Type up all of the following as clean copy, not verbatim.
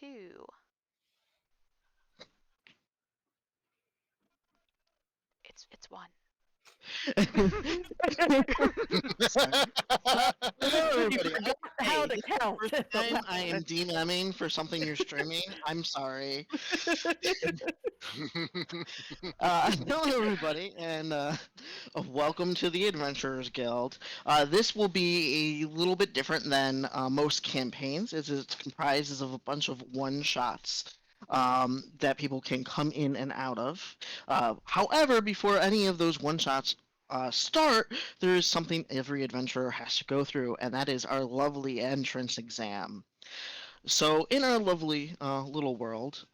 2. It's 1. Hello, everybody. How to count. First time I am DMing for something you're streaming. I'm sorry. Hello, everybody, and welcome to the Adventurers Guild. This will be a little bit different than most campaigns, as it comprises of a bunch of one-shots that people can come in and out of. However, before any of those one-shots start, there is something every adventurer has to go through, and that is our lovely entrance exam. So, in our lovely little world,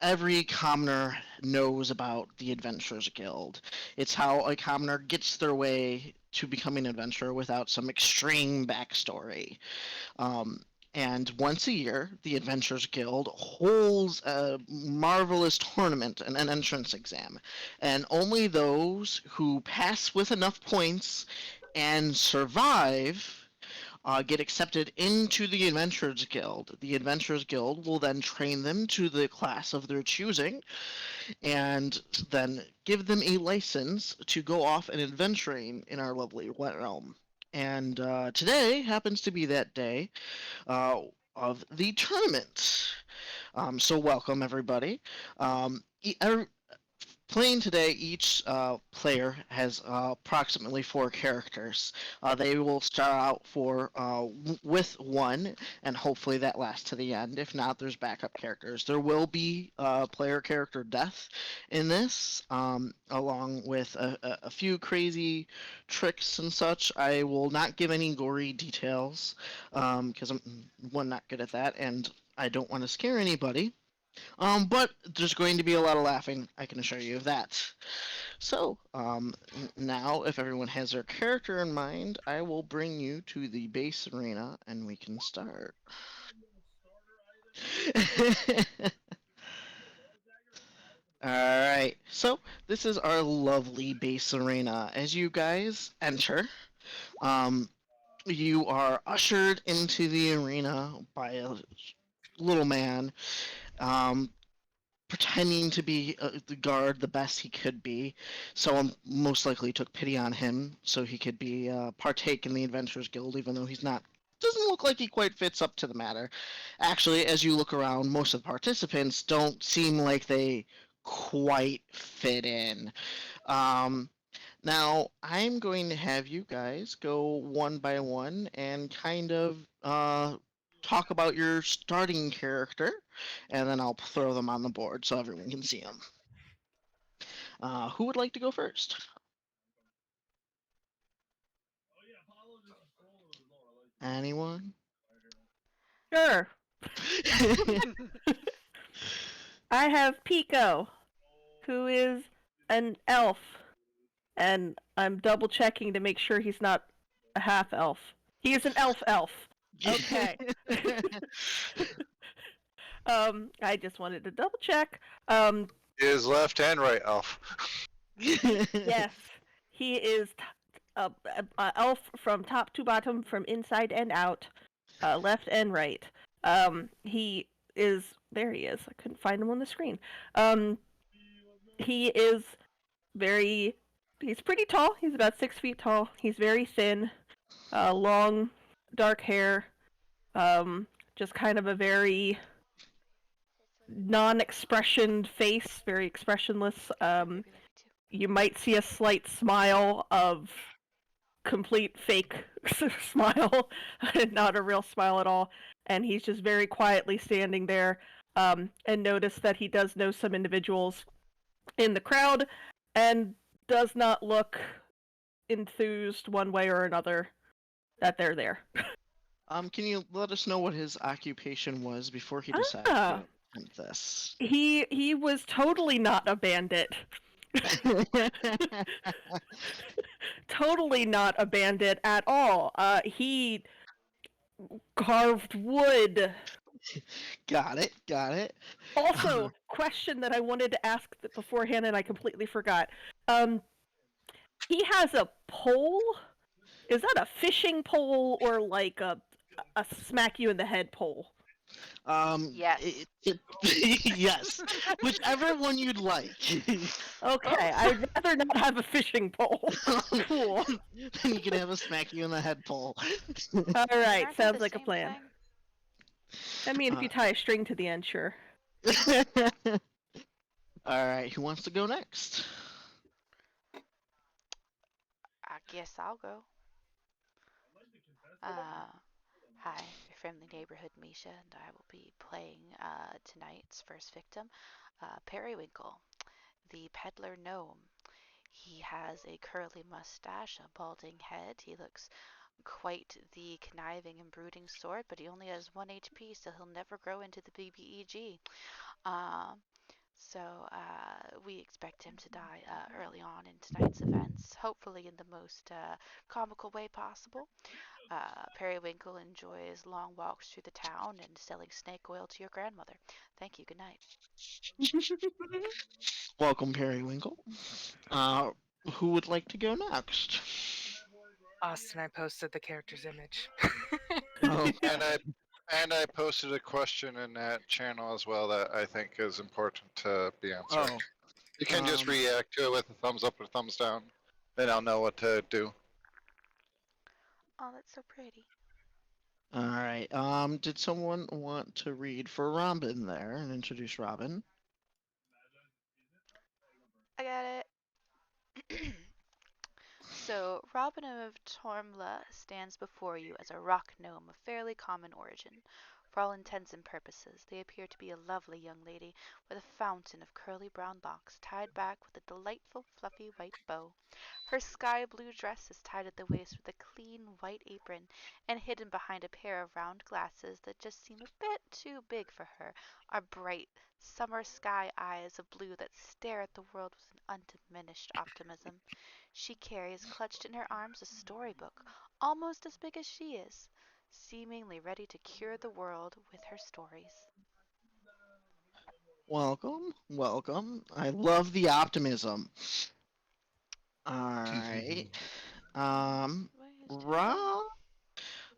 every commoner knows about the Adventurers Guild. It's how a commoner gets their way to becoming an adventurer without some extreme backstory. And once a year, the Adventurers Guild holds a marvelous tournament and an entrance exam. And only those who pass with enough points and survive get accepted into the Adventurers Guild. The Adventurers Guild will then train them to the class of their choosing and then give them a license to go off and adventuring in our lovely realm. And today happens to be that day of the tournament. So welcome everybody. Playing today, each player has approximately 4 characters. They will start out with one, and hopefully that lasts to the end. If not, there's backup characters. There will be player character death in this, along with a few crazy tricks and such. I will not give any gory details, because I'm not good at that, and I don't want to scare anybody. But there's going to be a lot of laughing, I can assure you of that. So, now, if everyone has their character in mind, I will bring you to the base arena, and we can start. Alright, so this is our lovely base arena. As you guys enter, you are ushered into the arena by a little man, pretending to be the guard the best he could be. Someone most likely took pity on him so he could be partake in the Adventurers Guild, even though he's not. Doesn't look like he quite fits up to the matter. Actually, as you look around, most of the participants don't seem like they quite fit in. Now, I'm going to have you guys go one by one and kind of talk about your starting character, and then I'll throw them on the board so everyone can see them. Who would like to go first? Anyone? Sure. I have Pico, who is an elf, and I'm double checking to make sure he's not a half elf. He is an elf. Okay. I just wanted to double check. He is left and right elf. Yes, he is elf from top to bottom, from inside and out, left and right. He is. There he is. I couldn't find him on the screen. He is very. He's pretty tall. He's about 6 feet tall. He's very thin, long, dark hair. Just kind of a very non-expression face, very expressionless. You might see a slight smile of complete fake smile, not a real smile at all. And he's just very quietly standing there, and notice that he does know some individuals in the crowd and does not look enthused one way or another that they're there. Can you let us know what his occupation was before he decided to attempt this? He was totally not a bandit. Totally not a bandit at all. He carved wood. Got it. Also, question that I wanted to ask beforehand and I completely forgot. He has a pole. Is that a fishing pole or like a smack you in the head pole? Yes. Yes, whichever one you'd like. Okay, I'd rather not have a fishing pole. Cool. Then you can have a smack you in the head pole. All right, Aren't they sounds the like a same plan. thing? I mean, if you tie a string to the end, sure. All right, who wants to go next? I guess I'll go. Uh, Hi, your friendly neighborhood Misha, and I will be playing tonight's first victim, Periwinkle, the peddler gnome. He has a curly mustache, a balding head. He looks quite the conniving and brooding sort, but he only has 1 HP, so he'll never grow into the BBEG. Um, so we expect him to die early on in tonight's events, hopefully in the most comical way possible. Periwinkle enjoys long walks through the town and selling snake oil to your grandmother. Thank you. Good night. Welcome, Periwinkle. Uh, who would like to go next? Austin, I posted the character's image. Oh, And I posted a question in that channel as well that I think is important to be answered. oh. You can just um, react to it with a thumbs up or thumbs down. Then I'll know what to do. Oh, that's so pretty. All right. Did someone want to read for Robin there and introduce Robin? I got it. So, Robin of Tormla stands before you as a rock gnome of fairly common origin. For all intents and purposes, they appear to be a lovely young lady with a fountain of curly brown locks tied back with a delightful fluffy white bow. Her sky blue dress is tied at the waist with a clean white apron and hidden behind a pair of round glasses that just seem a bit too big for her are bright summer sky eyes of blue that stare at the world with an undiminished optimism. She carries clutched in her arms a storybook almost as big as she is, seemingly ready to cure the world with her stories. Welcome, welcome. I love the optimism. All right. Rob,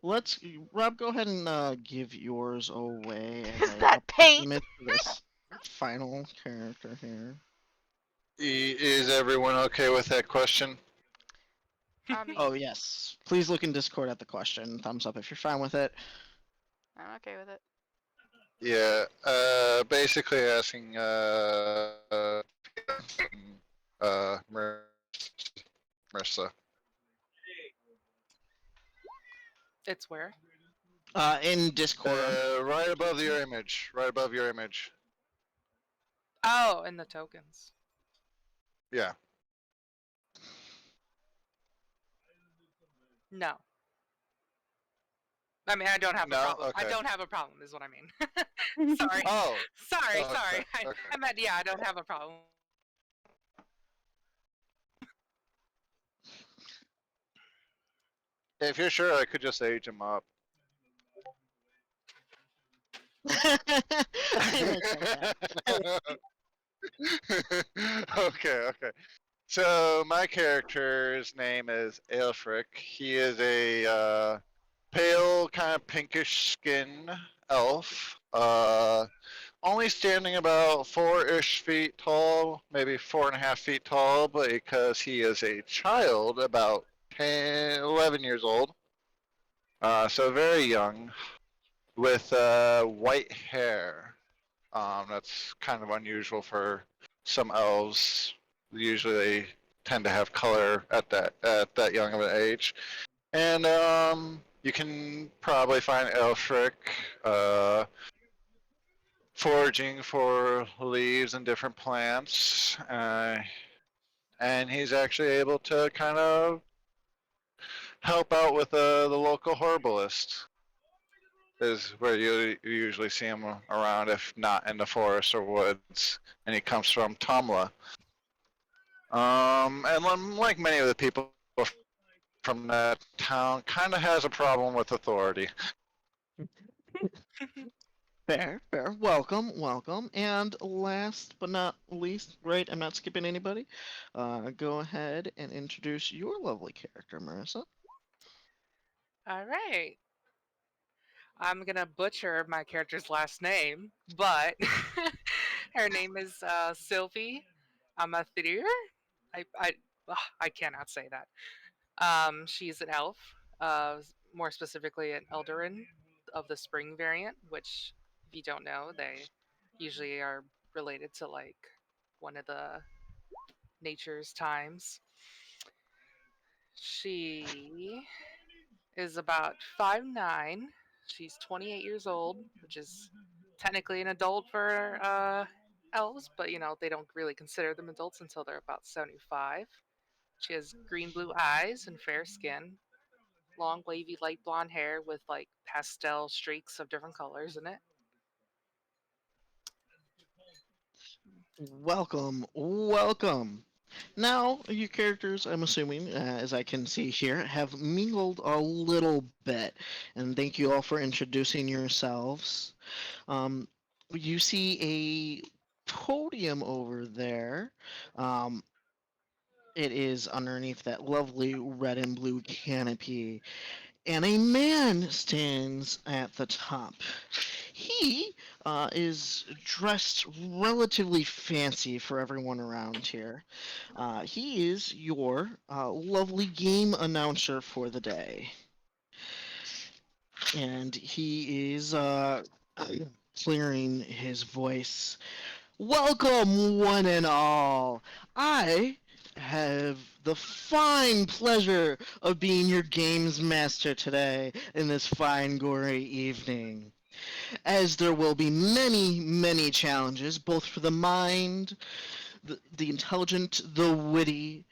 Rob, go ahead and give yours away. Is as I that paint? submit to this final character here. Is everyone okay with that question? I mean, Oh yes. Please look in Discord at the question. Thumbs up if you're fine with it. I'm okay with it. Yeah. Basically asking Marissa. It's where? In Discord. Right above your image. Right above your image. Oh, in the tokens. Yeah. No. I mean, I don't have No? a problem. I Okay. don't have a problem, is what I mean. Sorry. Oh. Sorry, Okay, sorry. okay. I meant, yeah, I don't have a problem. If you're sure, I could just age him up. Okay. So my character's name is Aelfric. He is a pale, kind of pinkish skin elf. Only standing about 4-ish feet tall, maybe 4.5 feet tall, but because he is a child, about 10, 11 years old. So very young, with white hair. That's kind of unusual for some elves. Usually they tend to have color at that young of an age. And you can probably find Elfric foraging for leaves and different plants. And he's actually able to kind of help out with the local herbalist. Is where you usually see him around, if not in the forest or woods. And he comes from Tomla. And like many of the people from that town, kind of has a problem with authority. Fair. Welcome. And last but not least, right? I'm not skipping anybody. Go ahead and introduce your lovely character, Marissa. All right. I'm gonna butcher my character's last name, but her name is Sylvie Amathir. I I cannot say that. She's an elf, more specifically an Eldarin of the Spring variant, which, if you don't know, they usually are related to like one of the nature's times. She is about 5'9". She's 28 years old, which is technically an adult for elves, but they don't really consider them adults until they're about 75. She has green blue eyes and fair skin, long wavy light blonde hair with like pastel streaks of different colors in it. Welcome, welcome. Now, your characters, I'm assuming, as I can see here, have mingled a little bit. And thank you all for introducing yourselves. Um, you see a podium over there. Um, it is underneath that lovely red and blue canopy, and a man stands at the top. He is dressed relatively fancy for everyone around here. He is your lovely game announcer for the day. And he is clearing his voice. Welcome, one and all. I have the fine pleasure of being your games master today in this fine, gory evening. As there will be many, many challenges, both for the mind, the intelligent, the witty,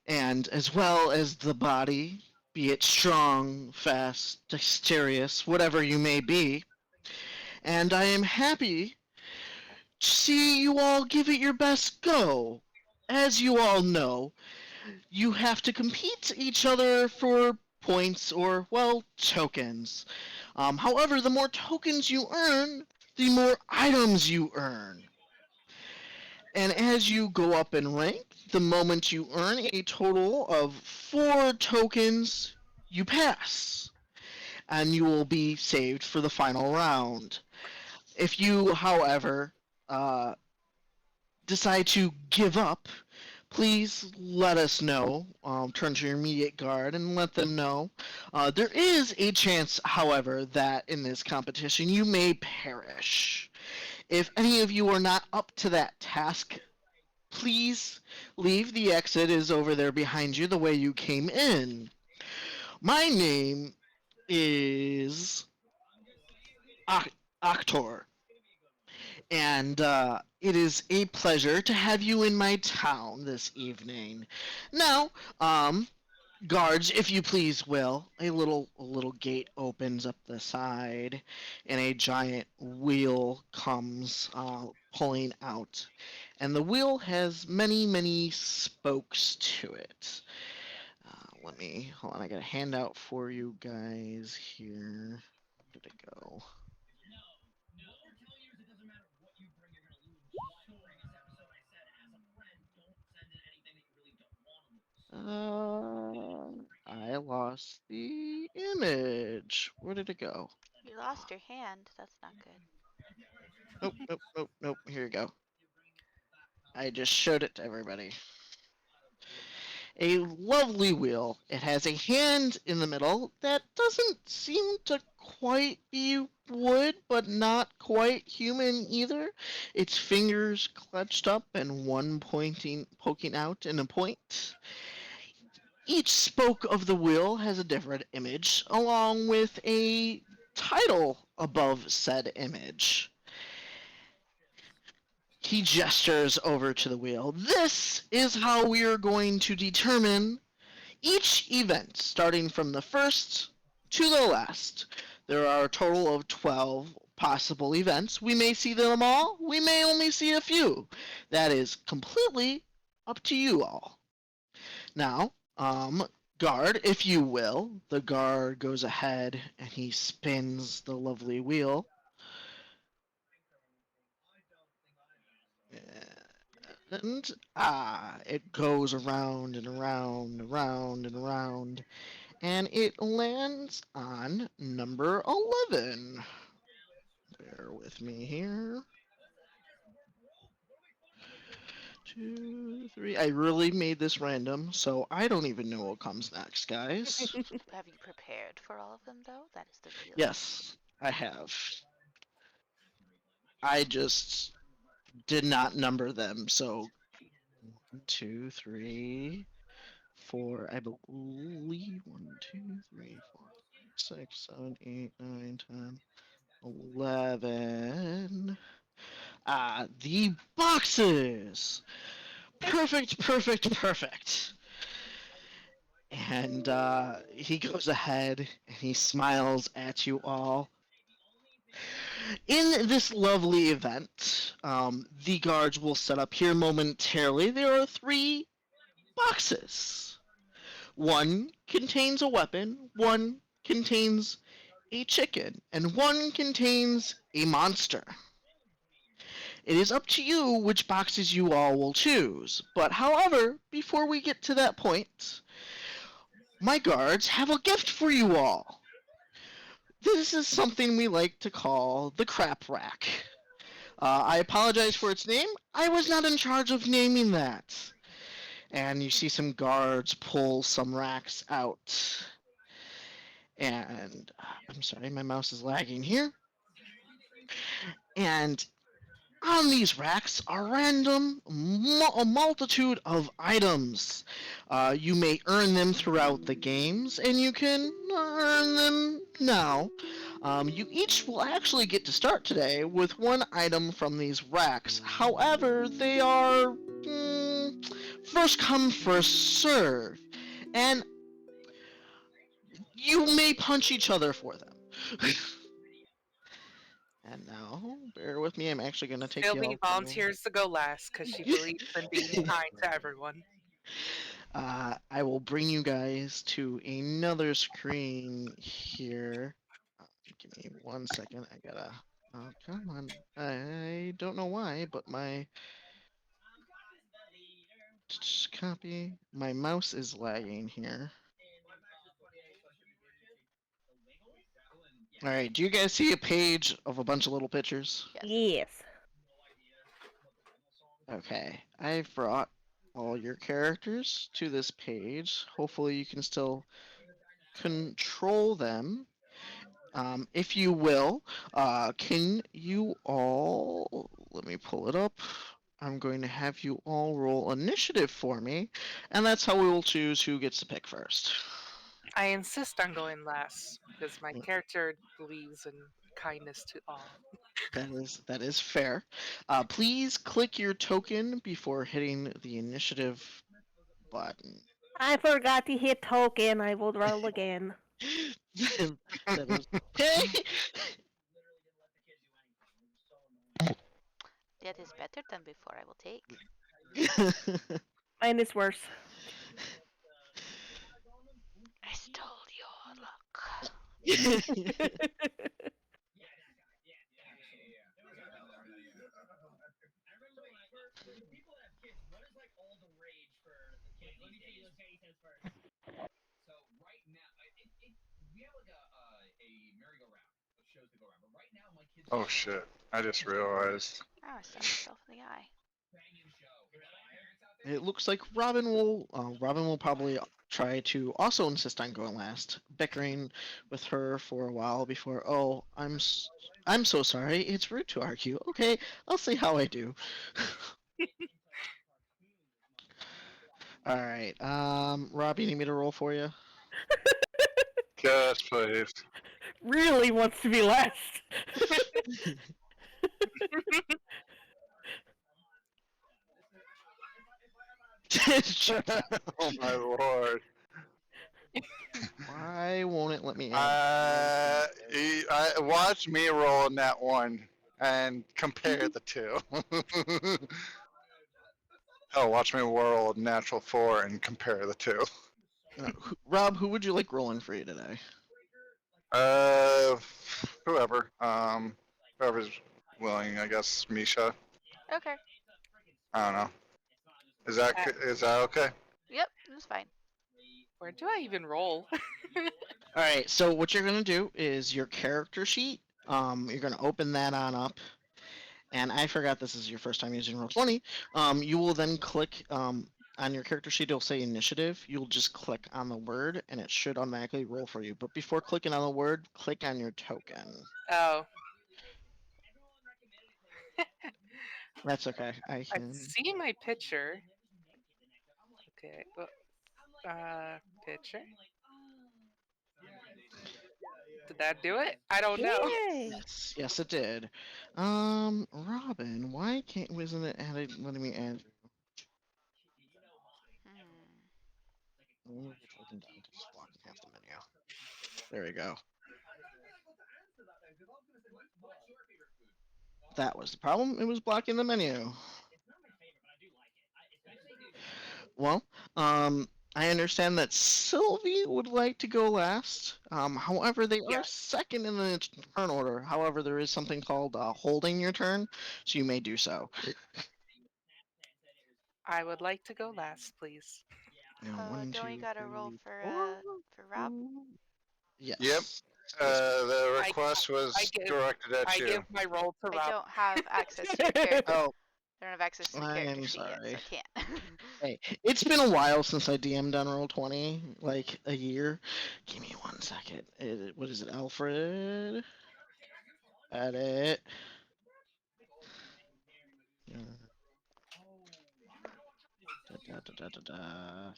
and as well as the body, be it strong, fast, dexterous, whatever you may be. And I am happy to see you all give it your best go. As you all know, you have to compete each other for points or, well, tokens. However, the more tokens you earn, the more items you earn. And as you go up in rank, the moment you earn a total of 4 tokens, you pass. And you will be saved for the final round. If you, however, uh, decide to give up, please let us know. Turn to your immediate guard and let them know. There is a chance, however, that in this competition you may perish. If any of you are not up to that task, please leave. The exit is over there behind you the way you came in. My name is Octor, and it is a pleasure to have you in my town this evening. Now, guards, if you please, will. A little gate opens up the side, and a giant wheel comes pulling out. And the wheel has many, many spokes to it. Hold on, I got a handout for you guys here. Where did it go? I lost the image. Where did it go? You lost your hand. That's not good. Nope, nope, nope, nope. Here you go. I just showed it to everybody. A lovely wheel. It has a hand in the middle that doesn't seem to quite be wood, but not quite human either. Its fingers clutched up and one poking out in a point. Each spoke of the wheel has a different image, along with a title above said image. He gestures over to the wheel. This is how we are going to determine each event, starting from the first to the last. There are a total of 12 possible events. We may see them all, we may only see a few. That is completely up to you all. Now, guard, if you will. The guard goes ahead and he spins the lovely wheel. And it goes around and around, around and around. and it lands on number 11. Bear with me here. 2, 3. I really made this random, so I don't even know what comes next, guys. Have you prepared for all of them, though? That is the real. Yes, I have. I just did not number them, so 1, 2, 3, 4. I believe 1, 2, 3, 4, 6, 7, 8, 9, 10, 11. The boxes. Perfect, perfect, perfect. And he goes ahead and he smiles at you all. In this lovely event, the guards will set up here momentarily. There are 3 boxes. One contains a weapon, one contains a chicken, and one contains a monster. It is up to you which boxes you all will choose. But however, before we get to that point, my guards have a gift for you all. This is something we like to call the crap rack. I apologize for its name. I was not in charge of naming that. And you see some guards pull some racks out. And I'm sorry, my mouse is lagging here. And on these racks are random, a multitude of items. You may earn them throughout the games, and you can earn them now. You each will actually get to start today with one item from these racks. However, they are first come, first serve. And you may punch each other for them. And now, bear with me, I'm actually going to take you all Sylvie to- volunteers to go last because she believes in being kind to everyone. I will bring you guys to another screen here. Give me 1 second. I gotta. Oh, come on. I don't know why, but my. Just copy. My mouse is lagging here. Alright, do you guys see a page of a bunch of little pictures? Yes. Yes. Okay, I've brought all your characters to this page. Hopefully, you can still control them. If you will, can you all, let me pull it up. I'm going to have you all roll initiative for me, and that's how we will choose who gets to pick first. I insist on going last because my character believes in kindness to all. That is fair. Please click your token before hitting the initiative button. I forgot to hit token. I will roll again. That is okay. That is better than before, I will take. Mine is worse. I stole your luck. Oh shit! I just realized. Oh, I stabbed myself in the eye. It looks like Robin will probably try to also insist on going last, bickering with her for a while before. Oh, I'm so sorry. It's rude to argue. Okay, I'll see how I do. All right. Rob, you need me to roll for you? Yes, please. Really wants to be last. Oh my lord. Why won't it let me? I watch me roll in that one and compare the two. Oh, watch me roll natural 4 and compare the two. Rob, who would you like rolling for you today? Whoever. Whoever's willing. I guess Misha. Okay. I don't know. Is that okay? Yep, that's fine. Where do I even roll? All right. So what you're gonna do is your character sheet. You're gonna open that on up, and I forgot this is your first time using Roll20. You will then click on your character sheet. It'll say initiative. You'll just click on the word, and it should automatically roll for you. But before clicking on the word, click on your token. Oh, That's okay. I I can. see my picture. Okay. Picture. Did that do it? I don't know. Yay! Yes, it did. Robin, why can't wasn't it added? Letting me add. Hmm. Move your token down to just blocking half the menu. There we go. That was the problem. It was blocking the menu. Well, I understand that Sylvie would like to go last. However, they are Yes. second in the turn order. However, there is something called holding your turn, so you may do so. I would like to go last, please. Now, one, Don't we two, gotta roll three, for four. Rob? Yes. Yep. The I- request was I give- directed at I you. give my roll to I Rob. don't have access to your character. Oh, I don't have access to the character I'm sheet yet, so sorry. I can't. Hey, it's been a while since I DM'd on Roll20, like a year. Give me 1 second. What is it, Alfred? Edit. Yeah. Da, da, da, da, da, da.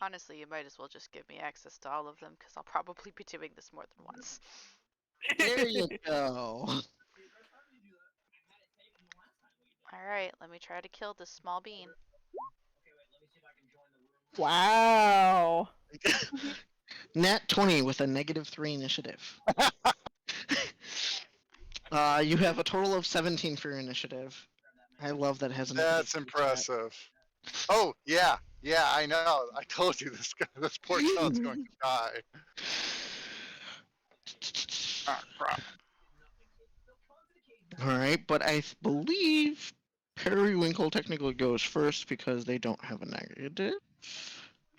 Honestly, you might as well just give me access to all of them, because I'll probably be doing this more than once. There you go. Alright, let me try to kill this small bean. Wow. Nat 20 with a -3 initiative. You have a total of 17 for your initiative. I love that it has a That's -3 impressive. Oh yeah, I know. I told you this poor child's going to die. Ah, crap. Alright, but I believe Periwinkle technically goes first because they don't have a negative.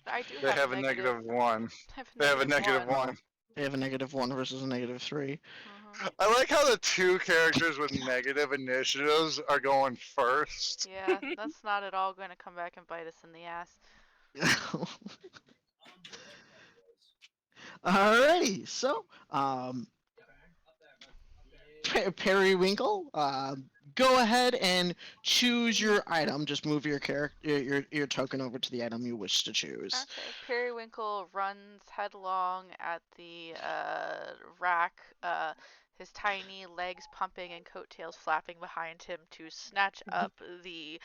I do They have a negative one. They have a negative one. They have a -1 versus a -3. I like how the two characters with negative initiatives are going first. Yeah, that's not at all going to come back and bite us in the ass. Alrighty, so Periwinkle, go ahead and choose your item. Just move your character, your token over to the item you wish to choose. Okay, Periwinkle runs headlong at the rack, his tiny legs pumping and coattails flapping behind him to snatch up the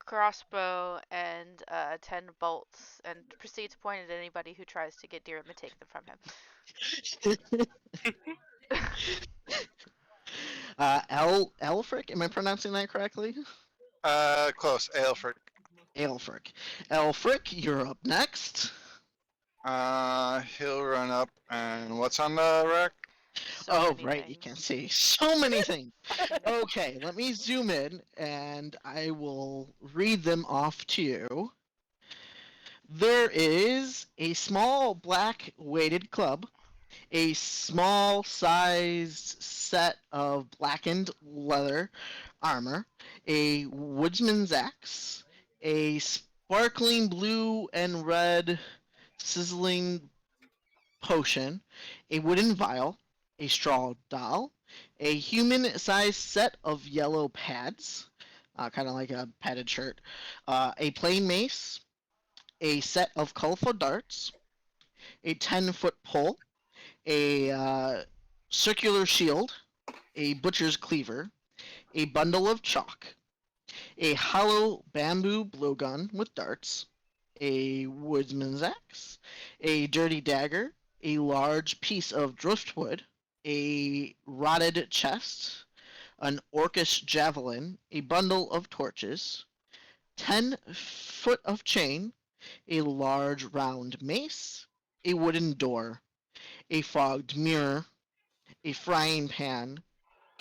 crossbow and 10 bolts, and proceed to point at anybody who tries to get near him and take them from him. Elfric, am I pronouncing that correctly? Close. Aelfric. Elfric, you're up next. He'll run up and what's on the rack? Oh, many right, you things. can't see. So many things. Okay, let me zoom in and I will read them off to you. There is a small black weighted club, a small sized set of blackened leather armor, a woodsman's axe, a sparkling blue and red sizzling potion, a wooden vial, a straw doll, a human-sized set of yellow pads, kind of like a padded shirt, a plain mace, a set of colorful darts, a 10-foot pole, a circular shield, a butcher's cleaver, a bundle of chalk, a hollow bamboo blowgun with darts, a woodsman's axe, a dirty dagger, a large piece of driftwood, a rotted chest, an orcish javelin, a bundle of torches, 10 foot of chain, a large round mace, a wooden door, a fogged mirror, a frying pan,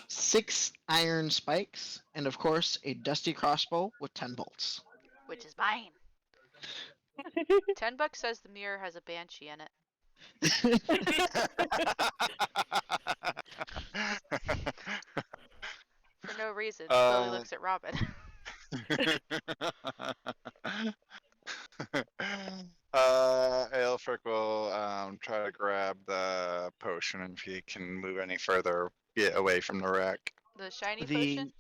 6 iron spikes, and of course a dusty crossbow with 10 bolts. Which is mine. $10 says the mirror has a banshee in it. For no reason, slowly looks at Robin. Aelfric will try to grab the potion if he can move any further, get away from the wreck. The shiny The potion?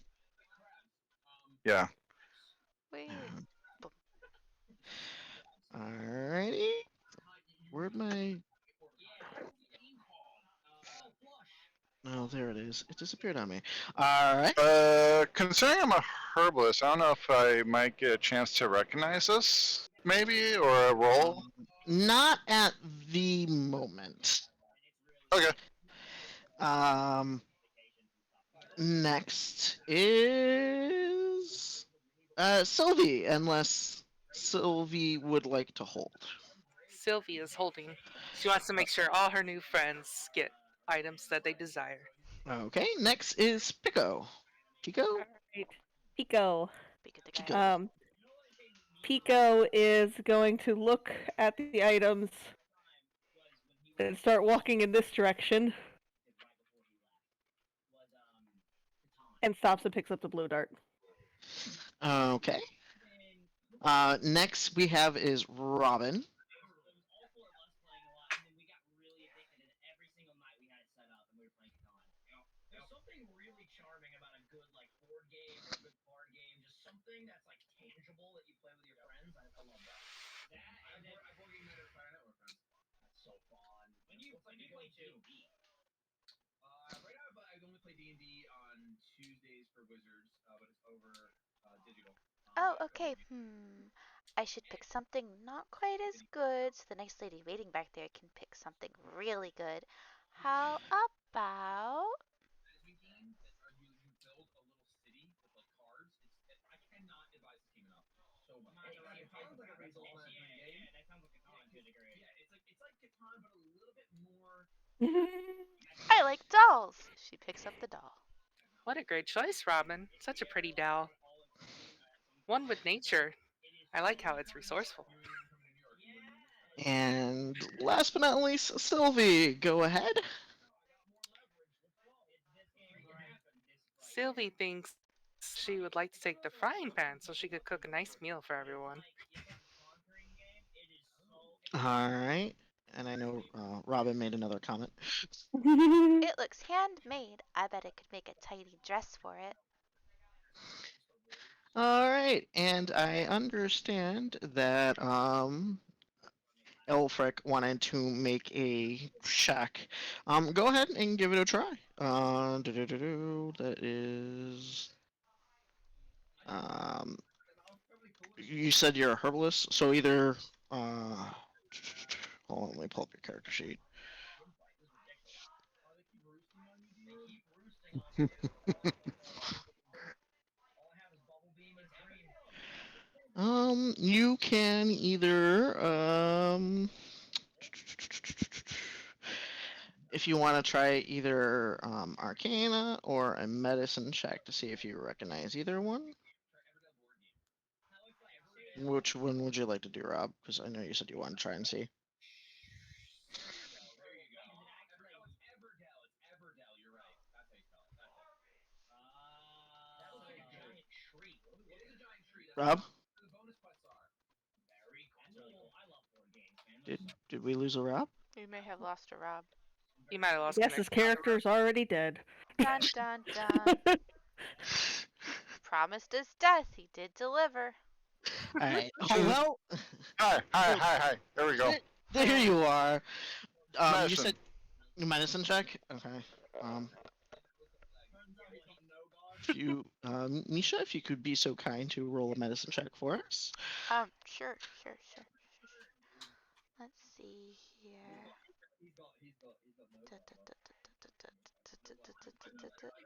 Yeah. Wait. alrighty. Where'd my? Oh, there it is. It disappeared on me. All right. Considering I'm a herbalist, I don't know if I might get a chance to recognize this, maybe, or a roll. Not at the moment. Okay. Next is Sylvie, unless Sylvie would like to hold. Sylvie is holding. She wants to make sure all her new friends get items that they desire. Okay. Next is Pico. Pico. Alright. Pico. Pico the Pico. guy. Pico is going to look at the items and start walking in this direction. And stops and picks up the blue dart. Okay. Next we have is Robin. Oh, okay. I should pick something not quite as good so the nice lady waiting back there can pick something really good. How about... I like dolls! She picks up the doll. What a great choice, Robin. Such a pretty doll. One with nature. I like how it's resourceful. And last but not least, Sylvie. Go ahead. Sylvie thinks she would like to take the frying pan so she could cook a nice meal for everyone. All right. And I know Robin made another comment. It looks handmade. I bet I could make a tidy dress for it. All right, and I understand that Elfric wanted to make a check. Go ahead and give it a try. That is. You said you're a herbalist, so either. Hold on, let me pull up your character sheet. You can either if you want to try either Arcana or a medicine check to see if you recognize either one. Which one would you like to do, Rob? Because I know you said you want to try and see. Rob? Did we lose a Rob? We may have lost a Rob. You might have lost Yes, his connection. character's already dead. Dun dun dun. Promised us death. He did deliver. Alright. Oh, well, Hi. There we go. there you are. You Medicine. said medicine check? Okay. If you, Misha, if you could be so kind to roll a medicine check for us. Sure. Let's see here.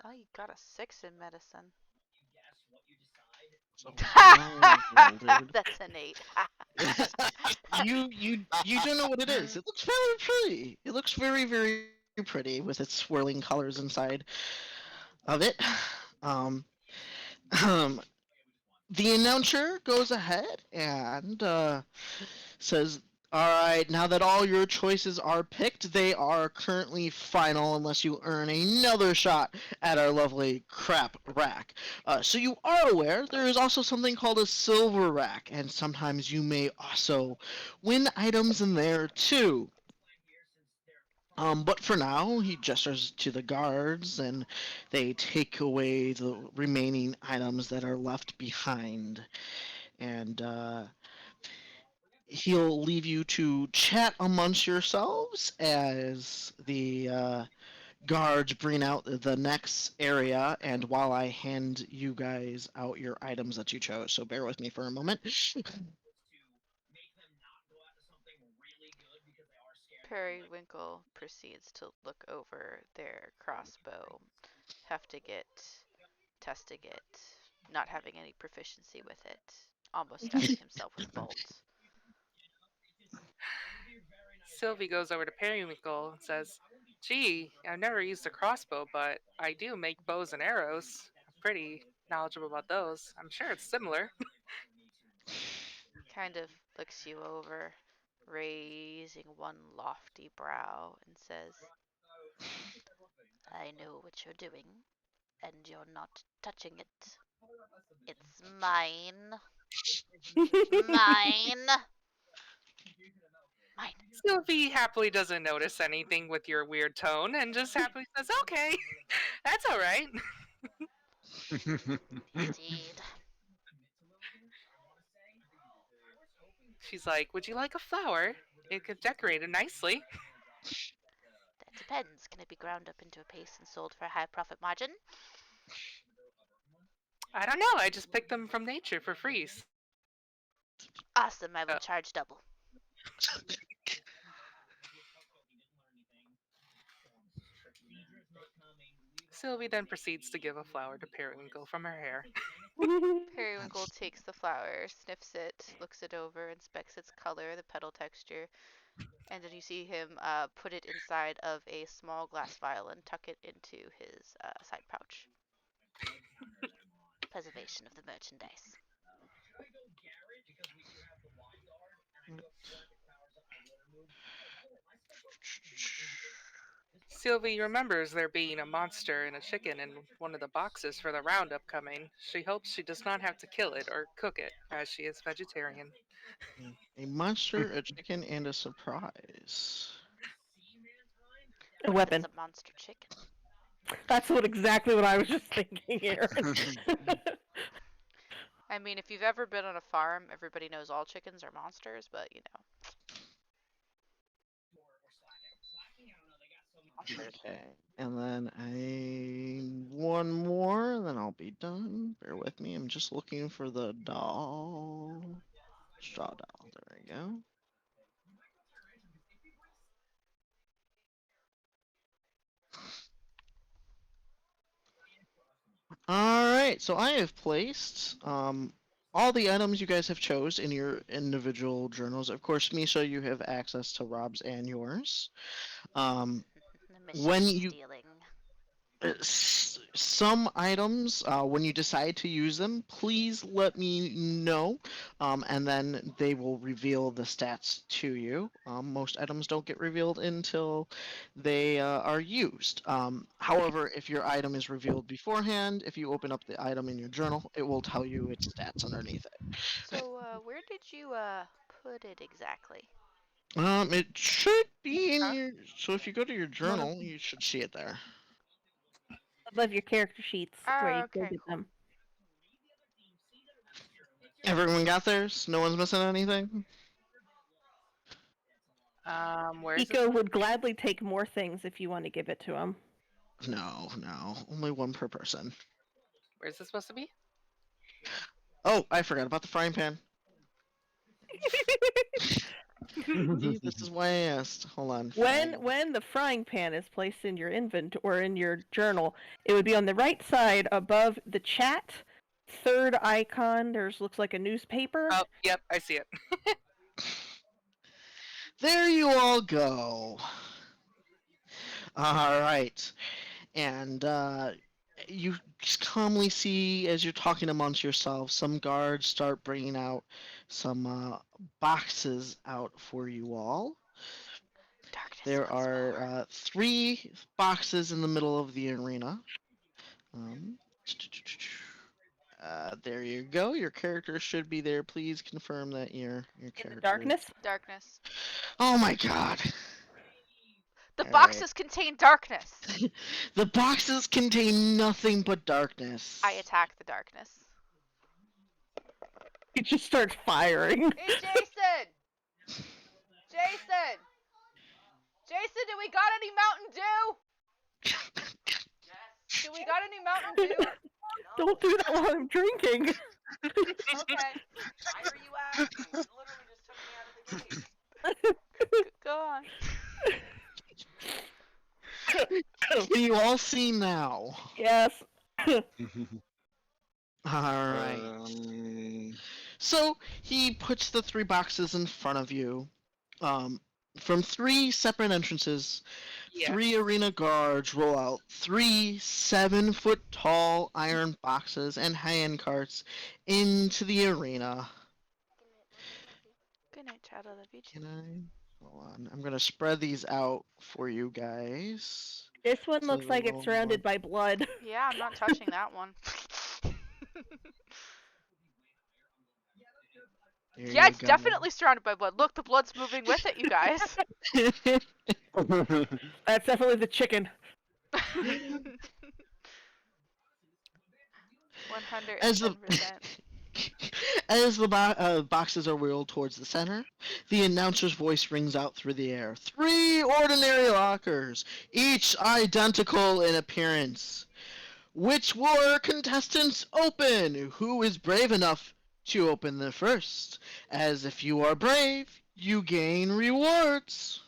Oh, you got a 6 in medicine. That's an 8. you don't know what it is. It looks very pretty. It looks very, very pretty with its swirling colors inside of it. the announcer goes ahead and says, "All right, now that all your choices are picked, they are currently final unless you earn another shot at our lovely crap rack. So you are aware there is also something called a silver rack, and sometimes you may also win items in there too. But for now, he gestures to the guards, and they take away the remaining items that are left behind. And he'll leave you to chat amongst yourselves as the guards bring out the next area, and while I hand you guys out your items that you chose. So bear with me for a moment. Periwinkle proceeds to look over their crossbow, hefting it, testing it, not having any proficiency with it, almost stabbing himself with a bolt. Sylvie goes over to Periwinkle and says, "Gee, I've never used a crossbow, but I do make bows and arrows. I'm pretty knowledgeable about those. I'm sure it's similar." Kind of looks you over, raising one lofty brow, and says, I know what you're doing, and you're not touching it. It's mine. Mine. Mine. Sylvie happily doesn't notice anything with your weird tone and just happily says, "Okay, that's all right." Indeed. She's like, "Would you like a flower? It could decorate it nicely." That depends. Can it be ground up into a paste and sold for a high profit margin? I don't know. I just picked them from nature for free. Awesome, I will charge double. Sylvie then proceeds to give a flower to Periwinkle from her hair. Periwinkle takes the flower, sniffs it, looks it over, inspects its color, the petal texture, and then you see him put it inside of a small glass vial and tuck it into his side pouch. Preservation of the merchandise. Sylvie remembers there being a monster and a chicken in one of the boxes for the roundup coming. She hopes she does not have to kill it or cook it, as she is vegetarian. A monster, a chicken, and a surprise. A What if weapon. it's a monster chicken? That's exactly what I was just thinking, Aaron. I mean, if you've ever been on a farm, everybody knows all chickens are monsters, but you know. Okay. And then one more, and then I'll be done. Bear with me. I'm just looking for the doll. Straw doll. There we go. All right. So I have placed all the items you guys have chose in your individual journals. Of course, Misha, you have access to Rob's and yours. Um, The mission when of you stealing. some items, when you decide to use them, please let me know, and then they will reveal the stats to you. Most items don't get revealed until they are used. However, if your item is revealed beforehand, if you open up the item in your journal, it will tell you its stats underneath it. So, where did you put it exactly? It should be in Huh? your. So if you go to your One of- journal, you should see it there. Above your character sheets, where Oh, you go okay, get cool. them. Everyone got theirs? No one's missing anything? Where's it? Eco would gladly take more things if you want to give it to him. No, only one per person. Where's it supposed to be? Oh, I forgot about the frying pan. See, this is why I asked. Hold on. When the frying pan is placed in your inventory or in your journal, it would be on the right side above the chat. Third icon, looks like a newspaper. Oh, yep, I see it. There you all go. All right, and you calmly see, as you're talking amongst yourselves, some guards start bringing out some boxes out for you all. Darkness There once are more. 3 boxes in the middle of the arena. Um, there you go. Your character should be there. Please confirm that your In character. the darkness? Darkness. Oh my god. The All boxes contain darkness. The boxes contain nothing but darkness. I attack the darkness. He just starts firing. Hey, Jason! Jason! Jason, do we got any Mountain Dew? Yes. Do we got any Mountain Dew? Don't do that while I'm drinking. Okay. Why are you asking? You literally just took me out of the game. Go on. Can you all see now? Yes. Alright. So he puts the 3 boxes in front of you. From 3 separate entrances, Yes. 3 arena guards roll out 3 7-foot tall iron boxes and hand carts into the arena. Good night, child. I love you. Can I? Hold on. I'm gonna spread these out for you guys. This one So looks like they're it's surrounded by blood. Yeah, I'm not touching that one. There Yeah, you it's go. definitely surrounded by blood. Look, the blood's moving with it, you guys. That's definitely the chicken. 110%. As the boxes are wheeled towards the center, the announcer's voice rings out through the air. 3 ordinary lockers, each identical in appearance. Which war contestants open? Who is brave enough to open the first? As if you are brave, you gain rewards.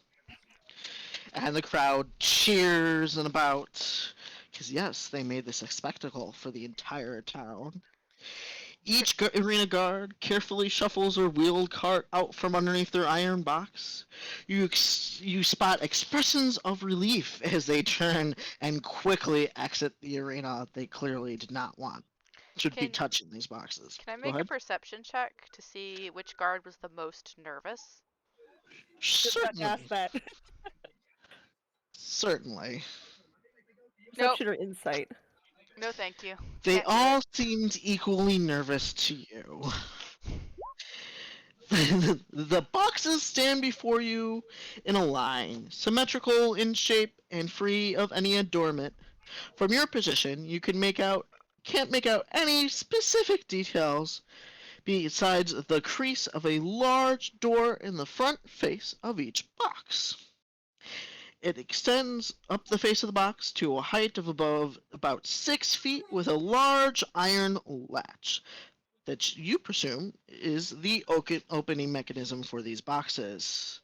And the crowd cheers and about. Because, yes, they made this a spectacle for the entire town. Each arena guard carefully shuffles a wheeled cart out from underneath their iron box. You spot expressions of relief as they turn and quickly exit the arena. They clearly did not want to be Can- touching these boxes. Can I Go make a ahead. perception check to see which guard was the most nervous? Just about to Certainly. ask that. Certainly. Perception or insight? No, thank you. They Can't do all it. seemed equally nervous to you. The boxes stand before you in a line, symmetrical in shape and free of any adornment. From your position, you can't make out any specific details besides the crease of a large door in the front face of each box. It extends up the face of the box to a height of above about 6 feet with a large iron latch that you presume is the opening mechanism for these boxes.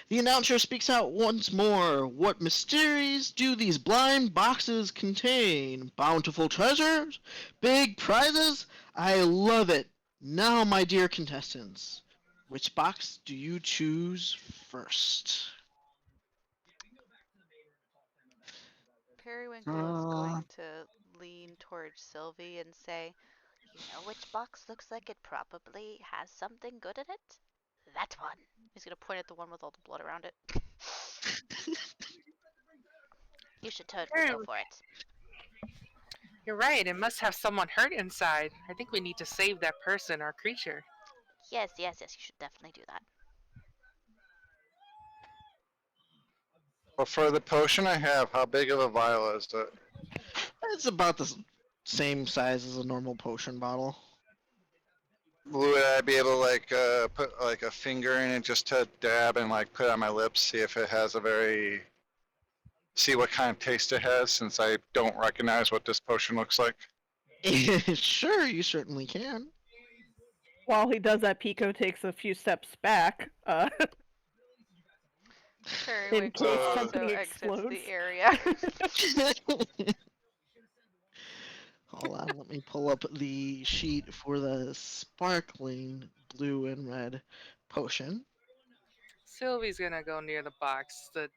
The announcer speaks out once more. What mysteries do these blind boxes contain? Bountiful treasures? Big prizes? I love it. Now, my dear contestants, which box do you choose first? Periwinkle is going to lean towards Sylvie and say, "You know which box looks like it probably has something good in it? That one." He's going to point at the one with all the blood around it. You should totally go for it. You're right. It must have someone hurt inside. I think we need to save that person or creature. Yes, you should definitely do that. Well, for the potion I have, how big of a vial is it? It's about the same size as a normal potion bottle. Would I be able to like put like a finger in it just to dab and like put it on my lips, see if it has see what kind of taste it has, since I don't recognize what this potion looks like? Sure, you certainly can. While he does that, Pico takes a few steps back. In Periwinkle case also something exits explodes. the area. Hold on, let me pull up the sheet for the sparkling blue and red potion. Sylvie's gonna go near the box. The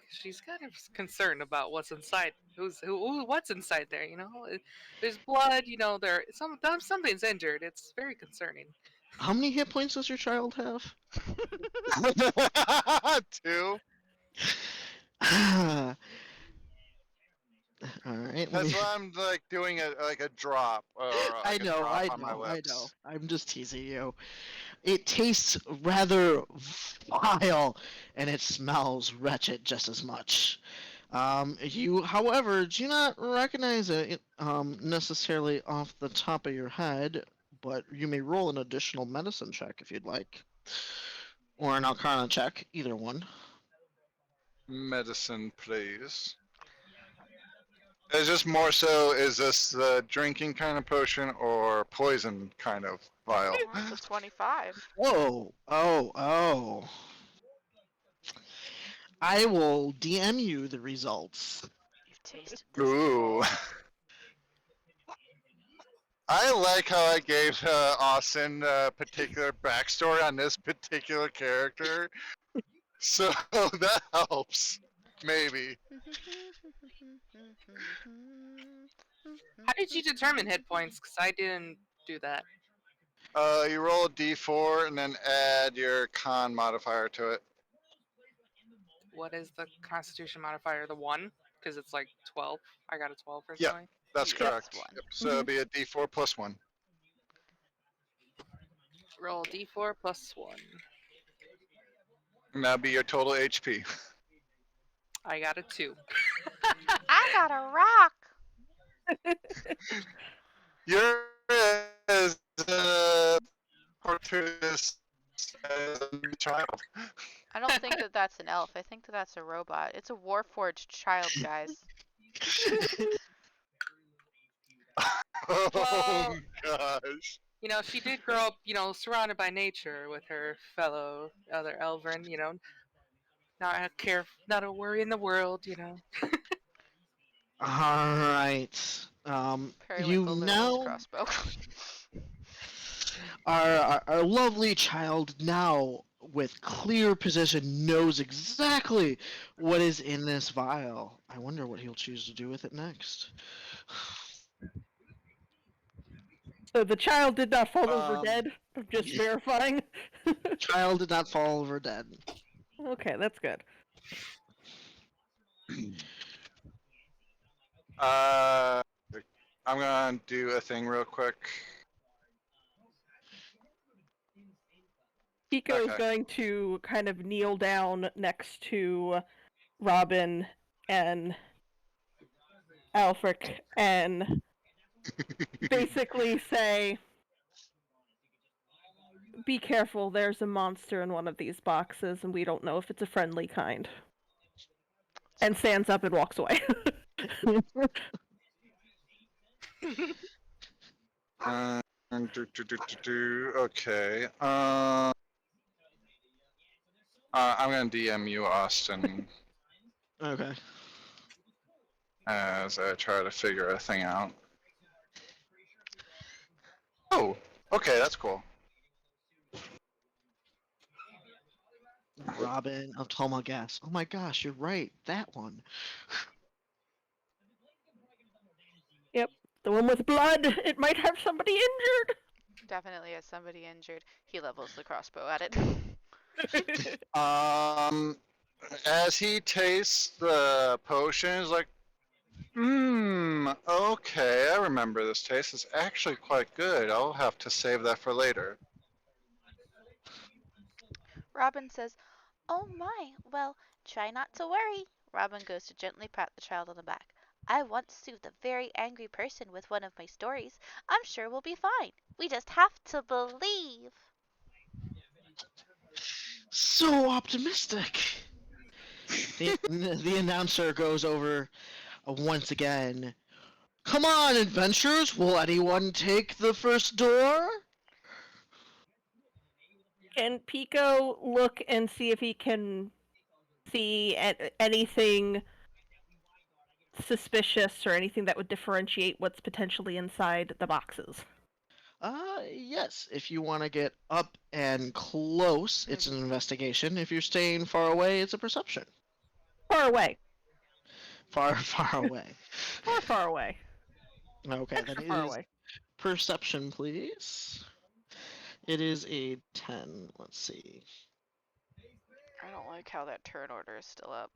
she's kind of concerned about what's inside. What's inside there? There's blood. Something's injured. It's very concerning. How many hit points does your child have? 2. All right. That's why I'm like doing a drop. Or I like a know, drop I on my know, I lips. know. I'm just teasing you. It tastes rather vile, and it smells wretched just as much. You, however, do not recognize it necessarily off the top of your head, but you may roll an additional medicine check if you'd like, or an Arcana check, either one. Medicine, please. It's just more so, is this the drinking kind of potion or poison kind of vial? Well, it's a 25. Whoa! Oh! I will DM you the results. You've tasted this Ooh. before. I like how I gave Austin a particular backstory on this particular character. So that helps. Maybe. How did you determine hit points? Because I didn't do that. You roll a d4 and then add your con modifier to it. What is the Constitution modifier? The 1? Because it's like 12. I got a 12 or Yep. something. That's Yes, correct. one. Yep. So it'd be a d4 plus 1. Roll d4 plus 1. And that'd be your total HP. I got a 2. I got a rock. You're as fortuitous as a new child. I don't think that that's an elf. I think that that's a robot. It's a warforged child, guys. Oh Well- gosh. She did grow up, surrounded by nature with her fellow other Elvern, not a worry in the world. All right. You Periwinkle lives in his now crossbow. our lovely child now with clear position knows exactly what is in this vial. I wonder what he'll choose to do with it next. So the child did not fall over Um, dead. I'm just verifying. Child did not fall over dead. Okay, that's good. I'm gonna do a thing real quick. Pico is Okay. going to kind of kneel down next to Robin and Alfric and basically say, be careful, there's a monster in one of these boxes and we don't know if it's a friendly kind. And stands up and walks away. Okay. I'm gonna DM you, Austin, Okay. as I try to figure a thing out. Oh, okay, that's cool. Robin of Tomagas. Oh my gosh, you're right. That one. The one with blood, it might have somebody injured. Definitely has somebody injured. He levels the crossbow at it. As he tastes the potion, he's like, okay, I remember this taste. It's actually quite good. I'll have to save that for later. Robin says, "Oh my, well, try not to worry." Robin goes to gently pat the child on the back. "I once soothed a very angry person with one of my stories. I'm sure we'll be fine. We just have to believe." So optimistic. The announcer goes over once again. Come on, adventurers! Will anyone take the first door? Can Pico look and see if he can see anything suspicious or anything that would differentiate what's potentially inside the boxes? Yes. If you want to get up and close, it's an investigation. If you're staying far away, it's a perception. far away. Far, far away. Far away. Okay, Extra then it far is away. perception, please. It is a 10. Let's see. I don't like how that turn order is still up.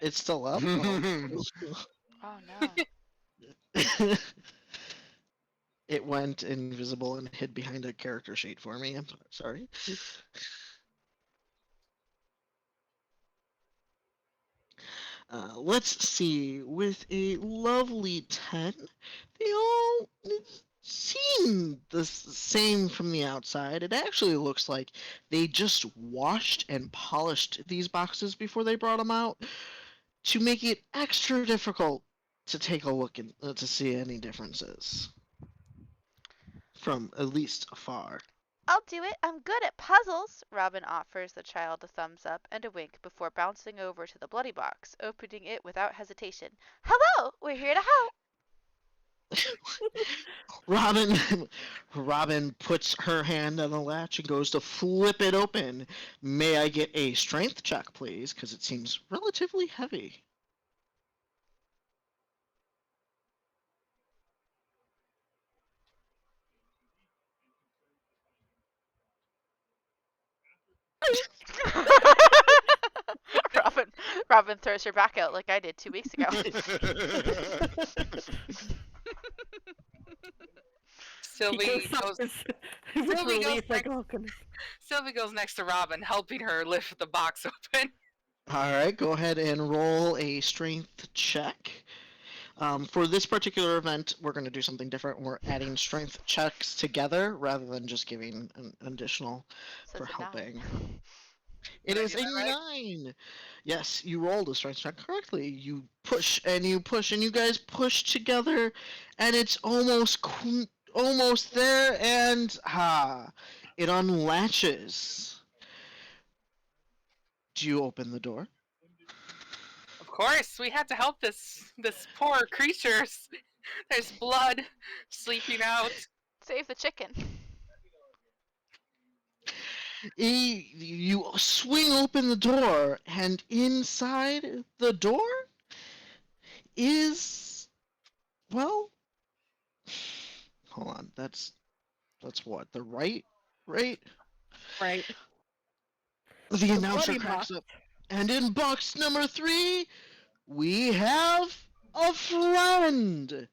It's still up? Oh no. Oh. It went invisible and hid behind a character sheet for me. I'm sorry. Let's see. With a lovely 10, they all seem the same from the outside. It actually looks like they just washed and polished these boxes before they brought them out to make it extra difficult to take a look and to see any differences from at least afar. I'll do it. I'm good at puzzles. Robin offers the child a thumbs up and a wink before bouncing over to the bloody box, opening it without hesitation. Hello, we're here to help. Robin puts her hand on the latch and goes to flip it open. May I get a strength check, please? Because it seems relatively heavy. Robin throws her back out like I did 2 weeks ago. Sylvie goes. Sylvie goes, like, oh goodness. Sylvie goes next to Robin, helping her lift the box open. All right, go ahead and roll a strength check. For this particular event, we're going to do something different. We're adding strength checks together rather than just giving an additional So for it's a 9. helping. It Did I is get a that right? 9. Yes, you rolled a strength check correctly. You push and you push and you guys push together, and it's almost there, and it unlatches. Do you open the door? Of course, we had to help this poor creature. There's blood sleeping out. Save the chicken. You swing open the door, and inside the door is, well, hold on. That's what, the right? Right. The announcer bloody cracks box. up. And in box number 3, we have a friend.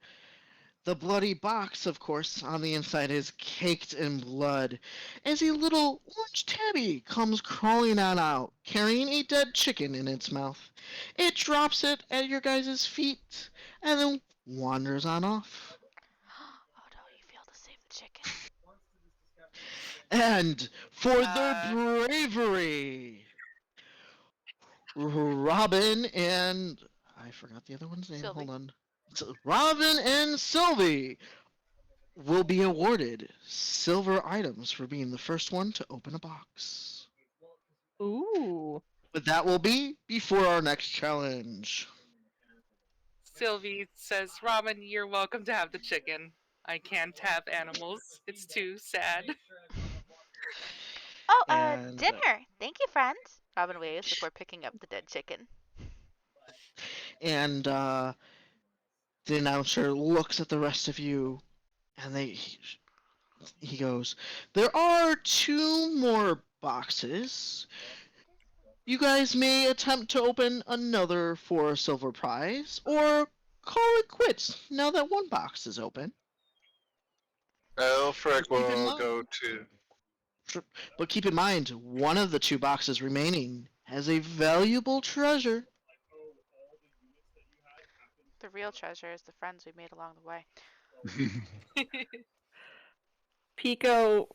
The bloody box, of course, on the inside is caked in blood as a little orange tabby comes crawling on out, carrying a dead chicken in its mouth. It drops it at your guys' feet and then wanders on off. Oh no, you failed to save the chicken. And for their bravery, Robin and I forgot the other one's name. Sylvie. Hold on. Robin and Sylvie will be awarded silver items for being the first one to open a box. Ooh. But that will be before our next challenge. Sylvie says, Robin, you're welcome to have the chicken. I can't have animals. It's too sad. Oh, And, dinner. Thank you, friends. Robin waves before picking up the dead chicken. And the announcer looks at the rest of you, and he goes, "There are 2 more boxes. You guys may attempt to open another for a silver prize, or call it quits now that 1 box is open. Elfric Keep in will mind- go to. But keep in mind, one of the 2 boxes remaining has a valuable treasure." The real treasure is the friends we made along the way. Pico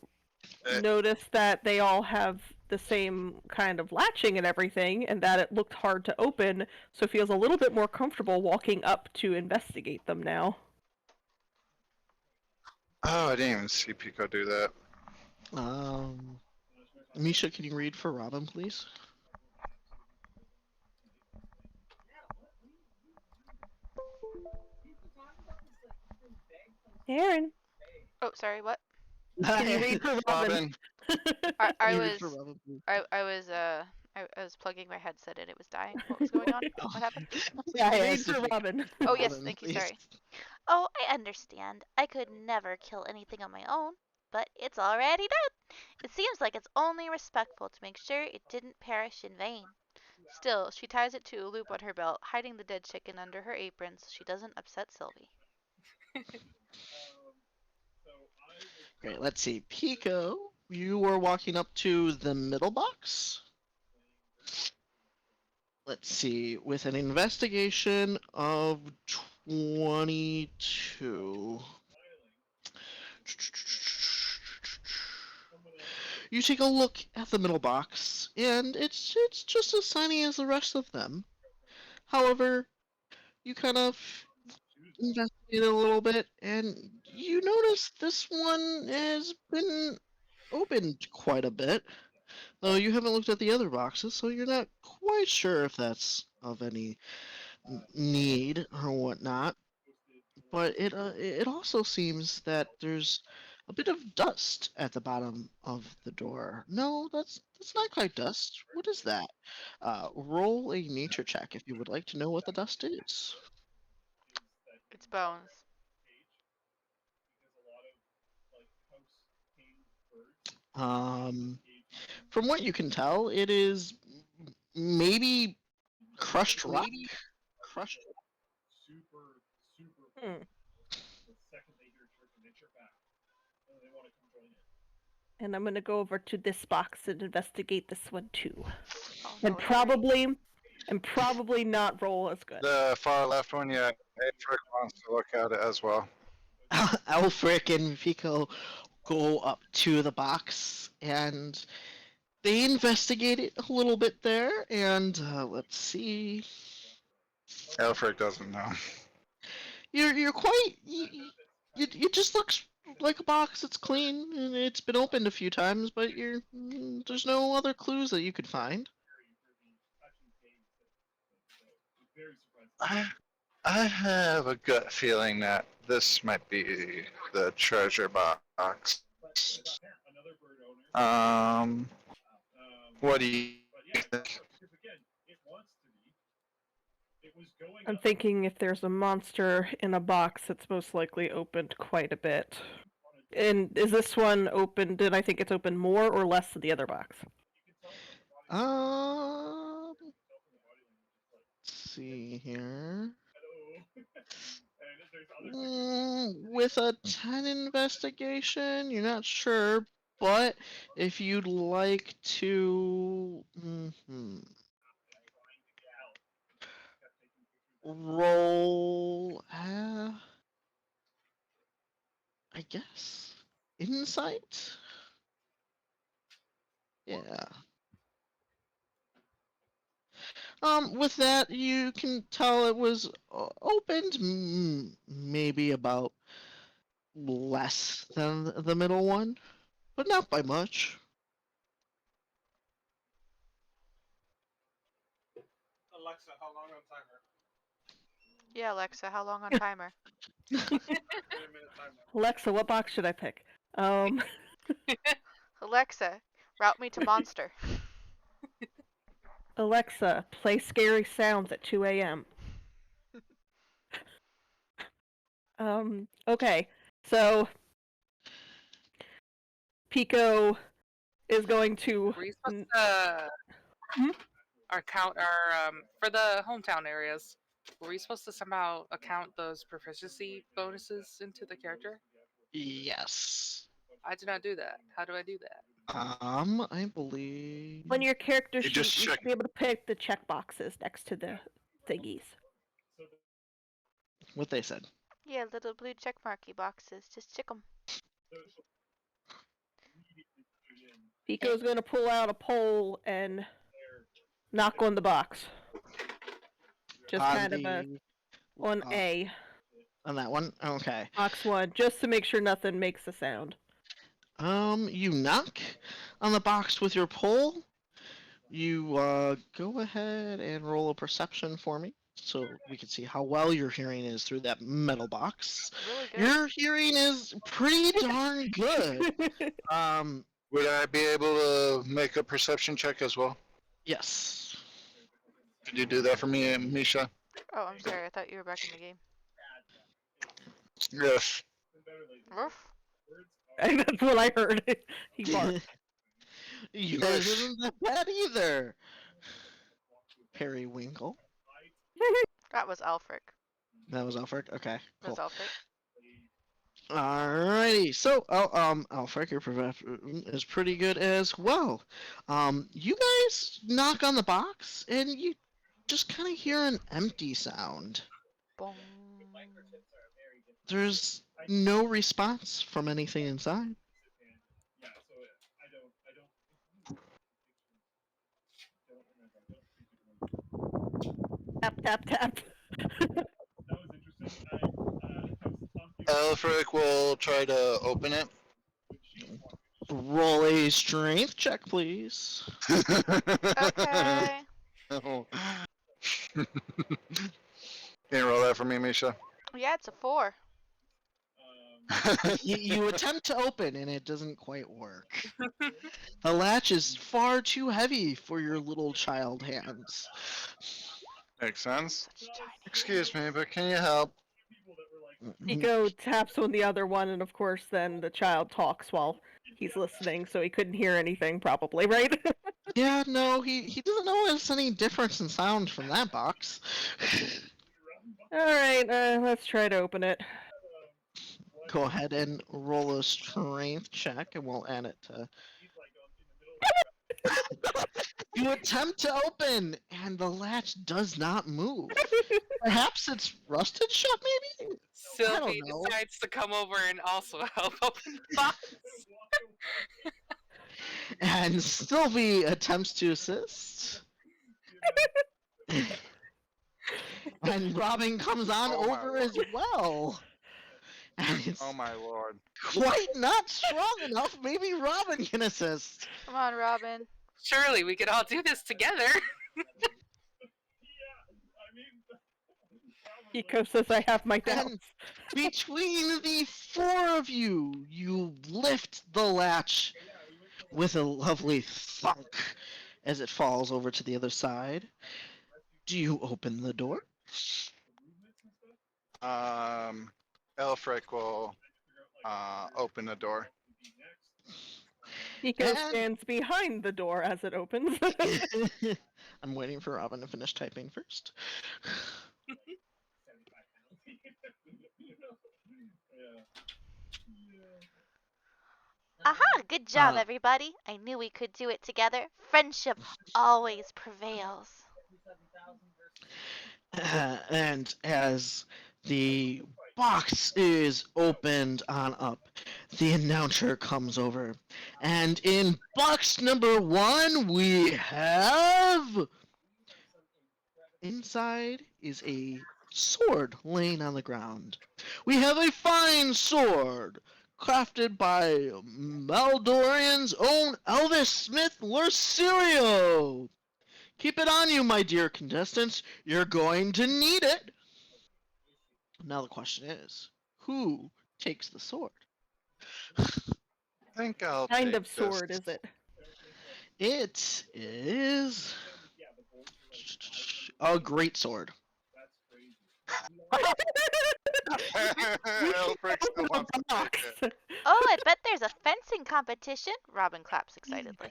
Eh. noticed that they all have the same kind of latching and everything, and that it looked hard to open, so feels a little bit more comfortable walking up to investigate them now. Oh, I didn't even see Pico do that. Misha, can you read for Robin, please? Aaron, Oh, sorry, what? can you read for Robin? Robin, I Can you read was for Robin, please? I was I was plugging my headset and it was dying. What was going on? What happened? Yeah, I Read asked if for you- Robin. Oh, yes, Robin, thank you, please. sorry. Oh, I understand. I could never kill anything on my own, but it's already done. It seems like it's only respectful to make sure it didn't perish in vain. Still, she ties it to a loop on her belt, hiding the dead chicken under her apron so she doesn't upset Sylvie. Great. Let's see. Pico, you were walking up to the middle box. Let's see. With an investigation of 22. You take a look at the middle box, and it's just as shiny as the rest of them. However, you kind of investigate a little bit, and you notice this one has been opened quite a bit. Though you haven't looked at the other boxes, so you're not quite sure if that's of any need or whatnot. But it also seems that there's a bit of dust at the bottom of the door. No, that's not quite dust. What is that? Roll a nature check if you would like to know what the dust is. It's bones. From what you can tell, it is maybe crushed rock. Crushed. Hmm. And I'm gonna go over to this box and investigate this one too. Oh, And no, hurry. probably not roll as good. The far left one, yeah. Atrick wants to look at it as well. Alfric and Pico go up to the box and they investigate it a little bit there. And let's see. Alfred doesn't know. You're quite. It just looks like a box. It's clean and it's been opened a few times, but there's no other clues that you could find. I have a gut feeling that this might be the treasure box. What do you think? I'm thinking if there's a monster in a box, it's most likely opened quite a bit. And is this one open? Did I think it's open more or less than the other box? Let's see here. With a 10 investigation, you're not sure, but if you'd like to roll, I guess, insight? Yeah. With that, you can tell it was opened maybe about less than the middle one, but not by much. Alexa, how long on timer? Yeah, Alexa, how long on timer? 30-minute timer. Alexa, what box should I pick? Alexa, route me to monster. Alexa, play scary sounds at 2 a.m. Okay, so Pico is going to. Were you supposed to Hmm? for the hometown areas? Were we supposed to somehow account those proficiency bonuses into the character? Yes. I did not do that. How do I do that? I believe. On your character You sheet, just you check- should be able to pick the check boxes next to the thingies. What they said. Yeah, little blue checkmarky boxes. Just check them. Pico's going to pull out a pole and knock on the box. Just kind of on A. On that one? Okay. Box 1, just to make sure nothing makes a sound. You knock on the box with your pole. You go ahead and roll a perception for me, so we can see how well your hearing is through that metal box. Really good. Your hearing is pretty darn good. Would I be able to make a perception check as well? Yes. Could you do that for me, Misha? Oh, I'm sorry. I thought you were back in the game. Yes. Ruff. And that's what I heard. He barked. Yours Yes. isn't that bad either. Periwinkle. That was Alfric. That was Alfred. Okay, That was cool. Alfric. Alrighty. So, Alfred, your profession is pretty good as well. You guys knock on the box, and you just kind of hear an empty sound. Boom. There's no response from anything inside. Tap, tap, tap. Alfric will try to open it. Roll a strength check, please. Okay. Oh. Can you roll that for me, Misha? Yeah, it's a 4. You attempt to open, and it doesn't quite work. The latch is far too heavy for your little child hands. Makes sense. Such tiny. Excuse me, but can you help? Nico taps on the other one, and of course, then the child talks while he's listening, so he couldn't hear anything, probably, right? Yeah, no, he doesn't notice any difference in sound from that box. Alright, let's try to open it. Go ahead and roll a strength check, and we'll add it to. You attempt to open, and the latch does not move. Perhaps it's rusted shut, maybe? Sylvie know. decides to come over and also help open the box. And Sylvie attempts to assist. And Robin comes on Oh my over as well. And it's Oh my lord. quite not strong enough. Maybe Robin can assist. Come on, Robin. Surely we could all do this together. Nico says I have my doubts. And between the four of you, you lift the latch with a lovely thunk as it falls over to the other side. Do you open the door? Elfric will open the door. Nico And- stands behind the door as it opens. I'm waiting for Robin to finish typing first. Aha! Good job, Uh, everybody. I knew we could do it together. Friendship always prevails. And as the box is opened on up, the announcer comes over. And in box number 1, we have. Inside is a sword laying on the ground. We have a fine sword, crafted by Maldorian's own Elvis Smith Lurcerio. Keep it on you, my dear contestants. You're going to need it. Now the question is, who takes the sword? I think I'll kind take of sword this. is it? It is a great sword. Elfric still wants to take it. Oh, I bet there's a fencing competition. Robin claps excitedly.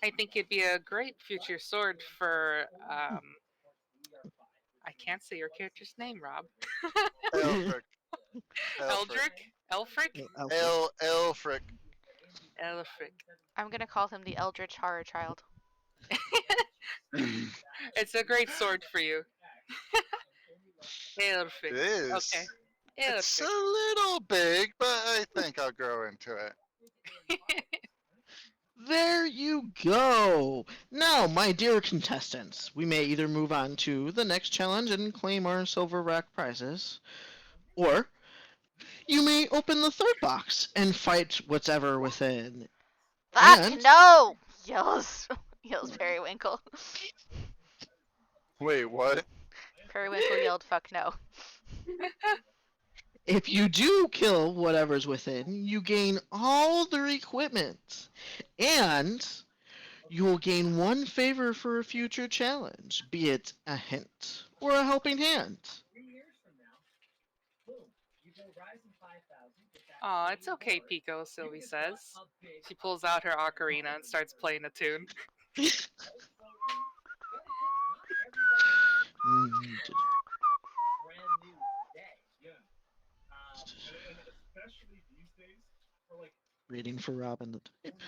I think it'd be a great future sword for I can't say your character's name, Rob. Elfric. Eldrick? Elfric? Elfric. Elfric. I'm gonna call him the Eldritch Horror Child. It's a great sword for you. It Elfric. is. Okay. It's a Elfric. little big, but I think I'll grow into it. There you go. Now, my dear contestants, we may either move on to the next challenge and claim our silver rack prizes, or you may open the third box and fight whatever within. Fuck And- no! Yells Periwinkle. Wait, what? Periwinkle yelled fuck no. If you do kill whatever's within, you gain all their equipment, and You will gain 1 favor for a future challenge, be it a hint or a helping hand. Aw, it's okay, Pico, Sylvie says. She pulls out her ocarina and starts playing a tune. Reading for Robin to type.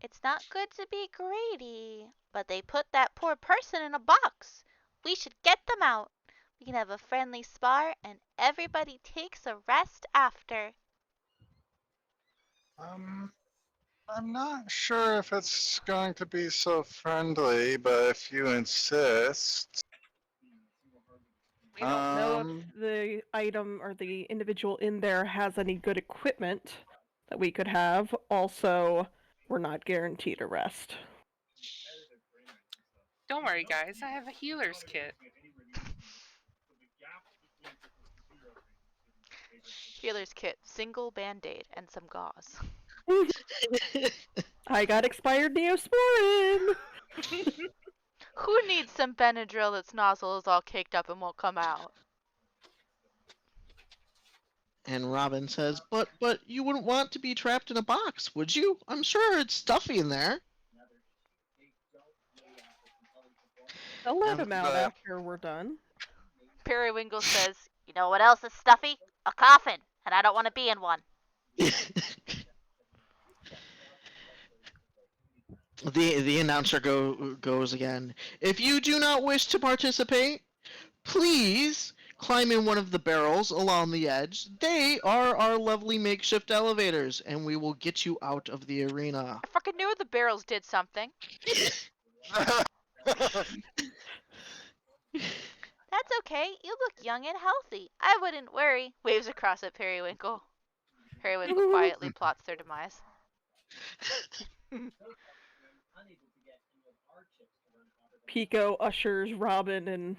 It's not good to be greedy, but they put that poor person in a box. We should get them out. We can have a friendly spar and everybody takes a rest after. I'm not sure if it's going to be so friendly, but if you insist. We don't know if the item or the individual in there has any good equipment that we could have. Also, we're not guaranteed a rest. Don't worry, guys. I have a healer's kit. Healer's kit, single band-aid, and some gauze. I got expired Neosporin! Who needs some Benadryl that's nozzle is all caked up and won't come out? And Robin says, but you wouldn't want to be trapped in a box, would you? I'm sure it's stuffy in there. I'll let him out after we're done. Periwinkle says, you know what else is stuffy? A coffin, and I don't want to be in one. The announcer goes again. If you do not wish to participate, please climb in one of the barrels along the edge. They are our lovely makeshift elevators, and we will get you out of the arena. I fucking knew the barrels did something. That's okay. You look young and healthy. I wouldn't worry. Waves across at Periwinkle. Periwinkle quietly plots their demise. Pico ushers Robin and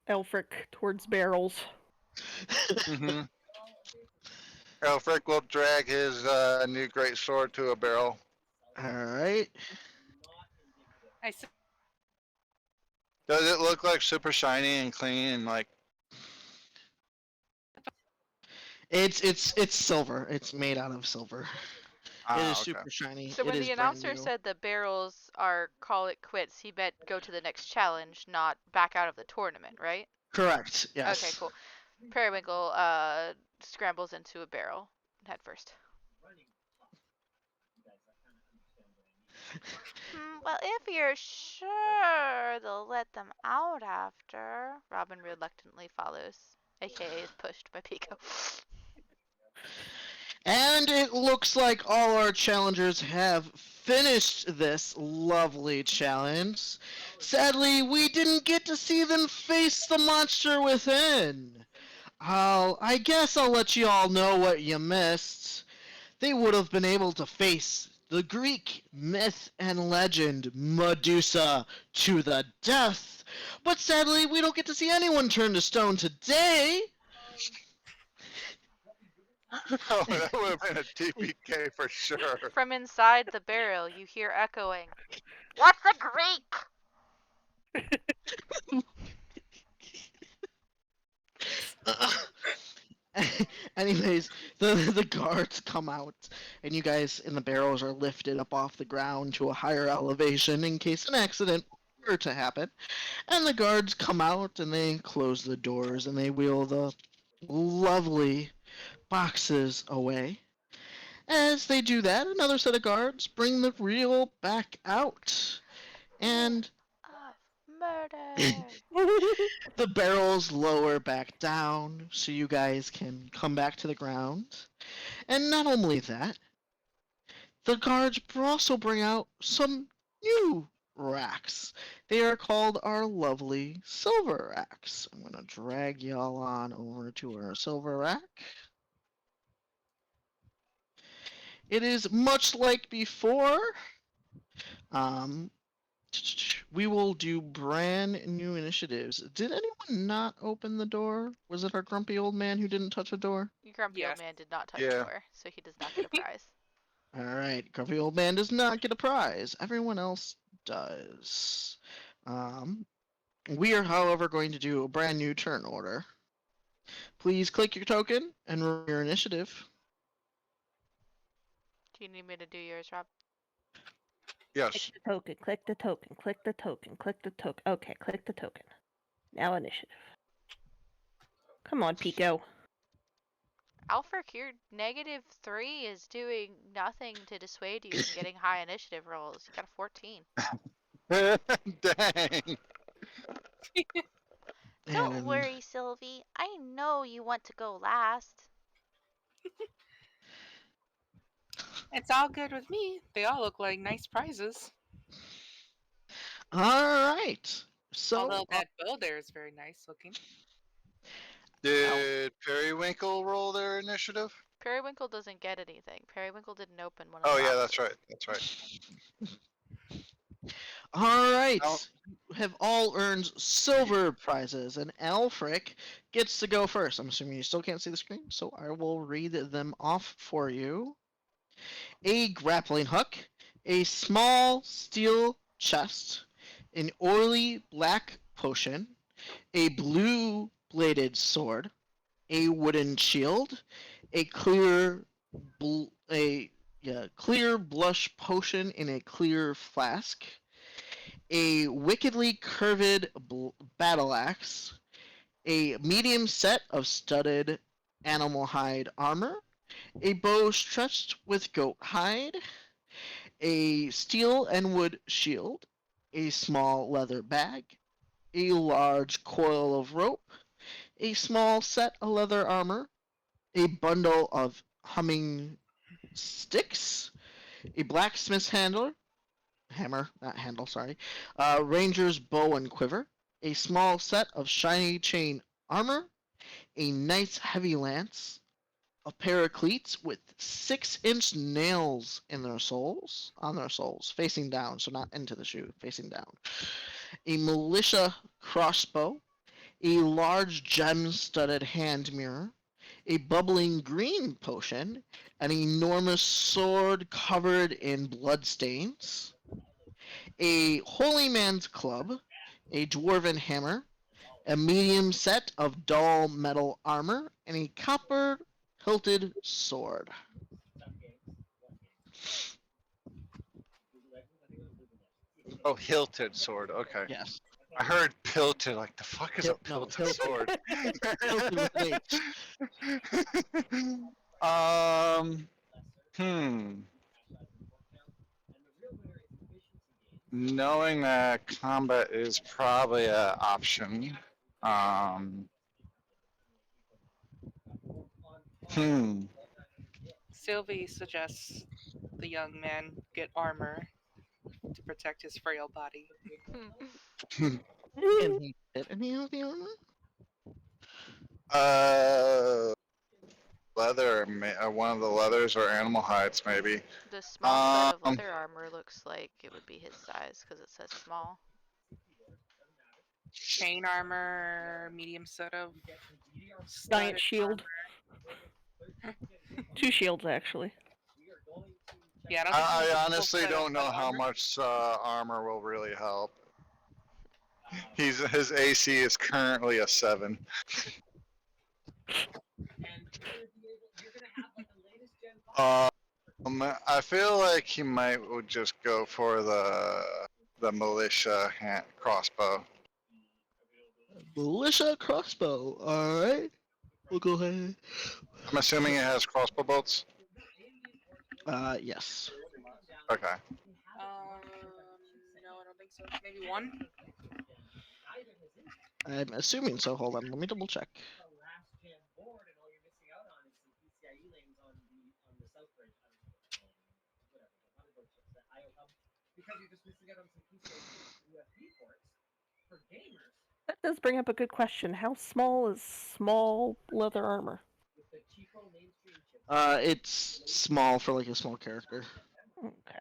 Elfric towards barrels. Mm-hmm. Elfric will drag his new great sword to a barrel. Alright. Does it look like super shiny and clean and like? It's silver. It's made out of silver. It is okay. super shiny. So It when is the brand announcer new. said the barrels are call it quits, he meant go to the next challenge, not back out of the tournament, right? Correct. Yes. Okay, cool. Periwinkle scrambles into a barrel head first. Well, if you're sure they'll let them out after, Robin reluctantly follows, aka is pushed by Pico. And it looks like all our challengers have finished this lovely challenge. Sadly, we didn't get to see them face the monster within. I guess I'll let you all know what you missed. They would have been able to face the Greek myth and legend Medusa to the death. But sadly, we don't get to see anyone turn to stone today. Oh, that would have been a TPK for sure. From inside the barrel, you hear echoing, "What's a Greek?" Anyways, the guards come out, and you guys in the barrels are lifted up off the ground to a higher elevation in case an accident were to happen. And the guards come out, and they close the doors, and they wheel the lovely boxes away. As they do that, another set of guards bring the reel back out, and Murder. the barrels lower back down so you guys can come back to the ground. And not only that, the guards also bring out some new racks. They are called our lovely silver racks. I'm going to drag y'all on over to our silver rack. It is much like before. we will do brand new initiatives. Did anyone not open the door? Was it our grumpy old man who didn't touch a door? Your grumpy old Yes. man did not touch Yeah. a door, so he does not get a prize. All right, grumpy old man does not get a prize. Everyone else does. We are, however, going to do a brand new turn order. Please click your token and roll your initiative. Do you need me to do yours, Rob? Yes. Click the token, click the token, click the token, click the token. Okay, click the token. Now initiative. Come on, Pico. Alfric, your -3 is doing nothing to dissuade you from getting high initiative rolls. You got a 14. Dang. Don't And worry, Sylvie. I know you want to go last. It's all good with me. They all look like nice prizes. all right. So Although that bow there is very nice looking. Did Periwinkle roll their initiative? Periwinkle doesn't get anything. Periwinkle didn't open one of Oh the yeah, boxes. that's right. That's right. all right. Now- You have all earned silver prizes, and Alfric gets to go first. I'm assuming you still can't see the screen, so I will read them off for you. A grappling hook, a small steel chest, an oily black potion, a blue bladed sword, a wooden shield, a clear clear blush potion in a clear flask, a wickedly curved battle axe, a medium set of studded animal hide armor, a bow stretched with goat hide, a steel and wood shield, a small leather bag, a large coil of rope, a small set of leather armor, a bundle of humming sticks, a blacksmith's hammer, not handle, sorry, ranger's bow and quiver, a small set of shiny chain armor, a nice heavy lance, a pair of cleats with 6-inch nails in their soles, facing down, so not into the shoe, facing down, a militia crossbow, a large gem-studded hand mirror, a bubbling green potion, an enormous sword covered in bloodstains, a holy man's club, a dwarven hammer, a medium set of dull metal armor, and a copper hilted sword. Oh, hilted sword. Okay. Yes. I heard pilted. Like the fuck is a No, pilted hilted. sword? Hilted with an H. Hmm. Knowing that combat is probably an option. Um. Hmm. Sylvie suggests the young man get armor to protect his frail body. Can he fit any of the armor? Leather. One of the leathers or animal hides, maybe. The small set of Um. leather armor looks like it would be his size because it says small. Chain armor, medium set of Giant studded shield. 2 shields, actually. Yeah, I don't think he has a I full honestly set of don't know how armor. much armor will really help. His AC is currently a 7. I feel like he would just go for the militia crossbow. Militia crossbow. All right. We'll go ahead. I'm assuming it has crossbow bolts. Yes. Okay. No, I don't think so. Maybe one. I'm assuming so. Hold on. Let me double check. That does bring up a good question. How small is small leather armor? It's small for like a small character. Okay.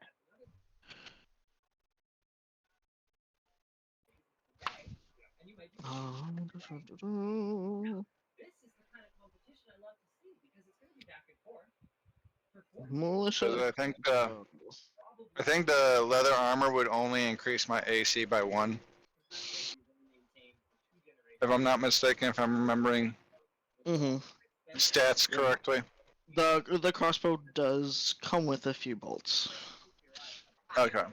Militia. 'Cause I think the leather armor would only increase my AC by 1. If I'm not mistaken, if I'm remembering Mm-hmm. stats correctly. The crossbow does come with a few bolts. Okay.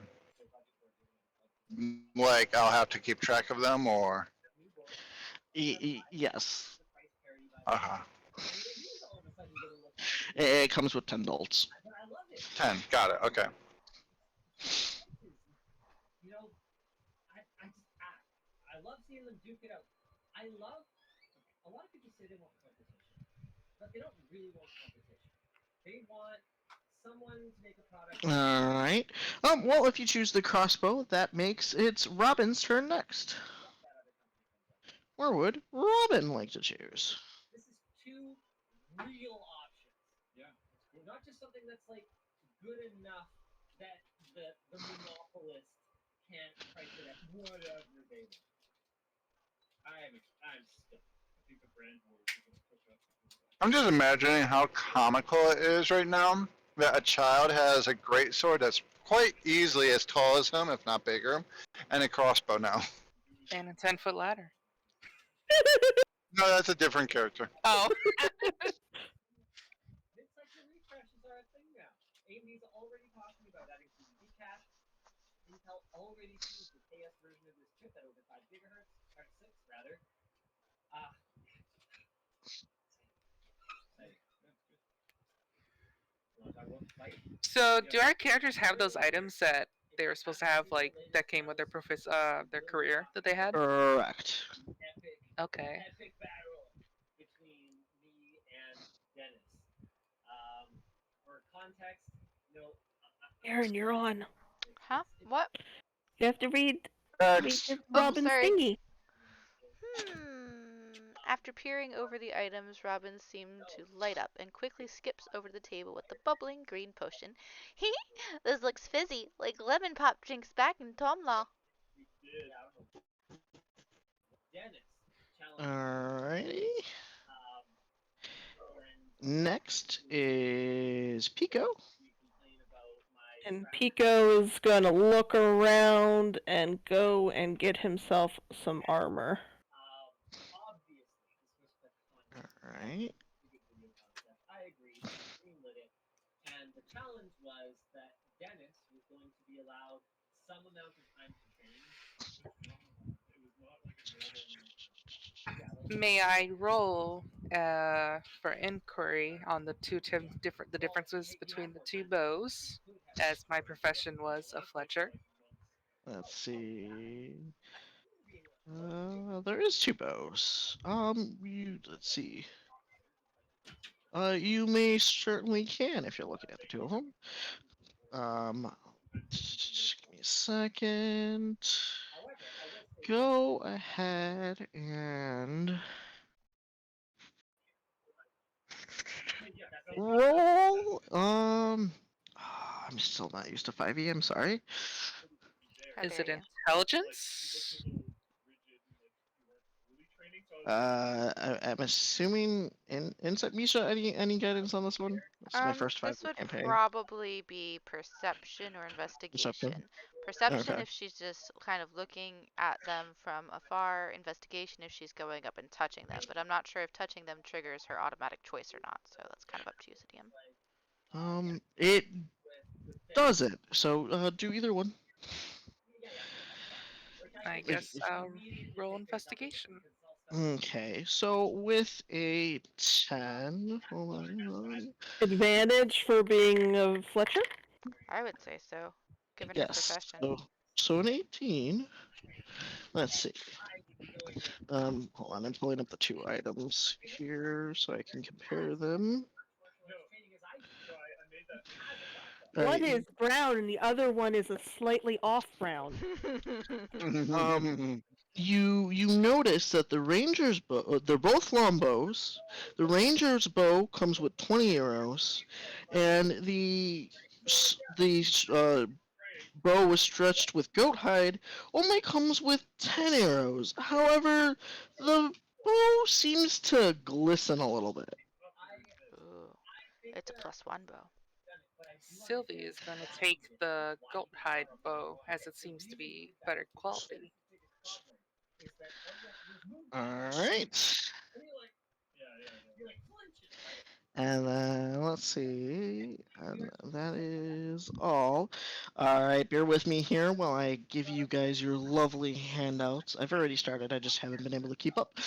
Like I'll have to keep track of them, or Yes. uh-huh. It comes with 10 bolts. 10. Got it. Okay. Alright. Well, if you choose the crossbow, that makes it's Robin's turn next. Where would Robin like to choose? I'm just imagining how comical it is right now that a child has a great sword that's quite easily as tall as him, if not bigger, and a crossbow now. And a 10-foot ladder. No, that's a different character. Oh. So, do our characters have those items that they were supposed to have, like that came with their career that they had? Correct. Okay. Aaron, you're on. Huh? What? You have to read That's Robin's sorry. thingy. After peering over the items, Robin seemed to light up and quickly skips over to the table with the bubbling green potion. Hee! This looks fizzy, like lemon pop drinks back in Tomlaw. Alrighty. Next is Pico. And Pico is gonna look around and go and get himself some armor. Alright. May I roll for inquiry on the the differences between the two bows, as my profession was a Fletcher? Let's see. There is 2 bows. Let's see. You may certainly can if you're looking at the 2 of them. Just give me a second. Go ahead and roll. I'm still not used to 5e. I'm sorry. How Is it dare you. intelligence? I'm assuming insight. Misha, any guidance on this one? This is my first 5e This would campaign. probably be perception or investigation. Perception Okay. if she's just kind of looking at them from afar. Investigation if she's going up and touching them. But I'm not sure if touching them triggers her automatic choice or not. So that's kind of up to you, Sidium. It doesn't. So do either one. I guess I'll roll investigation. Okay, so with a 10, hold on. Advantage for being a Fletcher? I would say so, given her Yes. profession. So an 18. Let's see. Hold on, I'm pulling up the 2 items here so I can compare them. One is brown and the other one is a slightly off brown. You notice that the ranger's bow, they're both longbows. The ranger's bow comes with 20 arrows, and the bow was stretched with goat hide only comes with 10 arrows. However, the bow seems to glisten a little bit. Ooh, it's a +1 bow. Sylvie is going to take the goat hide bow as it seems to be better quality. Alright. And then let's see. And that is all. Alright, bear with me here while I give you guys your lovely handouts. I've already started, I just haven't been able to keep up.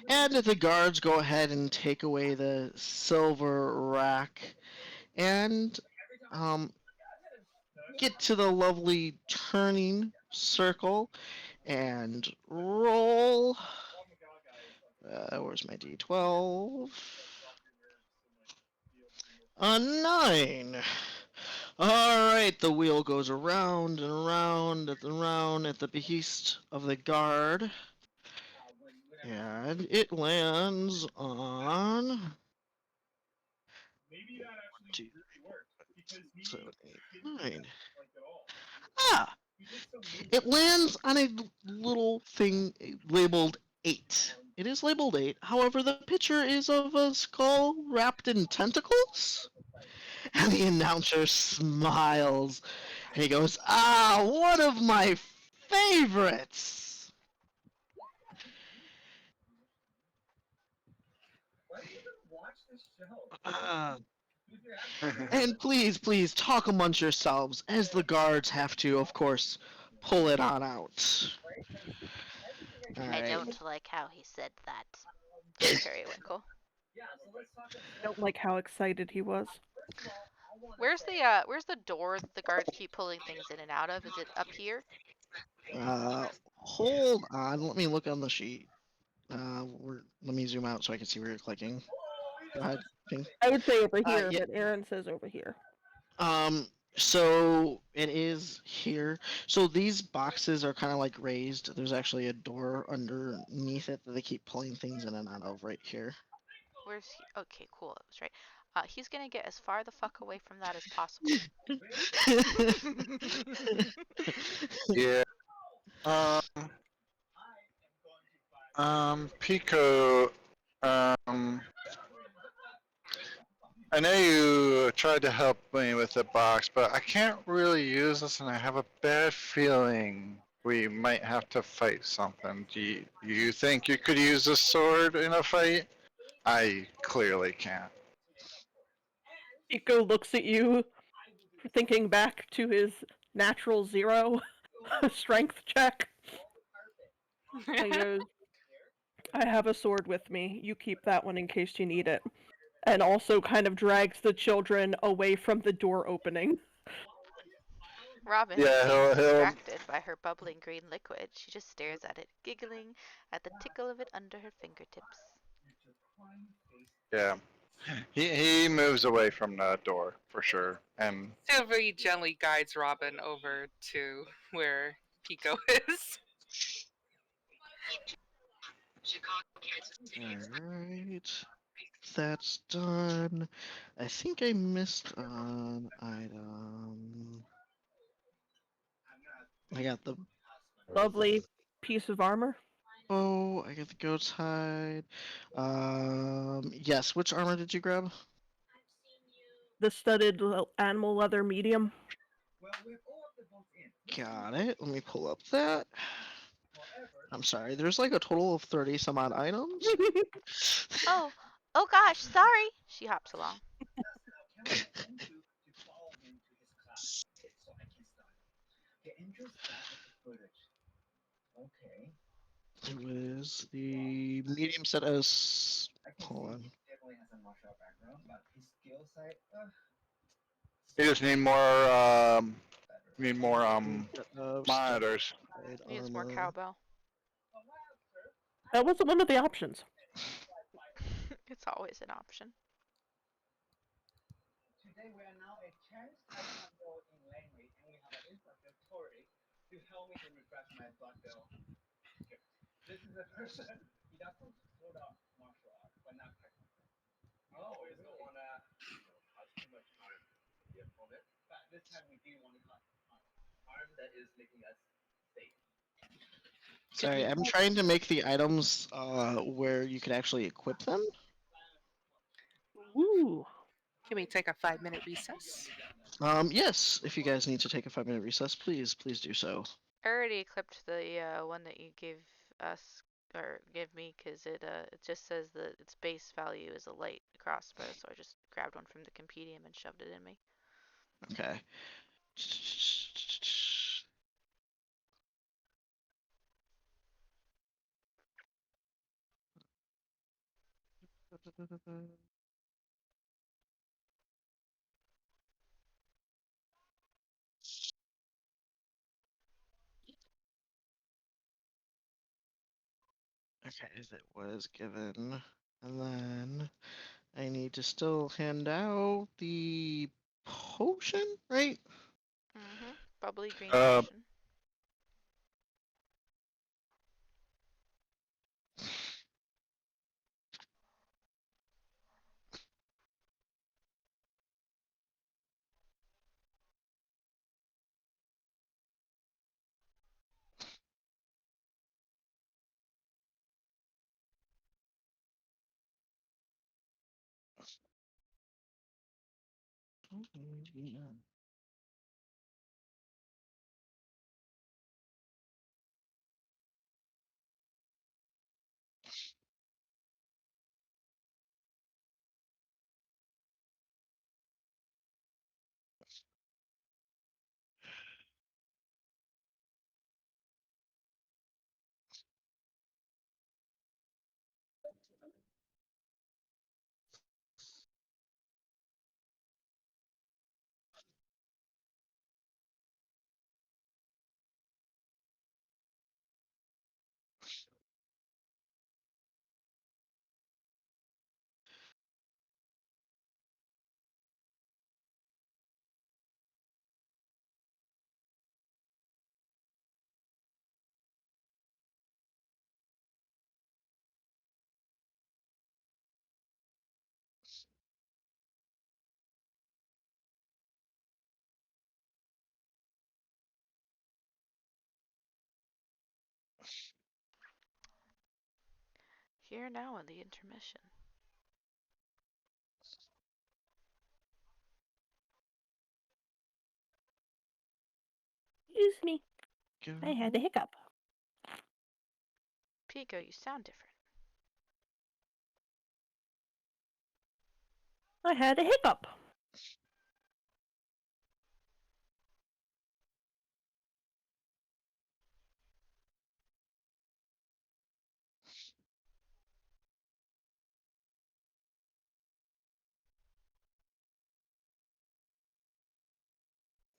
And the guards go ahead and take away the silver rack and get to the lovely turning circle and roll. Where's my d12? A 9. Alright, the wheel goes around and around and around at the behest of the guard. And it lands on 2, 7, 8, 9. Ah! It lands on a little thing labeled 8. It is labeled 8. However, the picture is of a skull wrapped in tentacles. And the announcer smiles. And he goes, "Ah, one of my favorites!" And please, talk amongst yourselves, as the guards have to, of course, pull it on out. I Alright. don't like how he said that. Periwinkle. Don't like how excited he was. Where's the door that the guards keep pulling things in and out of? Is it up here? Hold on, let me look on the sheet. Let me zoom out so I can see where you're clicking. Go ahead, Ping. I would say over here, Yeah. but Aaron says over here. So it is here. So these boxes are kind of like raised. There's actually a door underneath it that they keep pulling things in and out of right here. Where's he? Okay, cool. It was right. He's gonna get as far the fuck away from that as possible. Yeah. Pico, I know you tried to help me with the box, but I can't really use this, and I have a bad feeling we might have to fight something. Do you think you could use the sword in a fight? I clearly can't. Pico looks at you, thinking back to his natural 0 strength check. And goes, "I have a sword with me. You keep that one in case you need it." And also kind of drags the children away from the door opening. Robin, Yeah, being he'll distracted by her bubbling green liquid, she just stares at it, giggling at the tickle of it under her fingertips. yeah. He moves away from the door for sure, and Sylvie gently guides Robin over to where Pico is. Alright. That's done. I think I missed an item. I got the Lovely piece of armor. bow, I got the goat's hide. Yes, which armor did you grab? The studded animal leather medium. Got it. Let me pull up that. I'm sorry, there's like a total of 30 some odd items. Oh gosh, sorry. She hops along. It was the medium set as. Hold on. you just need more monitors. Needs more Armor. cowbell. That wasn't one of the options. It's always an option. Today we are now a Chinese Taekwondo in language, and we have an instructor Tori to help me to refresh my black belt. This is a person he doesn't hold up martial art, but not Taekwondo. Oh, we don't want to cause too much harm to the opponent, but this time we do want to cause harm that is making us safe. Sorry, I'm trying to make the items where you could actually equip them. Woo! Can we take a 5-minute recess? Yes, if you guys need to take a 5-minute recess, please do so. I already clipped the one that you gave us or gave me because it just says that its base value is a light crossbow, so I just grabbed one from the compendium and shoved it in me. Okay. Okay, that was given. And then I need to still hand out the potion, right? Mm-hmm. Bubbly green Uh, potion. Here now in the intermission. Excuse me. I had a hiccup. Pico, you sound different. I had a hiccup.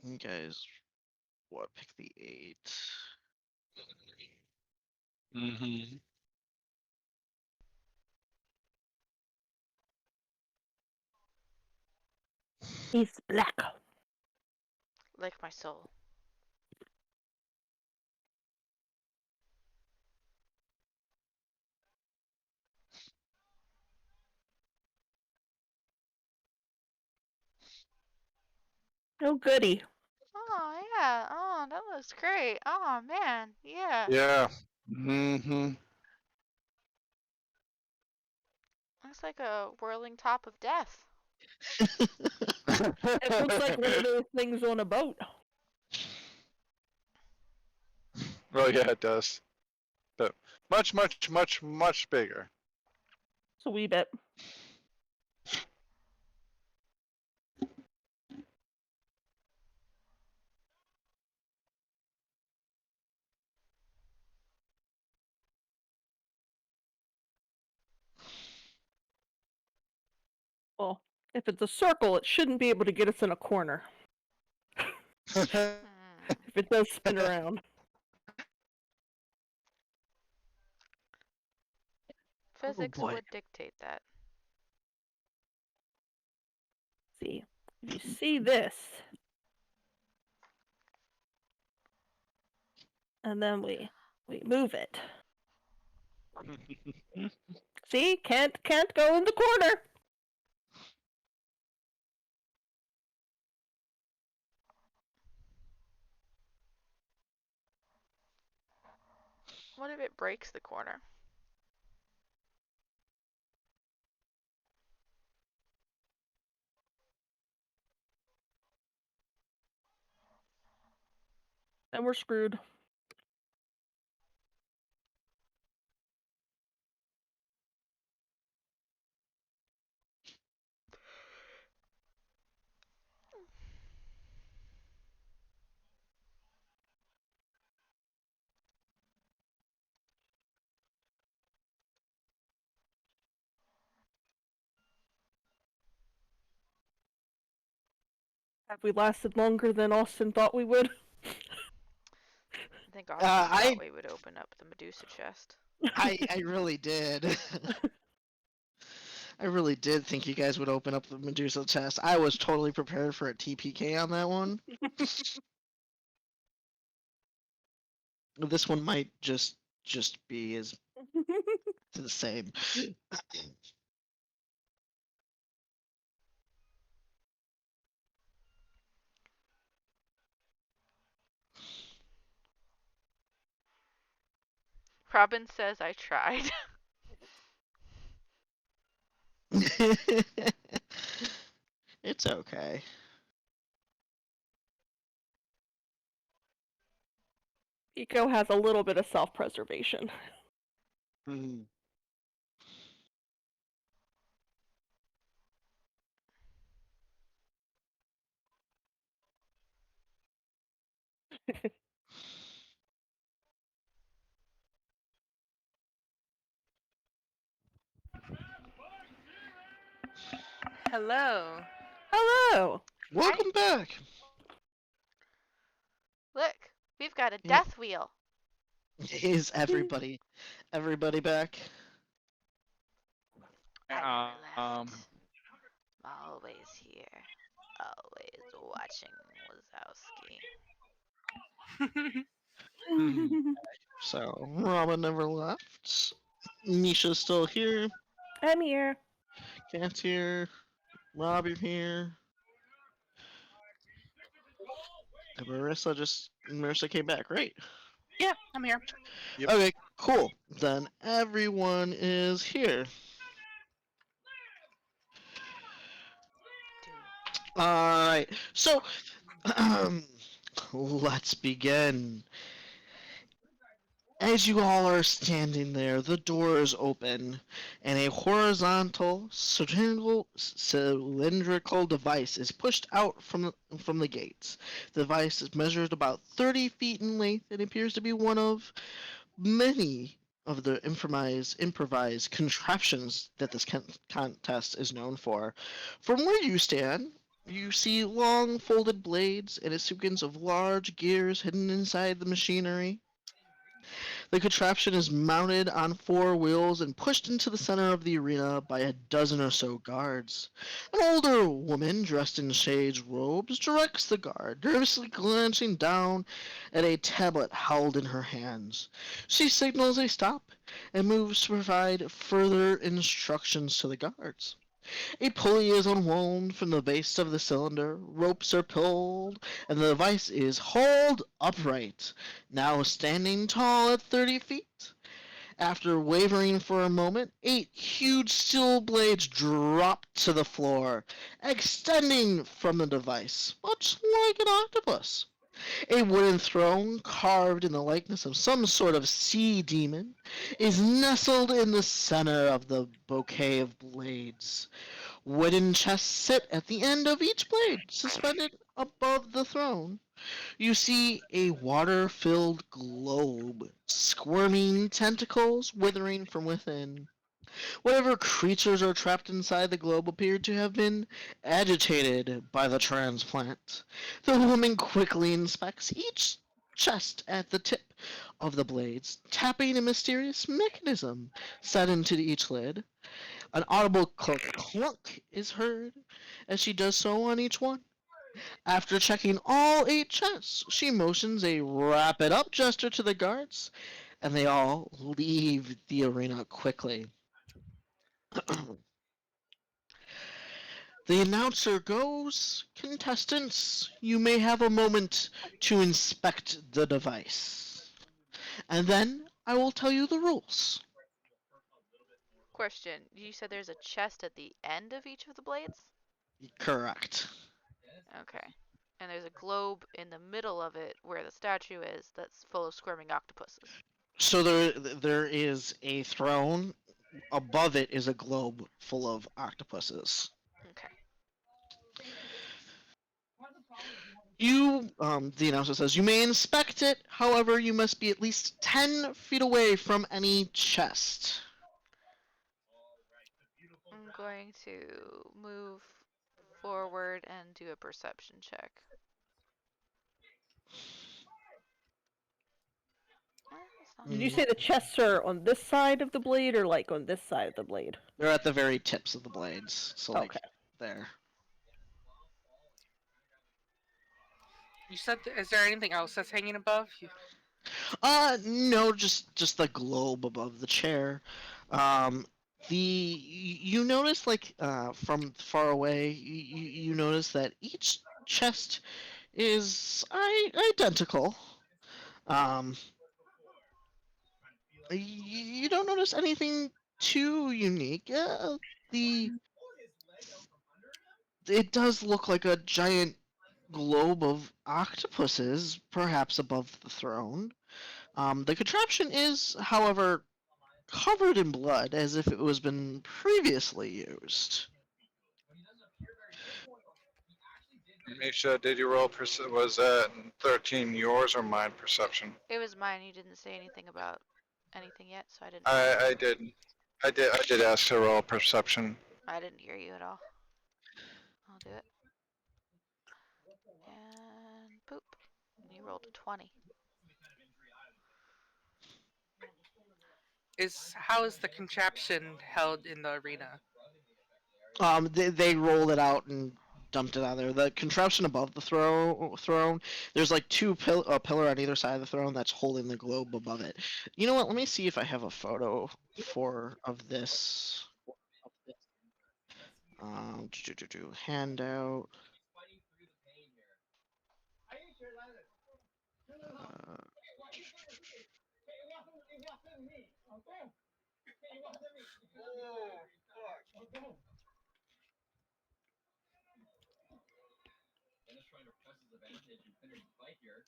You guys, what? Pick the 8. mm-hmm. He's black. Like my soul. Oh goody. Oh yeah. Oh, that looks great. Oh man. Yeah. Yeah. Mm-hmm. Looks like a whirling top of death. It looks like one of those things on a boat. Oh yeah, it does. But much, much, much, much bigger. It's a wee bit. Well, if it's a circle, it shouldn't be able to get us in a corner. Hmm. If it does spin around. Physics boy. would dictate that. See, if you see this, and then we move it. See, can't go in the corner. What if it breaks the corner? Then we're screwed. Have we lasted longer than Austin thought we would? I think Austin I- thought we would open up the Medusa chest. I really did. I really did think you guys would open up the Medusa chest. I was totally prepared for a TPK on that one. This one might just be as the same. Robin says I tried. It's okay. Eco has a little bit of self-preservation. Mm. Hello. Hello! Welcome back. Look, we've got a Yeah. death wheel. Is everybody back? I never Um, left. I'm always here. Always watching Wazowski. So Robin never left. Misha's still here. I'm here. Cat's here. Rob, you're here. And Marissa came back, right? Yeah, I'm here. Yep. Okay, cool. Then everyone is here. Alright, so let's begin. As you all are standing there, the door is open, and a horizontal cylindrical device is pushed out from the gates. The device is measured about 30 feet in length and appears to be one of many of the improvised contraptions that this contest is known for. From where you stand, you see long folded blades and a sequence of large gears hidden inside the machinery. The contraption is mounted on 4 wheels and pushed into the center of the arena by a dozen or so guards. An older woman dressed in sage robes directs the guard, nervously glancing down at a tablet held in her hands. She signals a stop and moves to provide further instructions to the guards. A pulley is unwound from the base of the cylinder, ropes are pulled, and the device is hauled upright, now standing tall at 30 feet. After wavering for a moment, 8 huge steel blades drop to the floor, extending from the device, much like an octopus. A wooden throne, carved in the likeness of some sort of sea demon, is nestled in the center of the bouquet of blades. Wooden chests sit at the end of each blade, suspended above the throne. You see a water-filled globe, squirming tentacles withering from within. Whatever creatures are trapped inside the globe appear to have been agitated by the transplant. The woman quickly inspects each chest at the tip of the blades, tapping a mysterious mechanism set into each lid. An audible clunk is heard as she does so on each one. After checking all 8 chests, she motions a wrap it up gesture to the guards, and they all leave the arena quickly. The announcer goes, "Contestants, you may have a moment to inspect the device." And then I will tell you the rules. Question: You said there's a chest at the end of each of the blades? Correct. Okay. And there's a globe in the middle of it where the statue is that's full of squirming octopuses. So there is a throne. Above it is a globe full of octopuses. Okay. The announcer says, you may inspect it, however, you must be at least 10 feet away from any chest. I'm going to move forward and do a perception check. It's not Did you Mm. say the chests are on this side of the blade or like on this side of the blade? They're at the very tips of the blades, so like Okay. there. You said, is there anything else that's hanging above? No, just the globe above the chair. You notice like from far away, you notice that each chest is identical. Um, you don't notice anything too unique. It does look like a giant globe of octopuses, perhaps above the throne. The contraption is, however, covered in blood, as if it was been previously used. Misha, did you roll? Was that 13 yours or mine perception? It was mine. You didn't say anything about anything yet, so I didn't. I did. I did ask to roll perception. I didn't hear you at all. I'll do it. And boop. And you rolled a 20. How is the contraption held in the arena? They rolled it out and dumped it out there. The contraption above the throne, there's like a pillar on either side of the throne that's holding the globe above it. You know what? Let me see if I have a photo of this. Handout. Dennis trying to press his advantage and finish the fight here.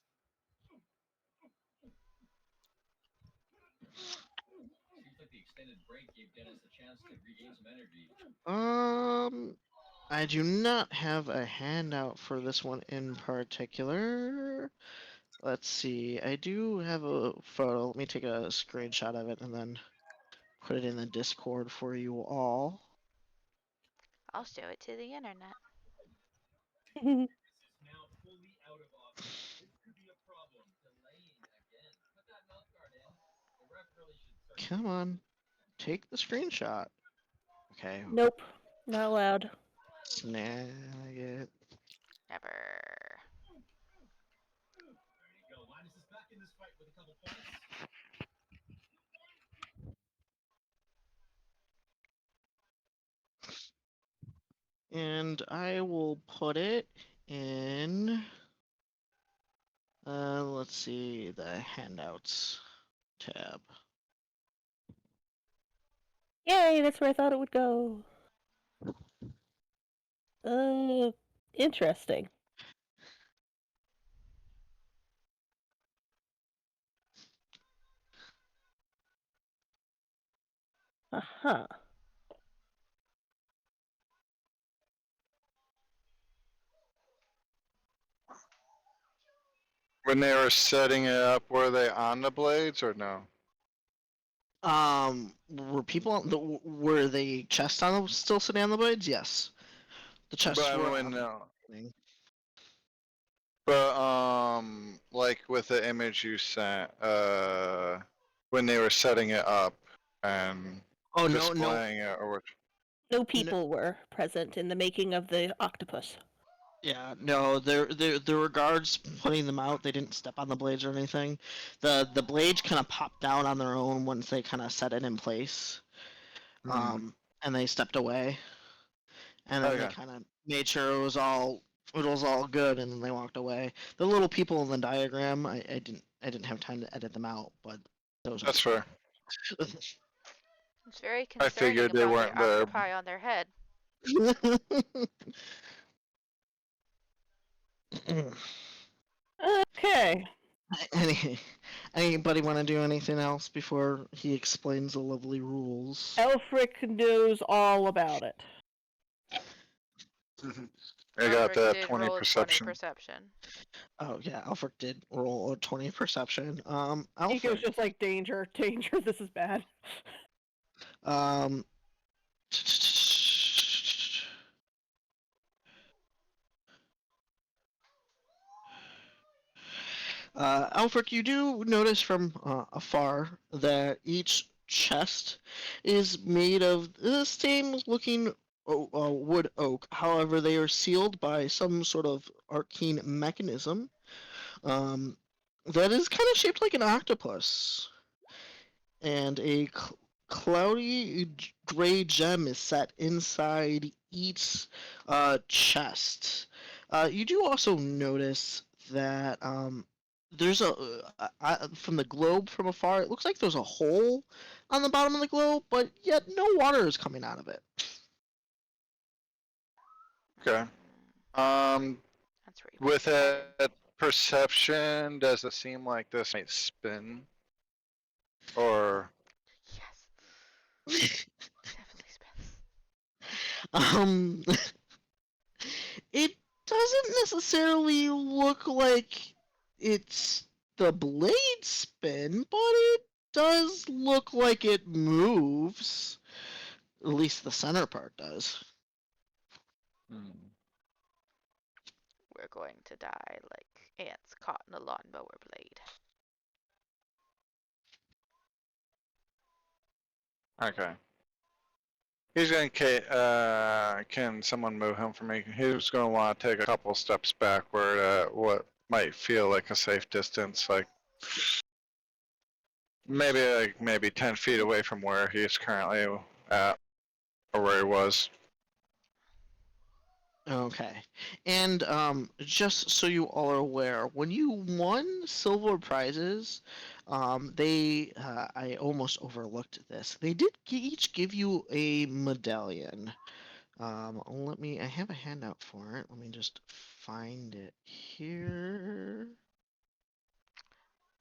Seems like the extended break gave Dennis a chance to regain some energy. I do not have a handout for this one in particular. Let's see. I do have a photo. Let me take a screenshot of it and then put it in the Discord for you all. I'll show it to the internet. Now fully out of office. This could be a problem. Delaying again. Put that mouth guard in. The ref really should start. Come on. Take the screenshot. Okay. Nope. Not allowed. Snag it. Never. There you go. Linus is back in this fight with a couple points. And I will put it in, let's see, the handouts tab. Yay, that's where I thought it would go. Interesting. Uh-huh. When they were setting it up, were they on the blades or no? Were the chests still sitting on the blades? Yes. The chests But were when on no. the thing. But like with the image you sent, when they were setting it up and Oh, no. displaying it, or what? No people were present in the making of the octopus. Yeah, no, there were guards putting them out. They didn't step on the blades or anything. The blades kind of popped down on their own once they kind of set it in place. And they stepped away. And then they Okay. kind of made sure it was all good, and then they walked away. The little people in the diagram, I didn't have time to edit them out, but Those That's aren't fair. It's very I concerning figured they about the weren't there. octopi on their head. Okay. Any, anybody want to do anything else before he explains the lovely rules? Elfric knows all about it. I got Elric that did 20 roll a 20 perception. perception. Oh yeah, Alfred did roll a 20 perception. Eco's Alfred, just like, danger, danger, this is bad. um, Alfred, you do notice from afar that each chest is made of the same looking wood oak. However, they are sealed by some sort of arcane mechanism um, that is kind of shaped like an octopus. And a cloudy gray gem is set inside each chest. You do also notice that there's from the globe from afar, it looks like there's a hole on the bottom of the globe, but yet no water is coming out of it. Okay. That's where you put With your head in. a perception, does it seem like this might spin? Or Yes. Definitely spins. Um, it doesn't necessarily look like it's the blade spin, but it does look like it moves. At least the center part does. We're going to die like ants caught in a lawnmower blade. okay. He's gonna can someone move him for me? He's gonna want to take a couple steps backward at what might feel like a safe distance, like maybe 10 feet away from where he's currently at, or where he was. Okay. And just so you all are aware, when you won silver prizes, I almost overlooked this. They did each give you a medallion. I have a handout for it. Let me just find it here.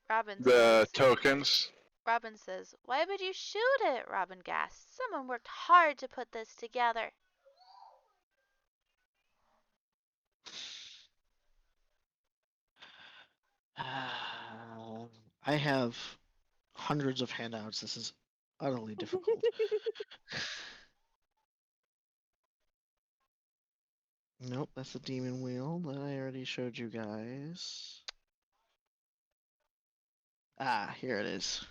Robin The says, tokens. Robin says, "Why would you shoot it?" Robin gasps. "Someone worked hard to put this together." I have hundreds of handouts. This is utterly difficult. Nope, that's the demon wheel that I already showed you guys. Ah, here it is.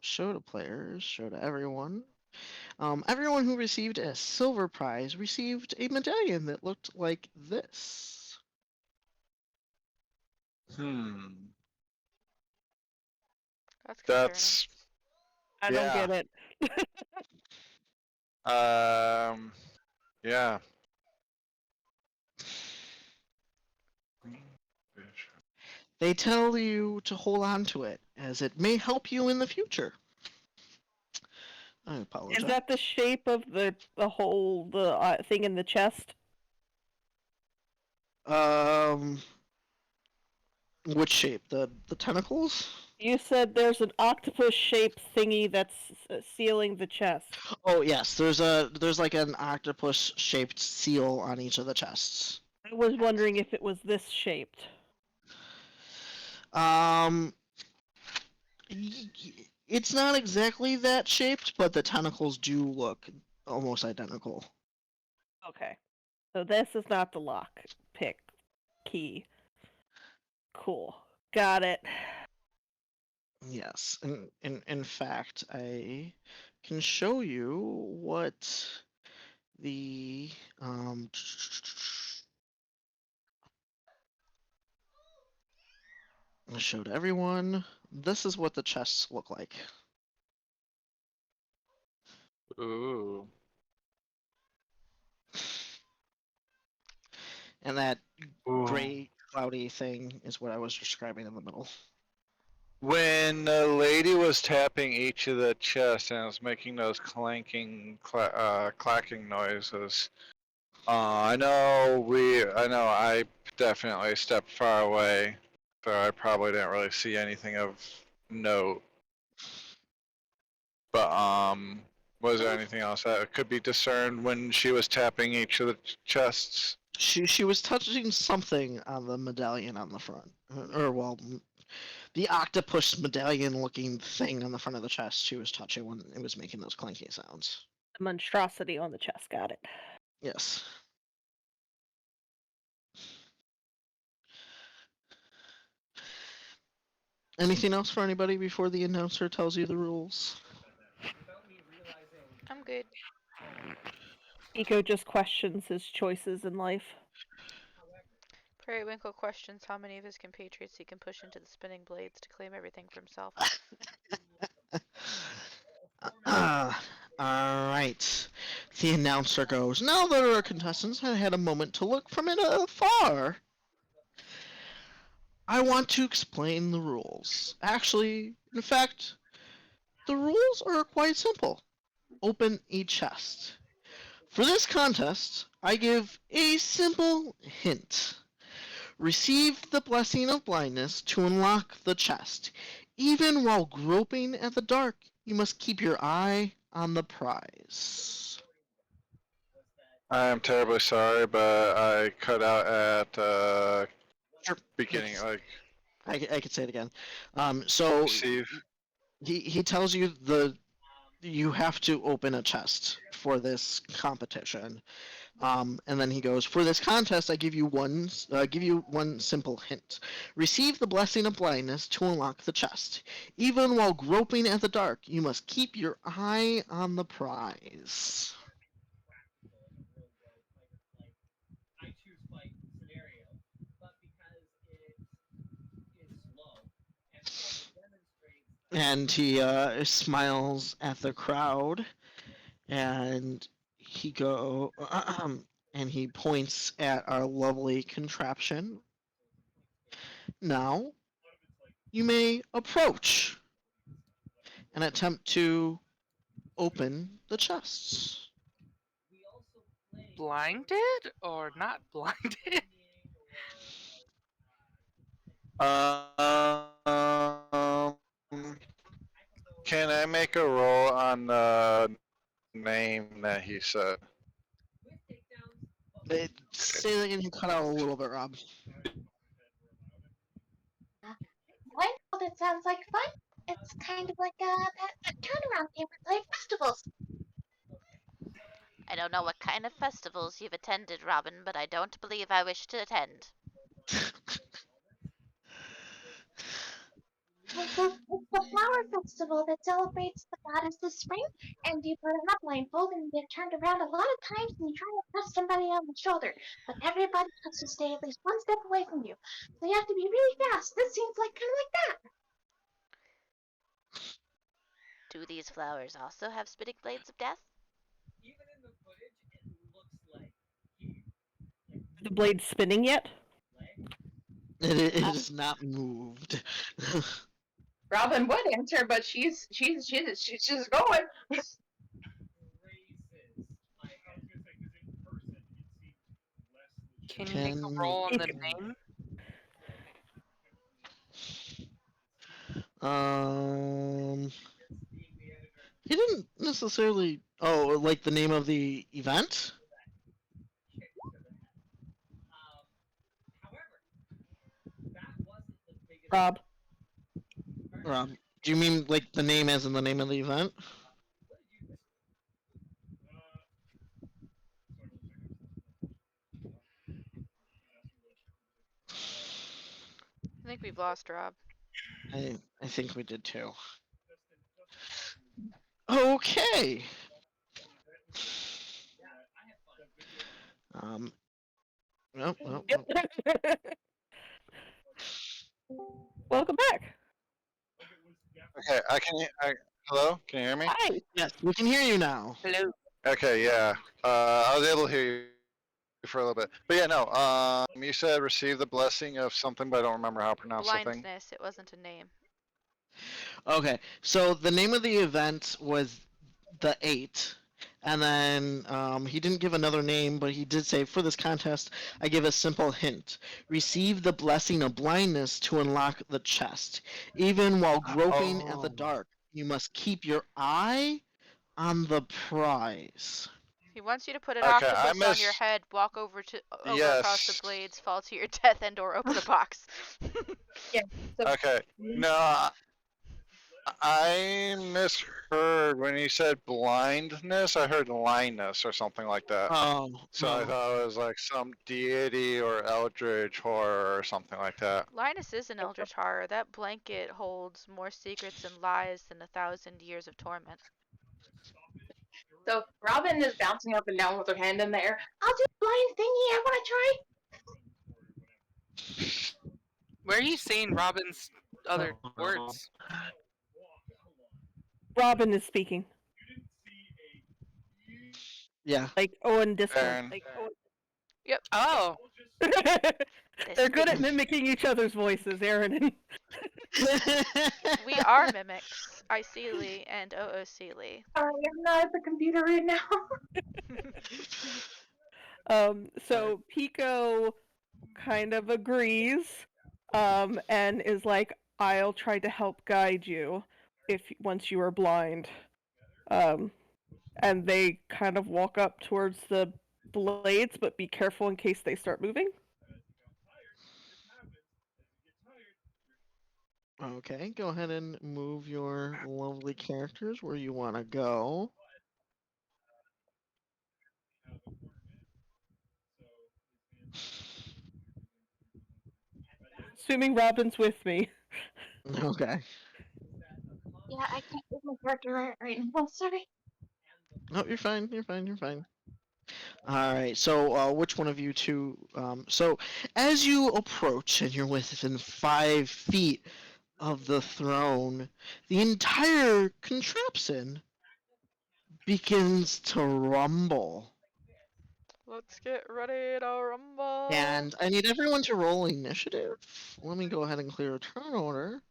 Show to players, show to everyone. Everyone who received a silver prize received a medallion that looked like this. That's concerning. That's I don't Yeah. get it. Yeah. They tell you to hold on to it, as it may help you in the future. I apologize. Is that the shape of the whole thing in the chest? Which shape? The tentacles? You said there's an octopus-shaped thingy that's sealing the chest. Oh yes, there's like an octopus-shaped seal on each of the chests. I was wondering if it was this shaped. It's not exactly that shaped, but the tentacles do look almost identical. Okay. So this is not the lock pick key. Cool. Got it. Yes, and in fact, I can show you what the I showed everyone. This is what the chests look like. Ooh. And that Ooh. gray, cloudy thing is what I was describing in the middle. When the lady was tapping each of the chests and was making those clacking noises, I know I definitely stepped far away, so I probably didn't really see anything of note. But was there anything else that could be discerned when she was tapping each of the chests? She was touching something on the medallion on the front, or well, the octopus medallion-looking thing on the front of the chest. She was touching when it was making those clanky sounds. The monstrosity on the chest. Got it. Yes. Anything else for anybody before the announcer tells you the rules? I'm good. Eco just questions his choices in life. Periwinkle questions how many of his compatriots he can push into the spinning blades to claim everything for himself. Alright. The announcer goes, now that our contestants have had a moment to look from it afar, I want to explain the rules. Actually, in fact, the rules are quite simple. Open a chest. For this contest, I give a simple hint. Receive the blessing of blindness to unlock the chest. Even while groping at the dark, you must keep your eye on the prize. I am terribly sorry, but I cut out at Sure. beginning, like I could say it again. So receive. he tells you you have to open a chest for this competition. And then he goes, for this contest, I give you one simple hint. Receive the blessing of blindness to unlock the chest. Even while groping at the dark, you must keep your eye on the prize. I choose fight scenario, but because it is slow and so it demonstrates. And he smiles at the crowd, and and he points at our lovely contraption. Now, you may approach and attempt to open the chests. Blinded or not blinded? Um, can I make a roll on the name that he said? Say that again, you cut out a little bit, Rob. Well, that sounds like fun. It's kind of like that turnaround game we play at festivals. I don't know what kind of festivals you've attended, Robin, but I don't believe I wish to attend. It's the flower festival that celebrates the goddess of spring, and you put on a blindfold and you get turned around a lot of times and you try to press somebody on the shoulder, but everybody has to stay at least one step away from you. So you have to be really fast. This seems like kind of like that. Do these flowers also have spitting blades of death? Even in the footage, it looks like he The blade spinning yet? It is not moved. Robin would answer, but she's just going. raises. Like, I was gonna say, because in person it seems less legit. Can you make a Can- roll on the name? He didn't necessarily. Oh, like the name of the event? However, that wasn't the biggest. Rob. Rob, do you mean like the name as in the name of the event? I think we've lost Rob. I think we did too. Okay. Nope, nope, nope. Welcome back. Okay, hello, can you hear me? Hi. Yes, we can hear you now. Hello. Okay, yeah. I was able to hear you for a little bit, but yeah, no. You said receive the blessing of something, but I don't remember how to pronounce the thing. Blindness, it wasn't a name. Okay, so the name of the event was the Eight, and then he didn't give another name, but he did say, for this contest, I give a simple hint: receive the blessing of blindness to unlock the chest. Even while groping at the Oh. dark, you must keep your eye on the prize. He wants you to put an Okay, I octopus on your miss. head, walk over across the Yes. blades, fall to your death, and/or open a box. Okay. No, I misheard when you said blindness. I heard blindness or something like that. Oh, So I thought it was like some deity or eldritch horror or something like that. Linus is an eldritch horror. That blanket holds more secrets and lies than 1,000 years of torment. So Robin is bouncing up and down with her hand in the air. I'll do blind thingy. I want to try. Where are you seeing Robin's other words? Robin is speaking. yeah. Like Owen Discord. Aaron. Like Owen. Oh, They're good at mimicking each other's voices, Aaron and We are mimics. I see Lee and OOC Lee. Sorry, I'm not at the computer right now. So Pico kind of agrees, and is like, I'll try to help guide you once you are blind. And they kind of walk up towards the blades, but be careful in case they start moving. Okay, go ahead and move your lovely characters where you want to go. Assuming Robin's with me. Okay. Yeah, I can't move my character right now. Sorry. No, you're fine. You're fine. You're fine. All right. So, which one of you two? So, as you approach and you're within 5 feet of the throne, the entire contraption begins to rumble. Let's get ready to rumble. And I need everyone to roll initiative. Let me go ahead and clear a turn order.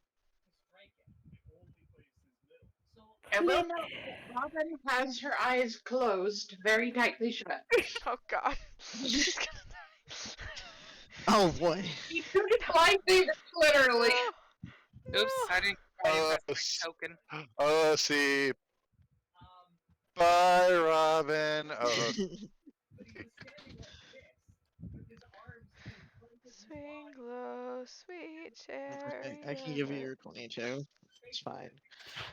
I will note that Robin has her eyes closed, very tightly shut. Oh god. She's gonna Oh boy. She took it blind thing, literally. die. oops! I didn't Oh, press my token. oh, see. Bye, Robin. Oh, Swing low, sweet cherry. I can give you your 22. It's fine.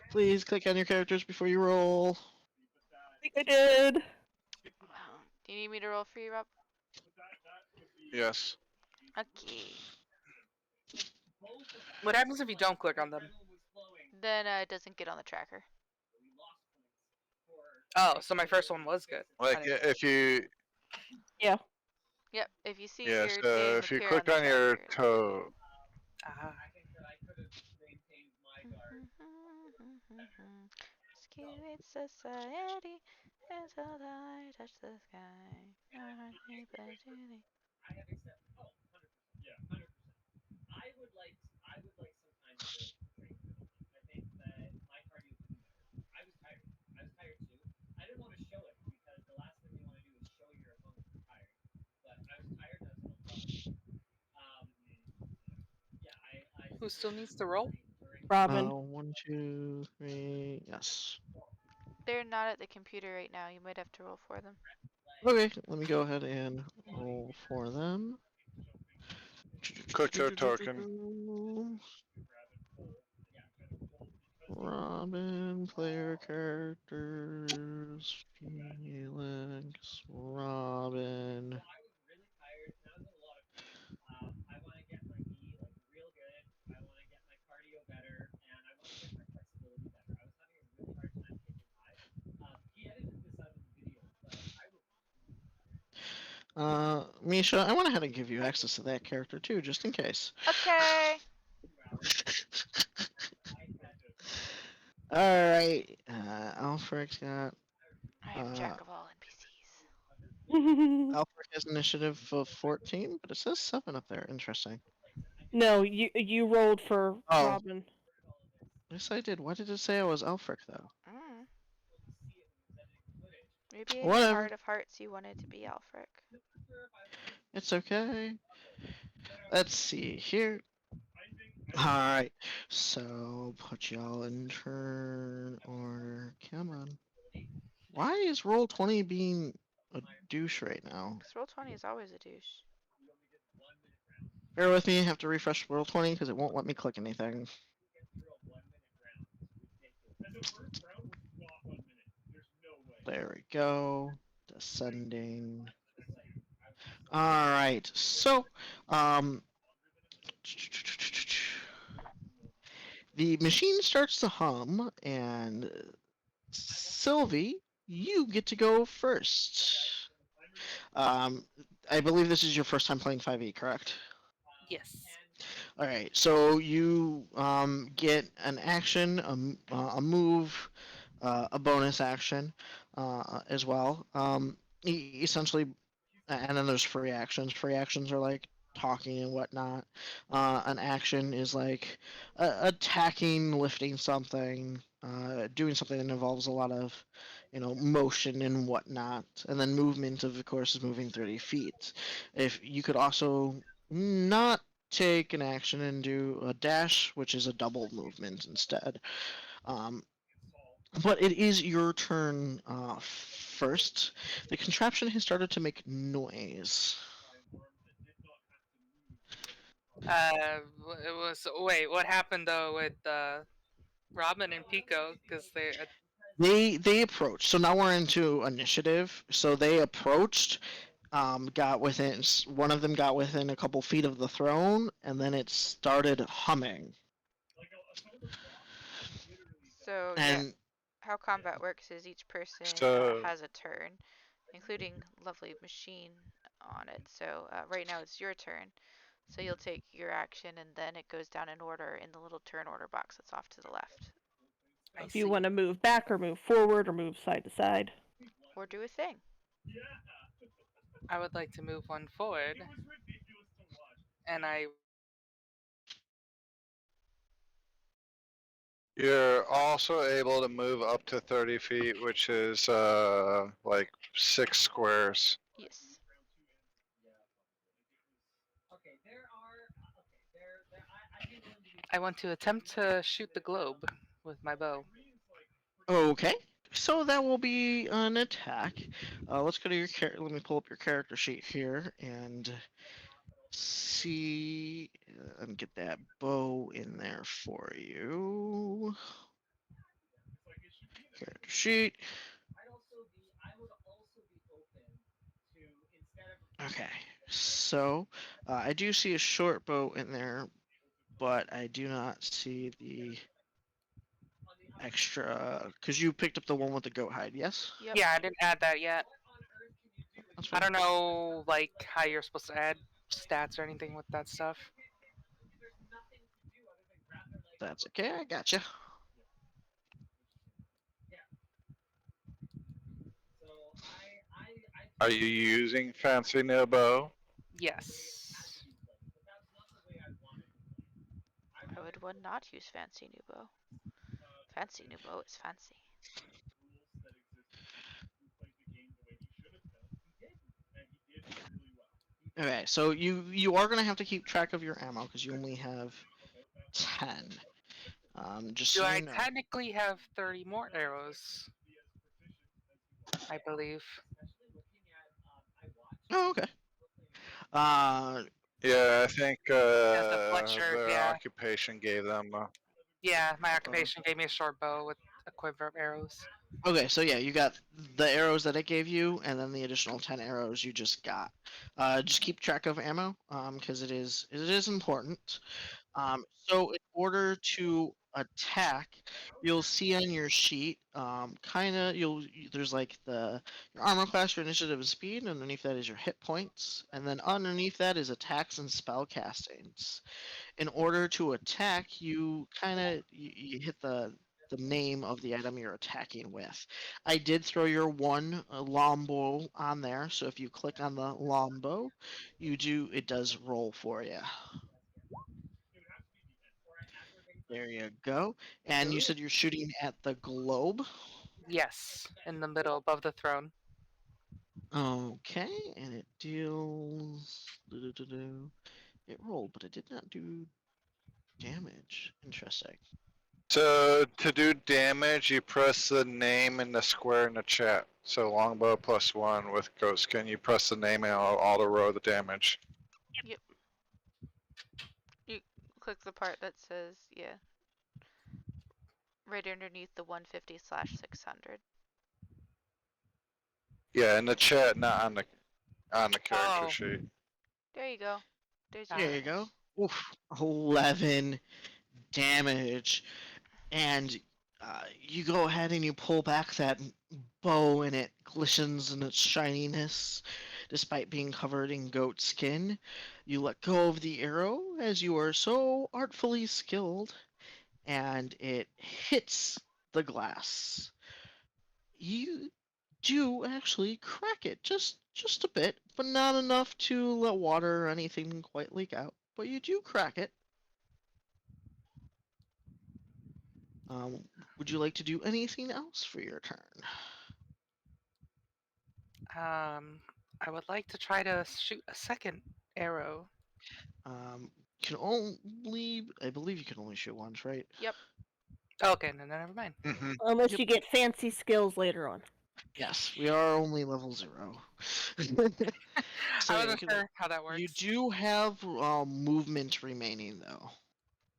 Please click on your characters before you roll. I think I did. Do you need me to roll for you, Rob? yes. Okay. What happens if you don't click on them? Then it doesn't get on the tracker. Oh, so my first one was good. I Like didn't- if you, Yep. If you see yeah. your So name if you appear click on on the your tracker. toe, Ah. Sweet society until I touch the sky. Yeah, 100%. I would like some time to drink. I think that my cardio would be better. I was tired. I was tired too. I didn't want to show it because the last thing you want to do is show your opponent you're tired. But I was tired and I was in yeah, I Who still needs to roll? Robin. 1, 2, 3. Yes. They're not at the computer right now. You might have to roll for them. Okay, let me go ahead and roll for them. click your token. Robin, player characters, Felix, Robin. I was really tired and I was in a lot of pain. I want to get my knee like real good. I want to get my cardio better, and I want to get my flexibility better. I was having a really hard time taking high. He edited this out of the video, but I was. Misha, I went ahead and give you access to that character too, just in case. Okay. Alright, Alfred's got. I am jack of all NPCs. Alfred has initiative of 14, but it says 7 up there. Interesting. No, you rolled for Oh. Robin. Yes, I did. Why did it say I was Elfric though? Mm. Maybe in your Whatever. heart of hearts you wanted to be Alfric. It's okay. Let's see here. Alright. So put y'all in turn order. Come on. Why is roll 20 being a douche right now? Because roll 20 is always a douche. Bear with me, I have to refresh roll 20 because it won't let me click anything. There we go. Descending. Alright, so the machine starts to hum, and Sylvie, you get to go first. I believe this is your first time playing 5e, correct? Yes. All right, so you get an action, a move, a bonus action as well. Essentially, and then there's free actions. Free actions are like talking and whatnot. An action is like attacking, lifting something, doing something that involves a lot of, motion and whatnot. And then movement, of course, is moving 30 feet. If you could also not take an action and do a dash, which is a double movement instead. Um, but it is your turn first. The contraption has started to make noise. It was. Wait, what happened though with Robin and Pico? Because they. They approached. So now we're into initiative. So they approached, got within. One of them got within a couple feet of the throne, and then it started humming. So, yeah, And how combat works is each person So- has a turn, including lovely machine on it. So, right now it's your turn. So you'll take your action, and then it goes down in order in the little turn order box that's off to the left. I Do you see. want to move back or move forward or move side to side? Or do a thing. I would like to move one forward, and I. You're also able to move up to 30 feet, which is like 6 squares. Yes. Okay, there are. Okay, there. I'd be willing to do. I want to attempt to shoot the globe with my bow. okay, so that will be an attack. Let's go to your Let me pull up your character sheet here and see and get that bow in there for you. Character sheet. I would also be open to instead of. Okay, so I do see a short bow in there, but I do not see the extra because you picked up the one with the goat hide. Yes. Yep. Yeah, I didn't add that yet. That's I fine. don't know, like how you're supposed to add stats or anything with that stuff. That's okay. I gotcha. So Are you using Fancy New Bow? Yes. Why would one not use Fancy Nubo? Fancy Nubo is fancy. Okay, so you are gonna have to keep track of your ammo because you only have 10. Just Do so I you know. technically have 30 more arrows? I believe. Oh, okay. Uh, Yeah, I think Fletcher, their yeah. occupation gave them. Yeah, my occupation gave me a short bow with a quiver of arrows. okay, so yeah, you got the arrows that it gave you, and then the additional 10 arrows you just got. Just keep track of ammo, because it is important. So in order to attack, you'll see on your sheet, there's like your armor class, your initiative and speed, and underneath that is your hit points, and then underneath that is attacks and spell castings. In order to attack, you hit the name of the item you're attacking with. I did throw your one longbow on there, so if you click on the longbow, it does roll for you. There you go. And you said you're shooting at the globe. Yes, in the middle above the throne. Okay, and it deals. It rolled, but it did not do damage. Interesting. So to do damage, you press the name in the square in the chat. So longbow +1 with Goatskin. You press the name and it'll auto roll the damage. You click the part that says, yeah, right underneath the 150/600. Yeah, in the chat, not on the character Oh. sheet. There you go. There's your There you damage. go. Oof, 11 damage. And you go ahead and you pull back that bow, and it glistens in its shininess despite being covered in goat skin. You let go of the arrow as you are so artfully skilled, and it hits the glass. You do actually crack it just a bit, but not enough to let water or anything quite leak out. But you do crack it. Would you like to do anything else for your turn? I would like to try to shoot a second arrow. Can only, I believe you can only shoot once, right? Yep. Okay, then never mind. Mm-hmm. Unless Yep. you get fancy skills later on. Yes, we are only level 0. So I yeah, wasn't sure how that works. you do have movement remaining, though.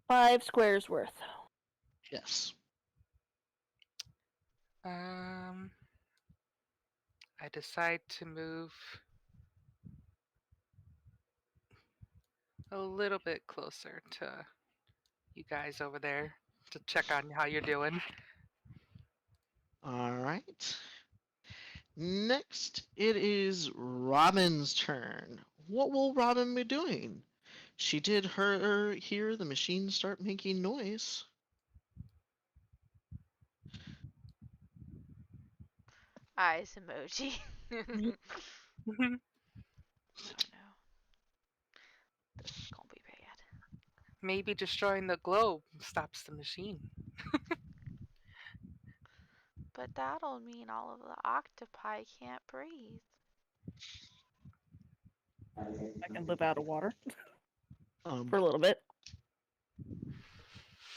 5 squares worth. Yes. I decide to move a little bit closer to you guys over there to check on how you're doing. All right. Next, it is Robin's turn. What will Robin be doing? She did hear the machine start making noise. Eyes emoji. Oh no. This is gonna be bad. Maybe destroying the globe stops the machine. But that'll mean all of the octopi can't breathe. I can live out of water Um, for a little bit.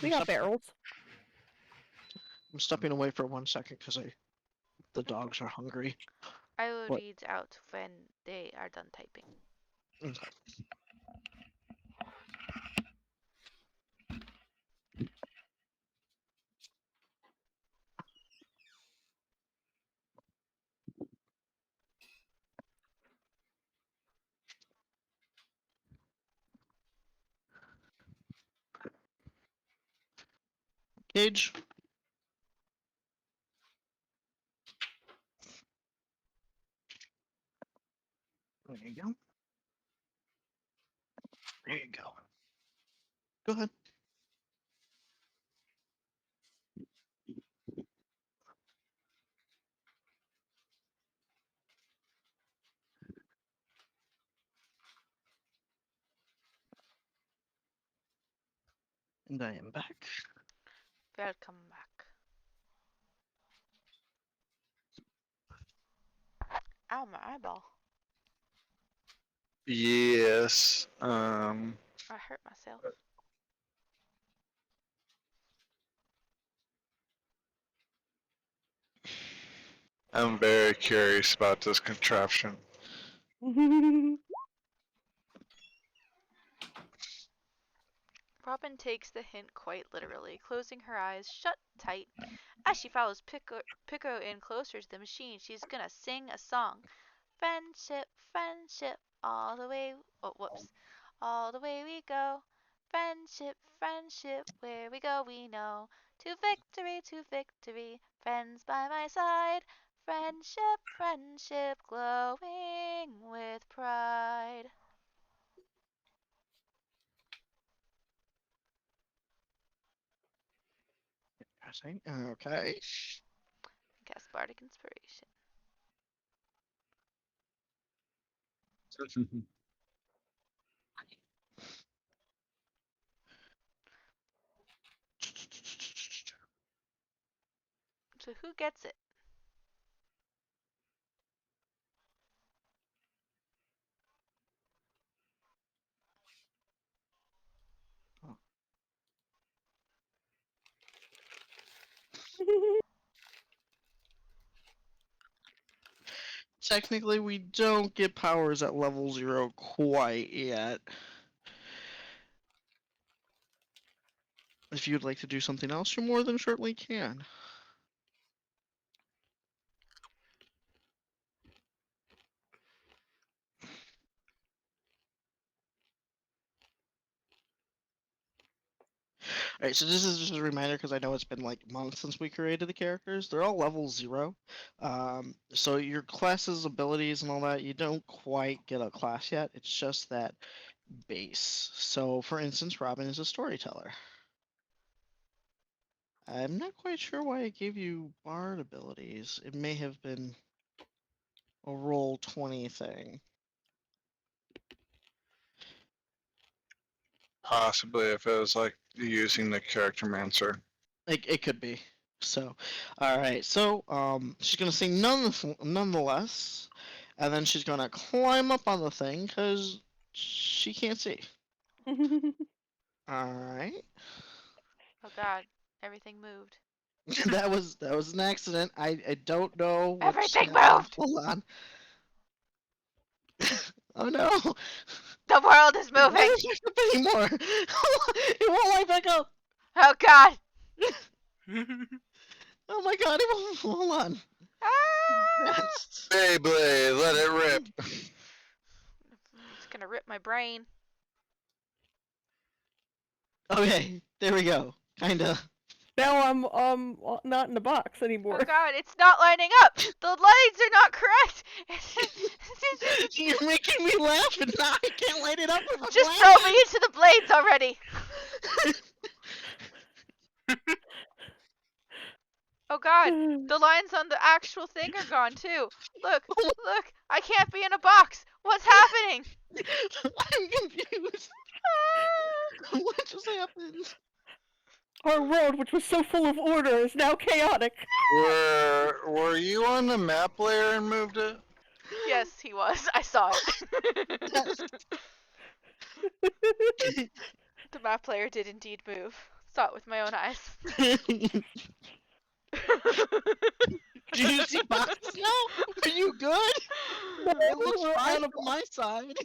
We got barrels. I'm stepping away for 1 second because the dogs are hungry. I will What? read out when they are done typing. Okay. Cage. There you go. There you go. Go ahead. And I am back. Welcome back. Ow, my eyeball. Yes. I hurt myself. I'm very curious about this contraption. Robin takes the hint quite literally, closing her eyes shut tight. As she follows Pico in closer to the machine, she's gonna sing a song. Friendship, friendship, all the way. Oh, whoops. All the way we go. Friendship, friendship, where we go we know. To victory, friends by my side. Friendship, friendship, glowing with pride. Okay. Cast Bardic Inspiration. So who gets it? Technically, we don't get powers at level 0 quite yet. If you'd like to do something else, you more than certainly can. Alright, so this is just a reminder because I know it's been like months since we created the characters. They're all level 0. So your class's abilities and all that, you don't quite get a class yet. It's just that base. So, for instance, Robin is a storyteller. I'm not quite sure why I gave you bard abilities. It may have been a roll 20 thing. Possibly if it was like using the character mancer. It could be. So, all right. So, she's gonna say nonetheless, and then she's gonna climb up on the thing because she can't see. All right. Oh god, everything moved. that was an accident. I don't know. What's Everything happened. moved! Hold on. Oh no! The world is Why moving! is there up anymore? It won't light back up. Oh god! Oh my god! It won't. Hold on. Ah! Beyblade, let it rip. It's gonna rip my brain. Okay, there we go. Kinda. Now I'm not in the box anymore. Oh god, it's not lining up! The lines are not correct! You're making me laugh and now I can't light it up with a Just flash. throw me into the blades already! Oh god, the lines on the actual thing are gone too. Look, look, I can't be in a box. What's happening? I'm confused. Ah! What just happened? Our world, which was so full of order, is now chaotic. Were you on the map layer and moved it? Yes, he was. I saw it. The map player did indeed move. Saw it with my own eyes. Do you see box now? Are you good? It looks we're fine out of from my side.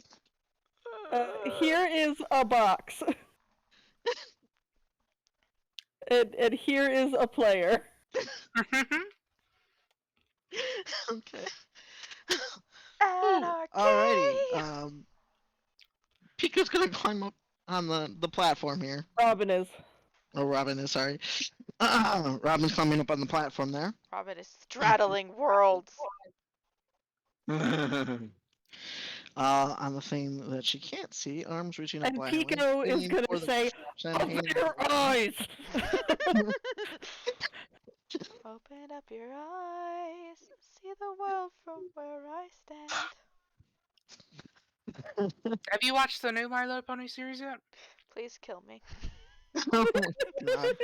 Here is a box. and here is a player. Okay. Anarchy! Alrighty. Pika's gonna climb up on the platform here. Robin is. Oh, Robin is, sorry. Robin's climbing up on the platform there. Robin is straddling worlds. On the thing that she can't see, arms reaching up And violently, Pico is aiming gonna for the say, contraption, "Open aiming your for- eyes!" Open up your eyes. See the world from where I stand. Have you watched the new My Little Pony series yet? Please kill me. Oh my god.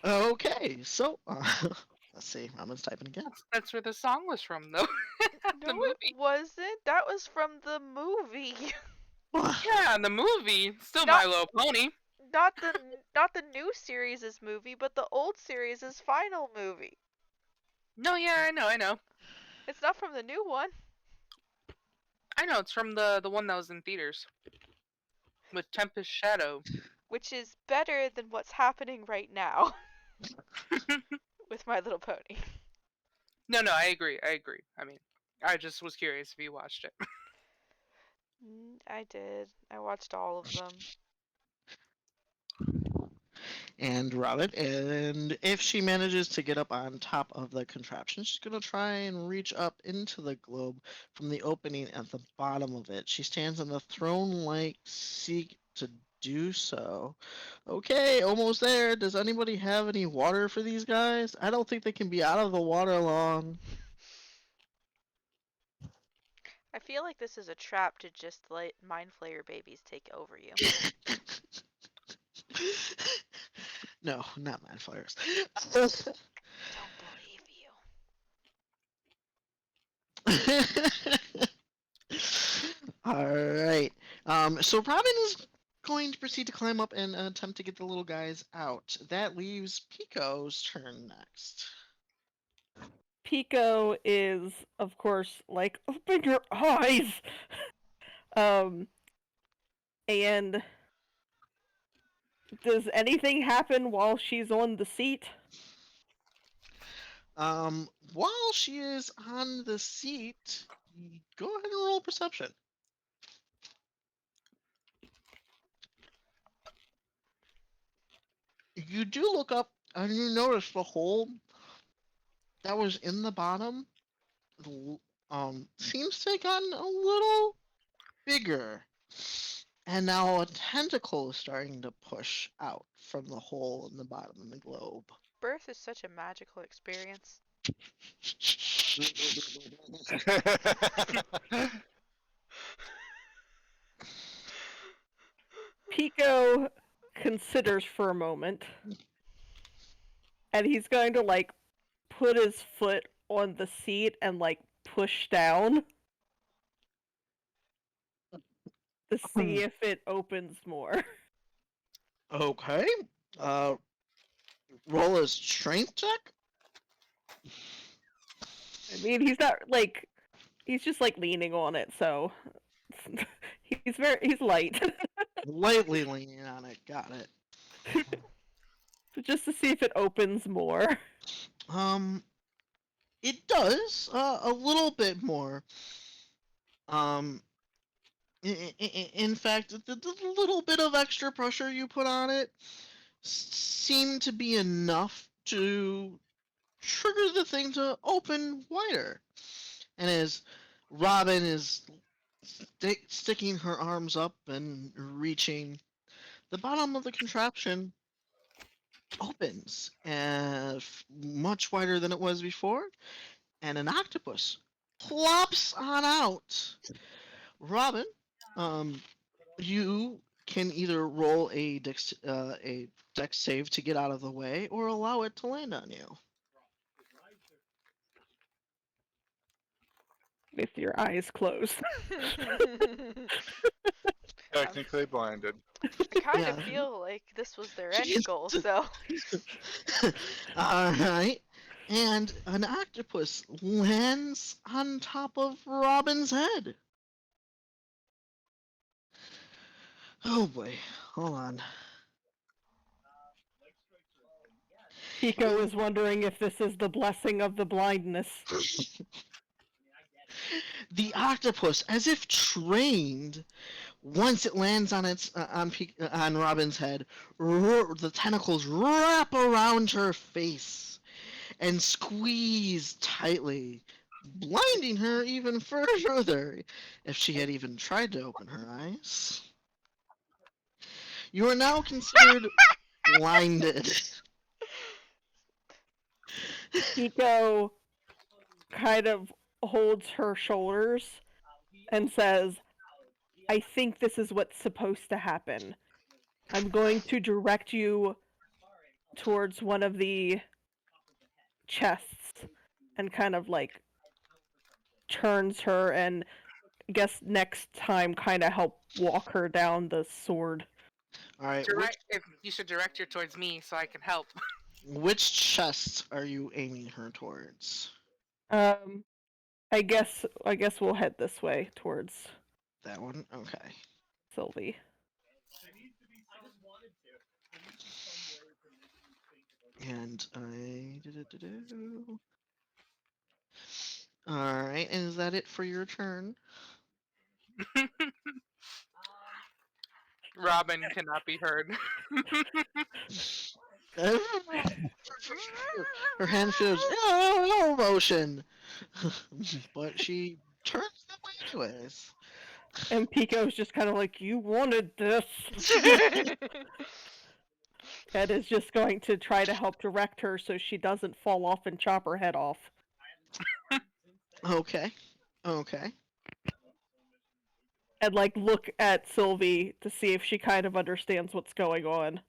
Okay, so let's see. Robin's typing again. That's where the song was from, though. The No, movie. it wasn't. That was from the movie. Yeah, in the movie. Still Not- My Little Pony. Not the new series' movie, but the old series' final movie. No, yeah, I know. It's not from the new one. I know, it's from the one that was in theaters. With Tempest Shadow. Which is better than what's happening right now with My Little Pony. No, I agree. I mean, I just was curious if you watched it. I did. I watched all of them. And Robin, and if she manages to get up on top of the contraption, she's gonna try and reach up into the globe from the opening at the bottom of it. She stands on the throne-like seat to do so. Okay, almost there. Does anybody have any water for these guys? I don't think they can be out of the water long. I feel like this is a trap to just let Mind Flayer babies take over you. No, not mind flayers. Don't All right. So Robin is going to proceed to climb up and attempt to get the little guys out. That leaves Pico's turn next. Pico is, of course, like, open your eyes! And does anything happen while she's on the seat? While she is on the seat, go ahead and roll perception. You do look up and you notice the hole that was in the bottom seems to have gotten a little bigger. And now a tentacle is starting to push out from the hole in the bottom of the globe. Birth is such a magical experience. Pico considers for a moment, and he's going to, like, put his foot on the seat and, like, push down to see if it opens more. Okay. Roll a strength check. I mean, he's not, like, he's just, like, leaning on it, so he's light. Lightly leaning on it. Got it. Just to see if it opens more. It does a little bit more. In fact, the little bit of extra pressure you put on it seemed to be enough to trigger the thing to open wider. And as Robin is sticking her arms up and reaching, the bottom of the contraption opens much wider than it was before, and an octopus plops on out. Robin, you can either roll a dex save to get out of the way, or allow it to land on you. With your eyes closed. Technically blinded. I kind of Yeah. feel like this was their end goal, so. Alright. And an octopus lands on top of Robin's head. Oh boy, hold on. Pico is wondering if this is the blessing of the blindness. The octopus, as if trained, once it lands on on Robin's head, the tentacles wrap around her face and squeeze tightly, blinding her even further if she had even tried to open her eyes. You are now considered blinded. Pico kind of holds her shoulders and says, I think this is what's supposed to happen. I'm going to direct you towards one of the chests and kind of, like, turns her and I guess next time kind of help walk her down the sword. Alright, If you should direct her towards me so I can help. which chest are you aiming her towards? I guess we'll head this way towards That one? Okay. Sylvie. And Alright, and is that it for your turn? Robin cannot be heard. Her hand shows no emotion. But she turns that way anyways. And Pico's just kind of like, you wanted this. Ed is just going to try to help direct her so she doesn't fall off and chop her head off. Okay. Okay. And, like, look at Sylvie to see if she kind of understands what's going on.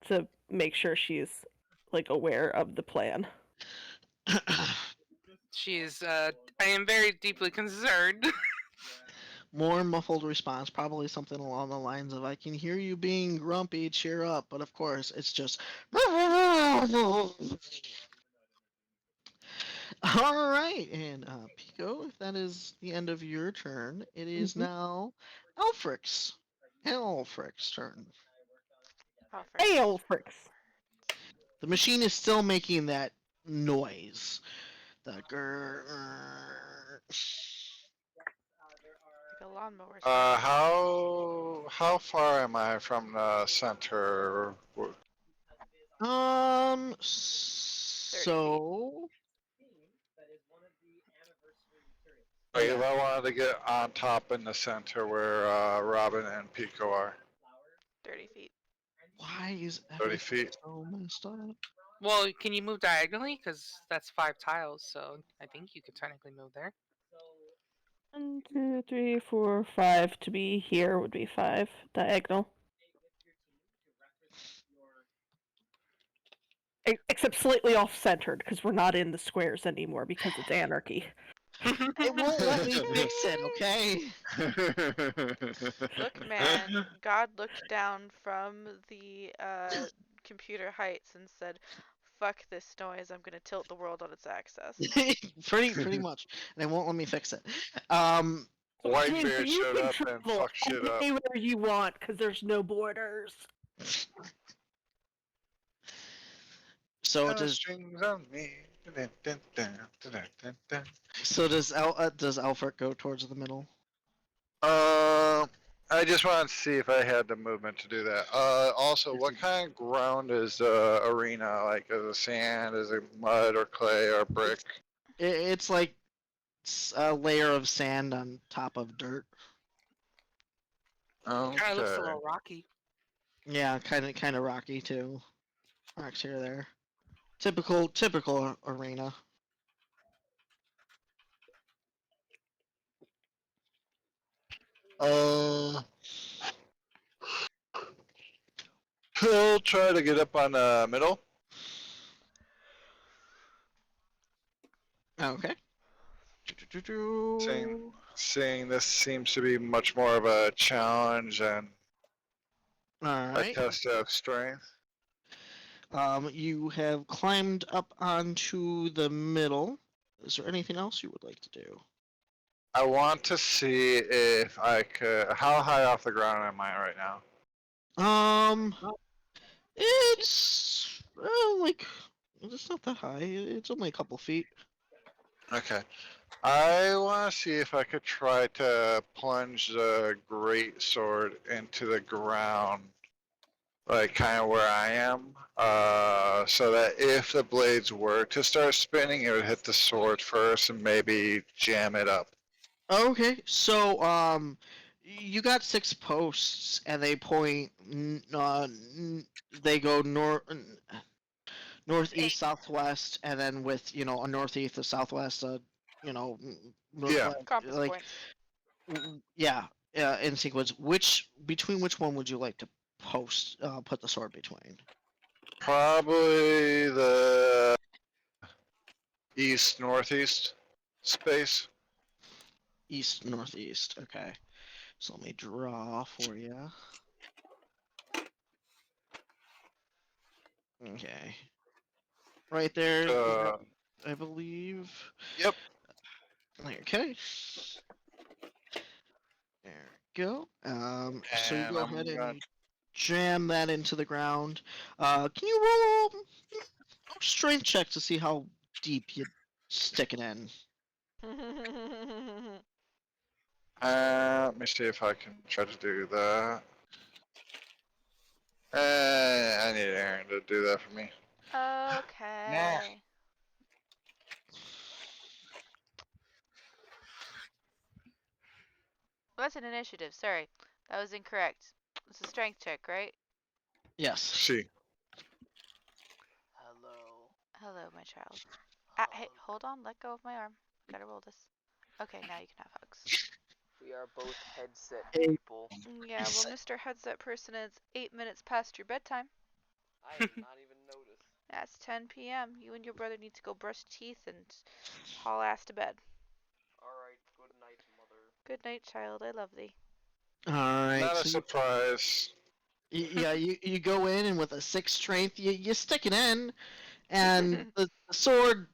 To make sure she's, like, aware of the plan. She is. I am very deeply concerned. More muffled response, probably something along the lines of, I can hear you being grumpy, cheer up. But of course, it's just. All right, and Pico, if that is the end of your turn, it is now Alfric's turn. Hey, Ulfrix. The machine is still making that noise. The grrr. Like a lawnmower. How far am I from the center? So Like if I wanted to get on top in the center where Robin and Pico are. 30 feet. why is 30 everything feet. so messed up? Well, can you move diagonally? Because that's 5 tiles, so I think you could technically move there. 1, 2, 3, 4, 5. To be here would be 5 diagonal. Except slightly off-centered because we're not in the squares anymore because it's anarchy. It won't let me fix it, okay? Look, man, God looked down from the computer heights and said, fuck this noise, I'm gonna tilt the world on its axis. pretty much. And it won't let me fix it. Whitebeard You showed can up and travel fucked shit up. anywhere you want because there's no borders. So No does strings on me. Dun, dun, dun, dun, dun, dun, dun. does Alfred go towards the middle? I just wanted to see if I had the movement to do that. Also, what kind of ground is the arena? Like, is it sand? Is it mud or clay or brick? It's like a layer of sand on top of dirt. Kind of looks a Okay. little rocky. Yeah, kind of rocky too. Rocks here there. Typical arena. He'll try to get up on the middle. Okay. Seeing this seems to be much more of a challenge and All a right. test of strength. You have climbed up onto the middle. Is there anything else you would like to do? I want to see if I could. How high off the ground am I right now? It's like it's not that high. It's only a couple feet. Okay. I want to see if I could try to plunge the great sword into the ground, like kind of where I am, so that if the blades were to start spinning, it would hit the sword first and maybe jam it up. Okay, so you got 6 posts, and they point. They go northeast, southwest, and then with a northeast, a southwest, northwest. Compass Like, points. yeah, in sequence. Between which one would you like to put the sword between? Probably the east northeast space. East northeast. Okay. So let me draw for you. Okay. Right there, I believe. Yep. Okay. There we go. So you And go I'm ahead gonna and jam that into the ground. Can you roll a strength check to see how deep you stick it in? Let me see if I can try to do that. I need Aaron to do that for me. Okay. What's an initiative? Sorry. That was incorrect. It's a strength check, right? Yes. See. Hello, my child. Hey, hold on. Let go of my arm. Gotta roll this. Okay, now you can have hugs. We are both headset people. Yeah, well, Mr. Headset Person, it's 8 minutes past your bedtime. I did not even notice. That's 10 p.m. You and your brother need to go brush teeth and haul ass to bed. Alright, good night, mother. Good night, child. I love thee. All right. Not a So surprise. you go in and with a 6 strength, you stick it in, and the sword.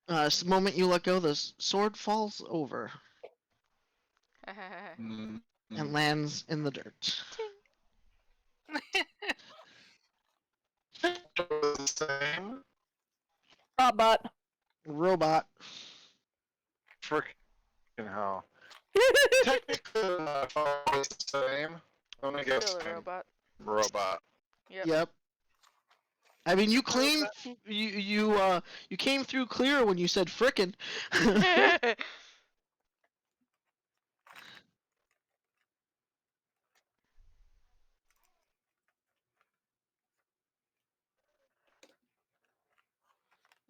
The moment you let go, the sword falls over Mm. and lands in the dirt. Ting. The same. Robot. Robot. Freaking hell. Technically, if I was the same, let me guess. Still a robot. Robot. Yep. Yep. I mean, you claimed you came through clear when you said frickin'.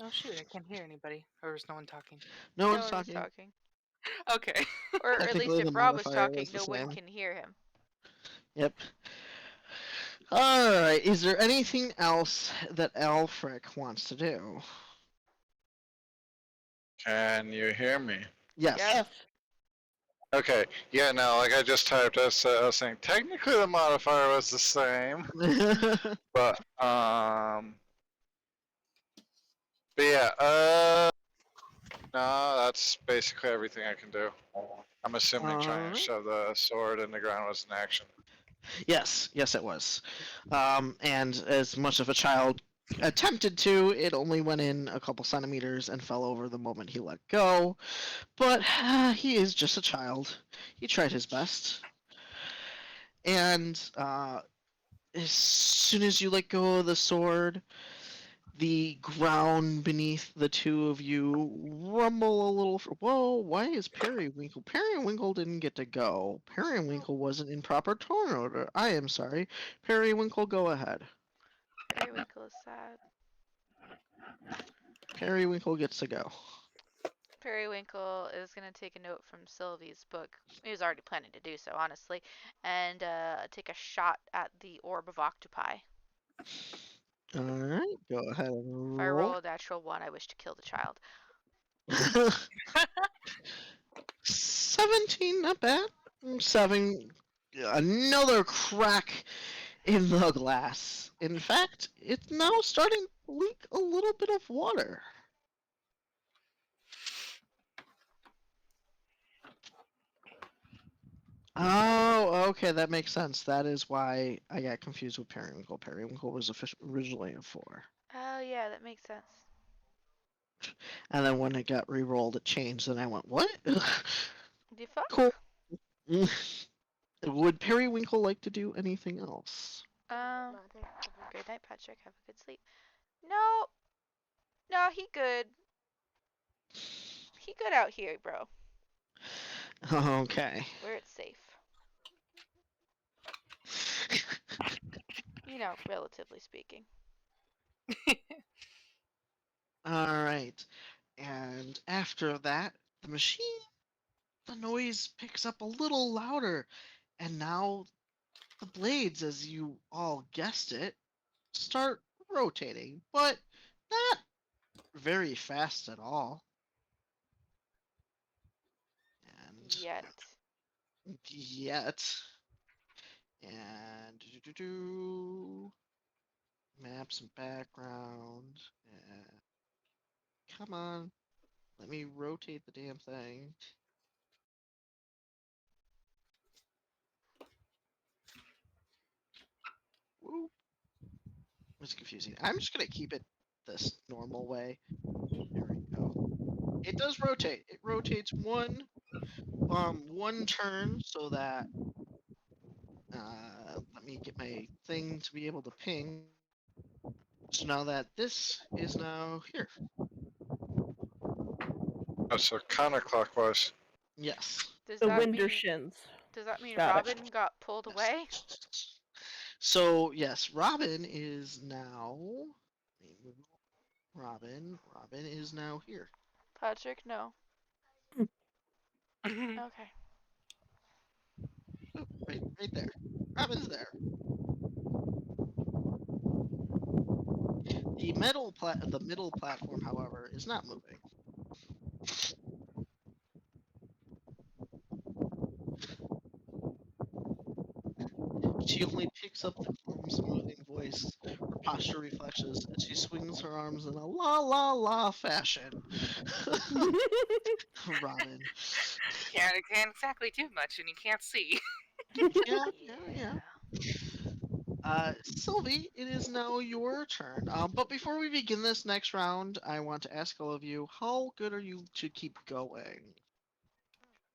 Oh shoot, I can't hear anybody. Or is no one talking? No No one's one was talking. talking. Okay. Or at least Technically, if the Rob was modifier talking, was the no one same. can hear him. Yep. All right. Is there anything else that Alfric wants to do? Can you hear me? Yes. Yep. Okay. Yeah, no, like I just typed, I was saying technically the modifier was the same, but yeah, no, that's basically everything I can do. I'm assuming trying Alright. to shove the sword in the ground was an action. Yes, it was. And as much of a child attempted to, it only went in a couple centimeters and fell over the moment he let go. But he is just a child. He tried his best. And as soon as you let go of the sword, the ground beneath the two of you rumble a little. Whoa, why is Periwinkle? Periwinkle didn't get to go. Periwinkle wasn't in proper turn order. I am sorry. Periwinkle, go ahead. Periwinkle is sad. Periwinkle gets to go. Periwinkle is going to take a note from Sylvie's book. He was already planning to do so, honestly. And take a shot at the orb of octopi. Alright, go ahead and If I roll. roll a natural 1, I wish to kill the child. 17, not bad. 7, another crack in the glass. In fact, it's now starting to leak a little bit of water. Oh, okay, that makes sense. That is why I got confused with Periwinkle. Periwinkle was originally a 4. Oh, yeah, that makes sense. And then when it got re-rolled, it changed, and I went, what? The fuck? Cool. Would Periwinkle like to do anything else? Good night, Patrick. Have a good sleep. No. No, he good. He good out here, bro. Okay. Where it's safe. You know, relatively speaking. Alright. And after that, the machine, the noise picks up a little louder. And now the blades, as you all guessed it, start rotating, but not very fast at all. And Yet. And maps and background. And come on, let me rotate the damn thing. Whoop. It's confusing. I'm just gonna keep it this normal way. There we go. It does rotate. It rotates one turn so that let me get my thing to be able to ping. So now that this is now here. Oh, so counterclockwise. Yes. Does The that Winder mean, Shins. does that mean Got it. Robin got pulled away? So yes, Robin is now. Robin is now here. Patrick, no. Mhm. Okay. Oh, right there. Robin's there. The the middle platform, however, is not moving. She only picks up the calm, smoothing voice, her posture reflections, as she swings her arms in a la la la fashion. Robin. Can't exactly do much, and you can't see. Yeah. Sylvie, it is now your turn. But before we begin this next round, I want to ask all of you, how good are you to keep going?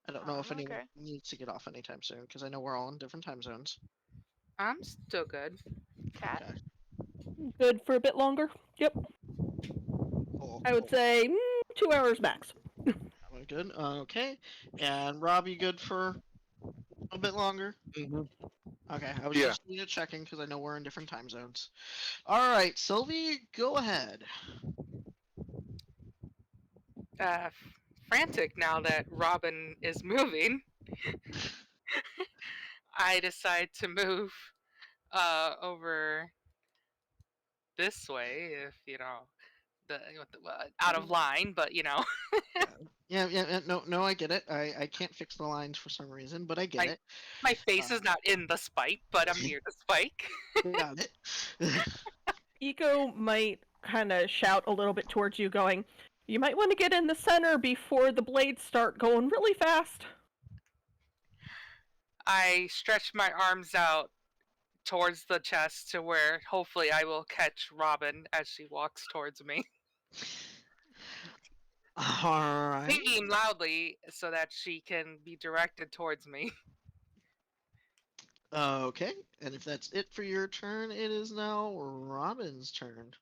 I don't know if anyone Okay. needs to get off anytime soon, because I know we're all in different time zones. I'm still good. Cat. Okay. Good for a bit longer. Yep. Cool. I would say 2 hours max. Cool. Good. Okay. And Rob, you good for a bit longer? Mm-hmm. Okay. I was Yeah. just checking because I know we're in different time zones. All right, Sylvie, go ahead. Frantic now that Robin is moving, I decide to move over this way, if you know out of line, but you know. Yeah. No, I get it. I can't fix the lines for some reason, but I get it. My face is not in the spike, but I'm near the spike. Got it. Pico might kind of shout a little bit towards you, going, "You might want to get in the center before the blades start going really fast." I stretch my arms out towards the chest to where hopefully I will catch Robin as she walks towards me. Alright. Singing loudly so that she can be directed towards me. Okay, and if that's it for your turn, it is now Robin's turn.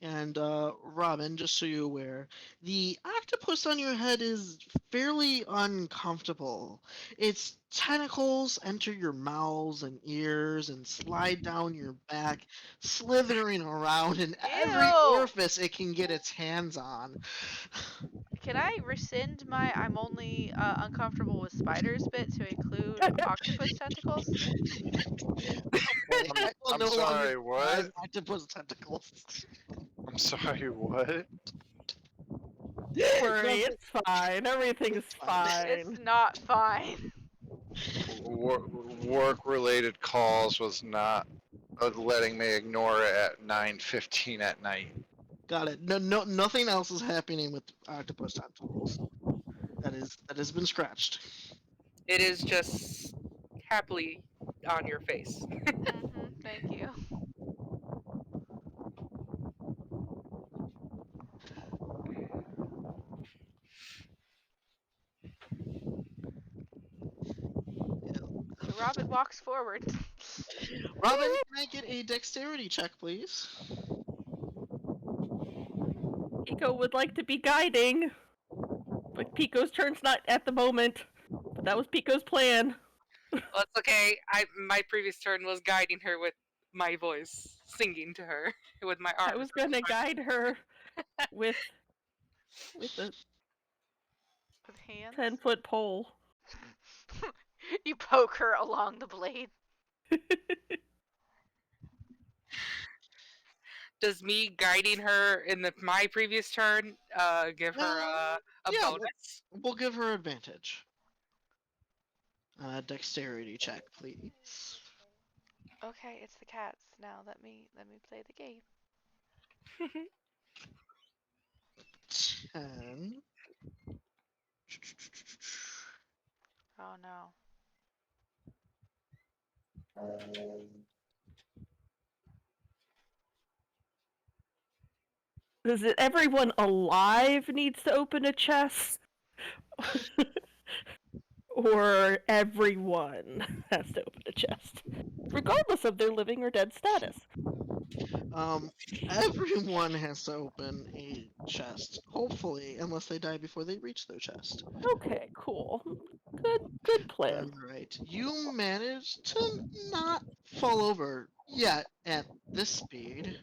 And Robin, just so you're aware, the octopus on your head is fairly uncomfortable. Its tentacles enter your mouths and ears and slide down your back, slithering around in every Ew. orifice it can get its hands on. Can I rescind my I'm only uncomfortable with spiders bit to include octopus tentacles? I will I'm no longer sorry, what? describe octopus tentacles. I'm sorry, what? Don't worry, it's fine. Everything's fine. It's not fine. Work-related calls was not letting me ignore it at 9:15 at night. Got it. No, nothing else is happening with octopus tentacles. That has been scratched. It is just happily on your face. Thank you. So Robin walks forward. Robin, can I get a dexterity check, please? Pico would like to be guiding, but Pico's turn's not at the moment. But that was Pico's plan. Well, it's okay. My previous turn was guiding her with my voice, singing to her with my arms. I was gonna guide her with a With hands. 10-foot pole. You poke her along the blade. Does me guiding her in my previous turn give her a yeah, bonus? We'll give her advantage. Dexterity check, please. Okay, it's the cats. Now let me play the game. 10. Oh no. Is it everyone alive needs to open a chest? Or everyone has to open a chest? Regardless of their living or dead status. Everyone has to open a chest, hopefully, unless they die before they reach their chest. Okay, cool. Good plan. Alright, you managed to not fall over yet at this speed,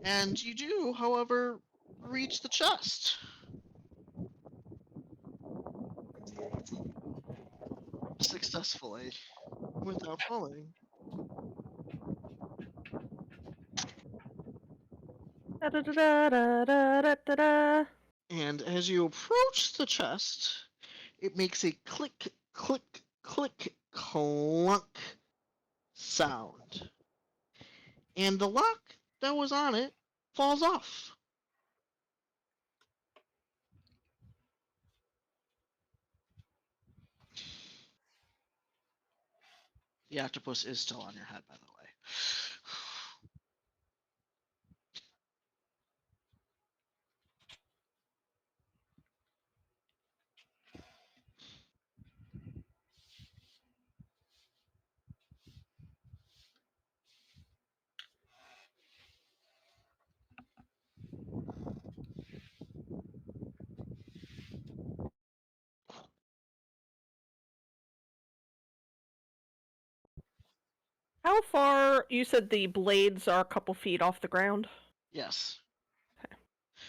and you do, however, reach the chest. successfully without falling. Da-da-da-da-da-da-da-da. And as you approach the chest, it makes a click, click, click, clunk sound. And the lock that was on it falls off. The octopus is still on your head, by the way. How far? You said the blades are a couple feet off the ground. Yes.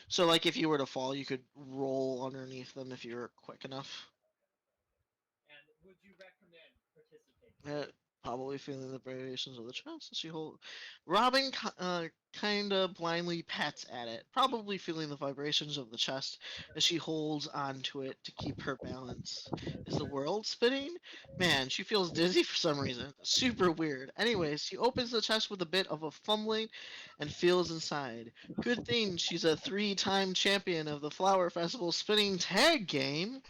So, like, if you were to fall, you could roll underneath them if you were quick enough. And would you recommend participating? Probably feeling the variations of the chest as she hold. Robin kind of blindly pats at it, probably feeling the vibrations of the chest as she holds onto it to keep her balance. Is the world spinning? Man, she feels dizzy for some reason. Super weird. Anyways, she opens the chest with a bit of a fumbling and feels inside. Good thing she's a 3-time champion of the Flower Festival spinning tag game.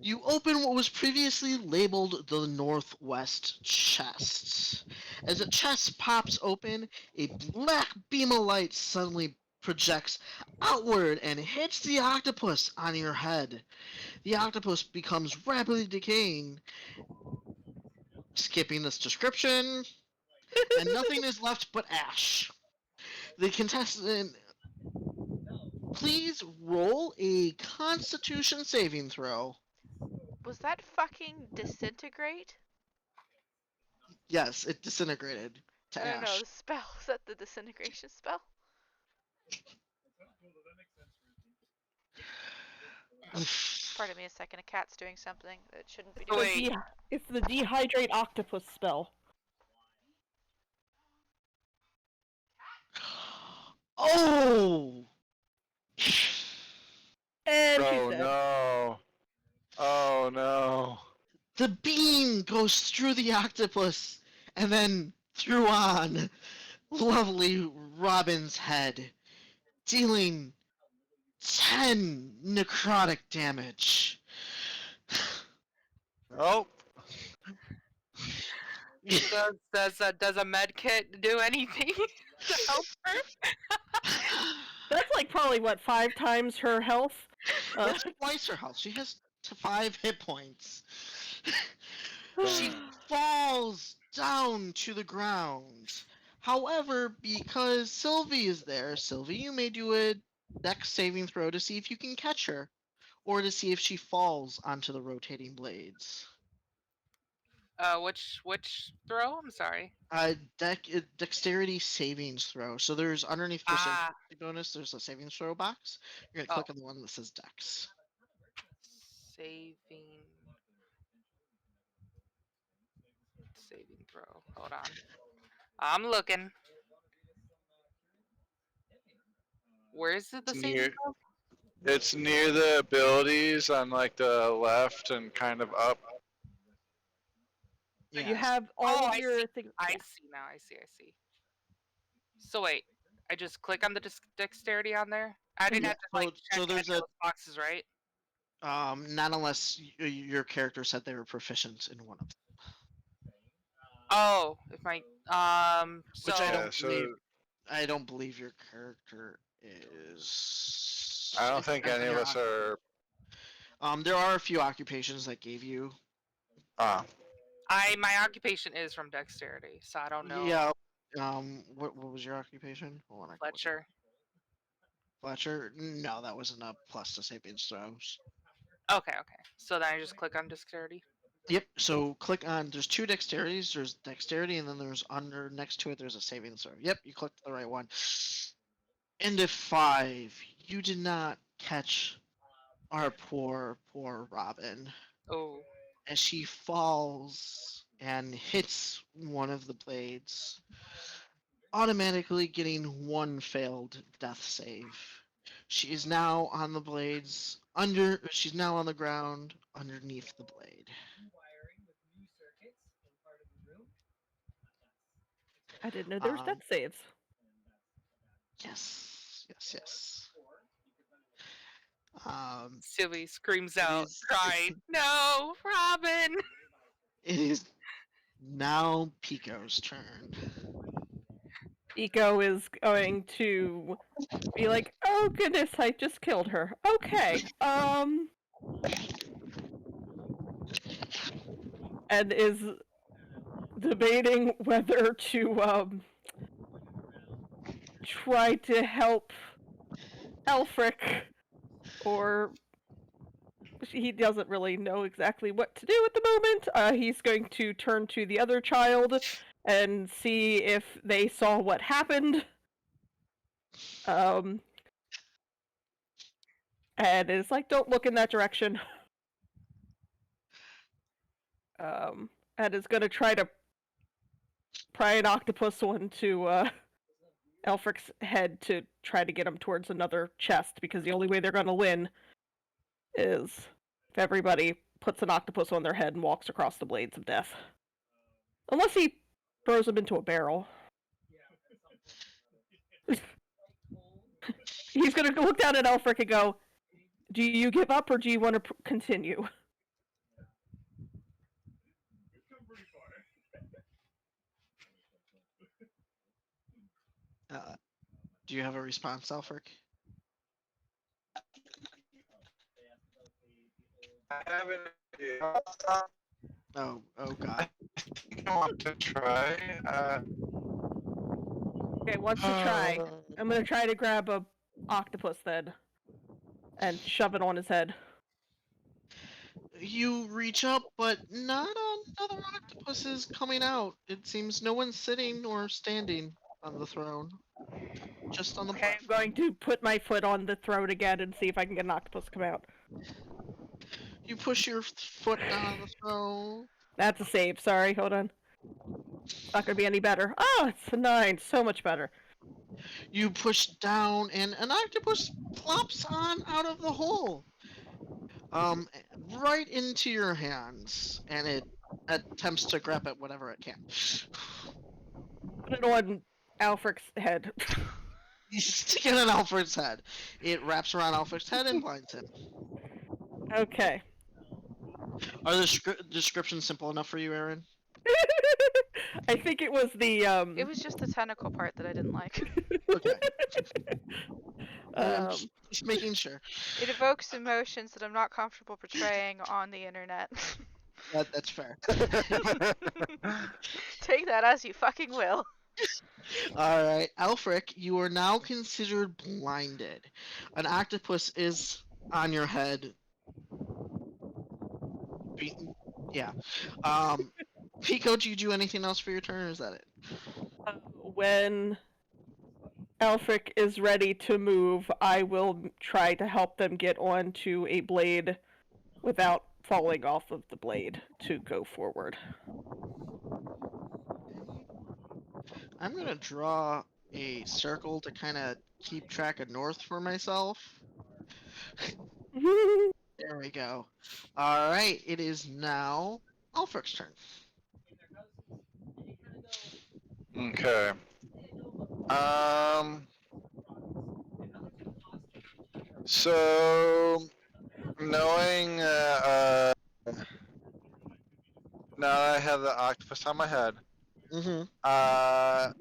You open what was previously labeled the Northwest chest. As the chest pops open, a black beam of light suddenly projects outward and hits the octopus on your head. The octopus becomes rapidly decaying. Skipping this description, and nothing is left but ash. The contestant, please roll a Constitution saving throw. Was that fucking disintegrate? Yes, it disintegrated to I don't know, ash. the spell. Is that the disintegration spell? Pardon me a second, a cat's doing something that it shouldn't be Oh, doing. wait. It's the dehydrate octopus spell. Oh! And she's Oh dead. no. Oh no. The beam goes through the octopus and then through on lovely Robin's head, dealing 10 necrotic damage. Oh, Does a med kit do anything to help her? That's like probably what 5 times her health. That's twice her health. She has 5 hit points. She falls down to the ground. However, because Sylvie is there, Sylvie, you may do a dex saving throw to see if you can catch her, or to see if she falls onto the rotating blades. Which throw? I'm sorry. Dexterity savings throw. So there's underneath Ah, proficiency bonus, there's a savings throw box. You're gonna click on the one that says Dex. saving throw. Hold on. I'm looking. Where's the It's saving near- throw? it's near the abilities on like the left and kind of up. You Yes. have all Oh, of I your things. I see now. I see. So wait, I just click on the dexterity on there. I didn't Yeah, have to like so check there's any a- of those boxes, right? Not unless your character said they were proficient in one of them. Oh, if my so Which I Yeah, don't so believe. I don't believe your character is. I don't it think depends any on of your us are. There are a few occupations that gave you. my occupation is from dexterity, so I don't know. Yeah. What was your occupation? Hold on, I can look it Fletcher. up. Fletcher? No, that wasn't a plus to savings throws. Okay. So then I just click on dexterity. Yep. So click on. There's 2 dexterities. There's dexterity, and then there's under next to it. There's a savings throw. Yep, you clicked the right one. End of 5. You did not catch our poor Robin. Oh. as she falls and hits one of the blades, automatically getting one failed death save. She is now on the blades she's now on the ground underneath the blade. Wiring with new circuits in part of the room. I didn't know there was Um, death saves. Yes. Sylvie screams It out, is- crying, "No, Robin!" It is now Pico's turn. Eco is going to be like, "Oh goodness, I just killed her." Okay, and is debating whether to try to help Elfric, or he doesn't really know exactly what to do at the moment. He's going to turn to the other child and see if they saw what happened. And it's like, don't look in that direction. And is gonna try to pry an octopus onto Elfric's head to try to get him towards another chest, because the only way they're gonna win is if everybody puts an octopus on their head and walks across the blades of death. Unless he throws them into a barrel. He's gonna look down at Elfric and go, "Do you give up or do you want to continue?" Do you have a response, Alfric? I have an idea. Oh God. I want to try. Okay, wants to try. I'm gonna try to grab a octopus then and shove it on his head. You reach up, but not another octopus is coming out. It seems no one's sitting or standing on the throne. Just on the Okay, I'm platform. going to put my foot on the throne again and see if I can get an octopus to come out. You push your foot down the throne. That's a save, sorry, hold on. It's not gonna be any better. Oh, it's a 9, so much better. You push down, and an octopus plops on out of the hole. Right into your hands, and it attempts to grab at whatever it can. Put it on Alfric's head. You stick it on Alfred's head. It wraps around Alfred's head and blinds him. Okay. Are the descriptions simple enough for you, Aaron? I think it was the It was just the tentacle part that I didn't like. Okay. Just making sure. It evokes emotions that I'm not comfortable portraying on the internet. That's fair. Take that as you fucking will. Alright, Alfric, you are now considered blinded. An octopus is on your head. Yeah. Pico, do you do anything else for your turn, or is that it? When Alfric is ready to move, I will try to help them get onto a blade without falling off of the blade to go forward. I'm gonna draw a circle to kind of keep track of north for myself. There we go. Alright, it is now Alfric's turn. Okay. So, knowing now I have the octopus on my head, Mm-hmm. I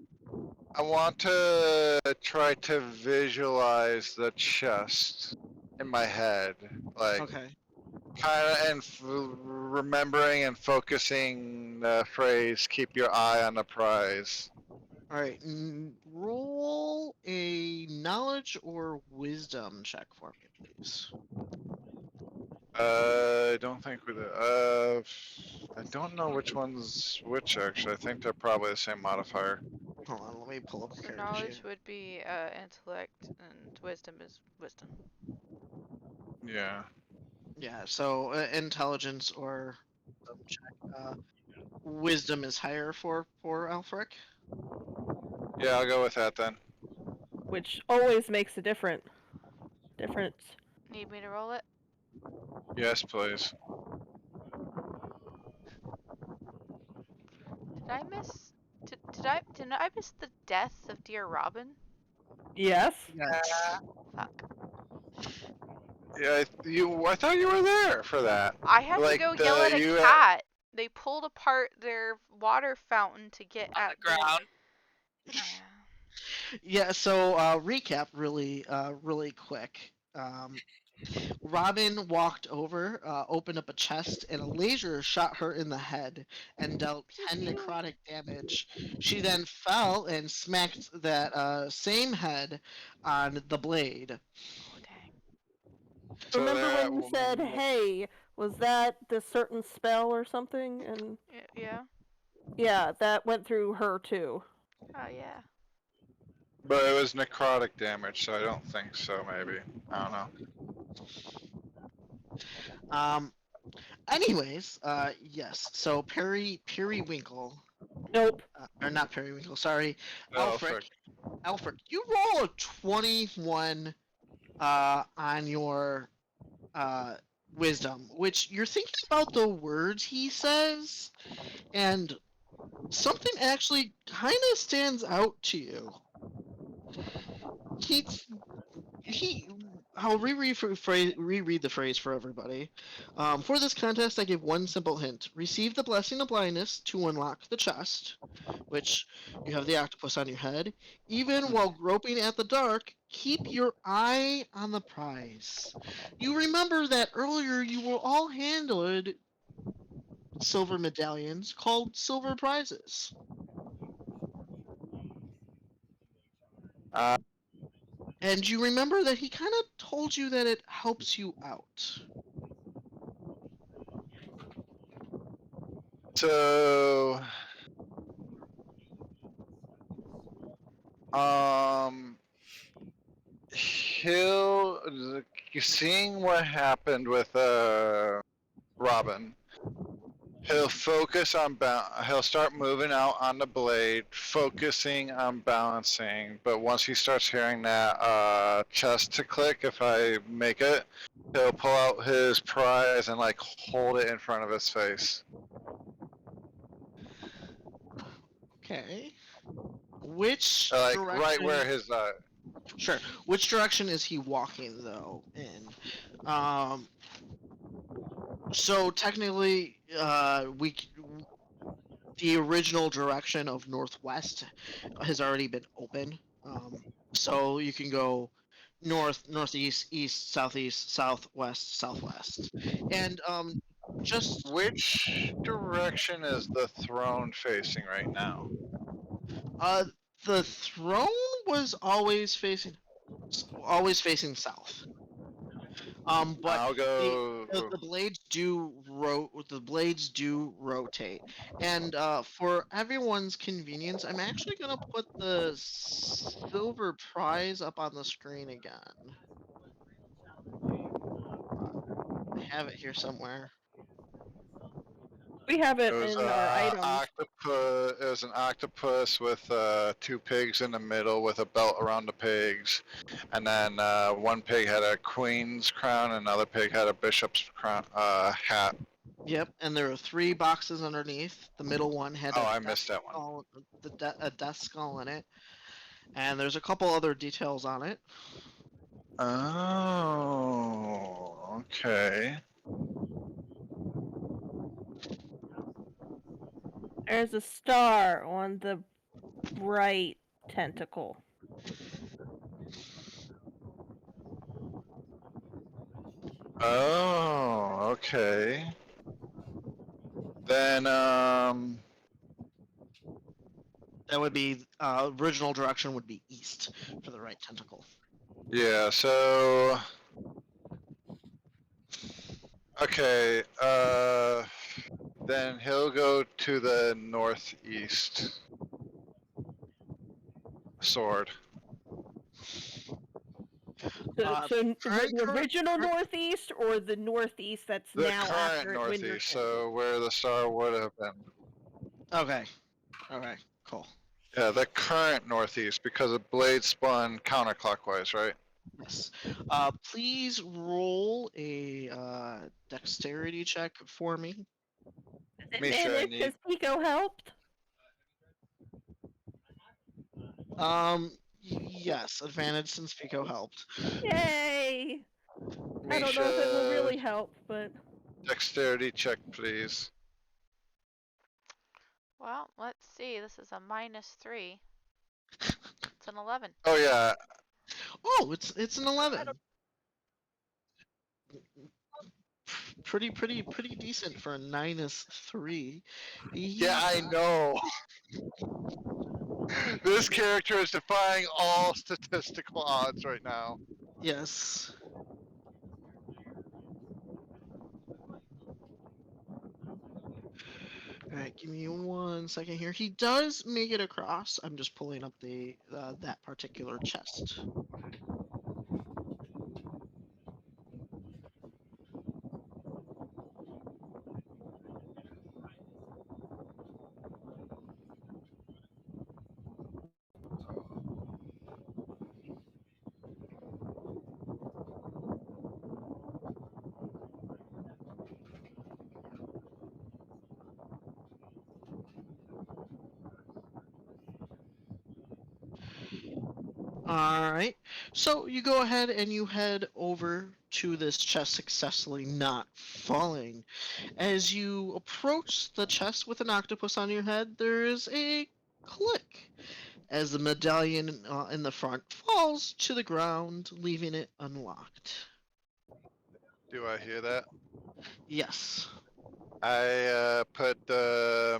want to try to visualize the chest in my head, like Okay. kind of, and remembering and focusing the phrase "keep your eye on the prize." Alright, roll a knowledge or wisdom check for me, please. I don't think we. I don't know which one's which actually. I think they're probably the same modifier. Hold on, let me pull up the So character knowledge sheet. would be intellect, and wisdom is wisdom. Yeah. Yeah, so intelligence or check. Wisdom is higher for Alfric. Yeah, I'll go with that then. which always makes a difference. Need me to roll it? Yes, please. Did I miss? Did I miss the death of dear Robin? Yes. Yes. Fuck. Yeah, I thought you were there for that. I had to Like go yell at a you. cat. They pulled apart their water fountain to get On at the ground. Yeah. So recap really quick. Robin walked over, opened up a chest, and a laser shot her in the head and dealt 10 necrotic damage. She then fell and smacked that same head on the blade. Oh, dang. So Remember that when you said, "Hey, was that this certain spell or something?" And Yeah. yeah, that went through her too. Oh yeah. But it was necrotic damage, so I don't think so. Maybe I don't know. Anyways, yes. So Periwinkle, Nope. or not Periwinkle. Sorry, No, Alfric. Alfric, you roll a 21 on your wisdom, which you're thinking about the words he says, and something actually kind of stands out to you. I'll reread the phrase for everybody. For this contest, I give one simple hint. Receive the blessing of blindness to unlock the chest, which you have the octopus on your head. Even while groping at the dark, keep your eye on the prize. You remember that earlier you were all handed silver medallions called silver prizes. And you remember that he kind of told you that it helps you out. So, seeing what happened with Robin, he'll focus on he'll start moving out on the blade, focusing on balancing. But once he starts hearing that chest to click, if I make it, he'll pull out his prize and like hold it in front of his face. Okay. Which Like direction? right where his Sure. Which direction is he walking though? In. So technically, the original direction of northwest has already been open. So you can go north, northeast, east, southeast, southwest, southwest, and just which direction is the throne facing right now? the throne was always facing south. But I'll go. the blades do rotate, and for everyone's convenience, I'm actually gonna put the silver prize up on the screen again. I have it here somewhere. We have it It was in our items. octopus. It was an octopus with two pigs in the middle with a belt around the pigs, and then one pig had a queen's crown, and another pig had a bishop's crown hat. Yep, and there are 3 boxes underneath. The middle one had I missed that one. A death skull in it, and there's a couple other details on it. Oh, okay. There's a star on the right tentacle. Oh, okay. Then That would be original direction would be east for the right tentacle. yeah. So okay. Then he'll go to the northeast. Sword. So current- the original northeast or the northeast that's The now current after Winter northeast, King? so where the star would have been. Okay. Okay. Cool. Yeah, the current northeast, because the blade spun counterclockwise, right? Yes. Please roll a dexterity check for me. Misha, I Advantage need. because Pico helped. Yes, advantage since Pico helped. Yay! I don't know if it will Misha, really help, but dexterity check, please. Well, let's see. This is a -3. It's an 11. Oh yeah, Oh, it's an 11. Pretty decent for a -3. yeah, I know. This character is defying all statistical odds right now. Yes. Alright, give me 1 second here. He does make it across. I'm just pulling up the that particular chest. Alright, so you go ahead and you head over to this chest, successfully not falling. As you approach the chest with an octopus on your head, there is a click as the medallion in the front falls to the ground, leaving it unlocked. Do I hear that? Yes. I put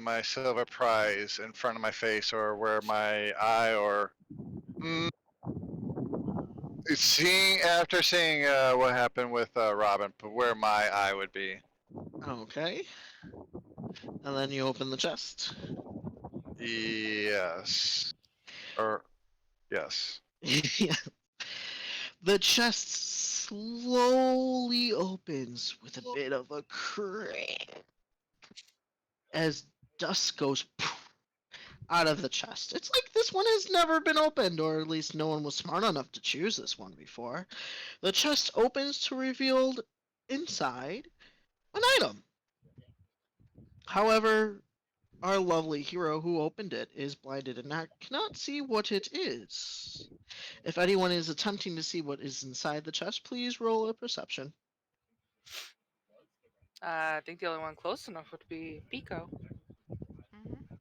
my silver prize in front of my face, or where my eye, or after seeing what happened with Robin, but where my eye would be. Okay. And then you open the chest. Yes. Or yes. Yeah. The chest slowly opens with a bit of a crack as dust goes out of the chest. It's like this one has never been opened, or at least no one was smart enough to choose this one before. The chest opens to reveal inside an item. However, our lovely hero who opened it is blinded and cannot see what it is. If anyone is attempting to see what is inside the chest, please roll a perception. I think the only one close enough would be Pico. Mm-hmm.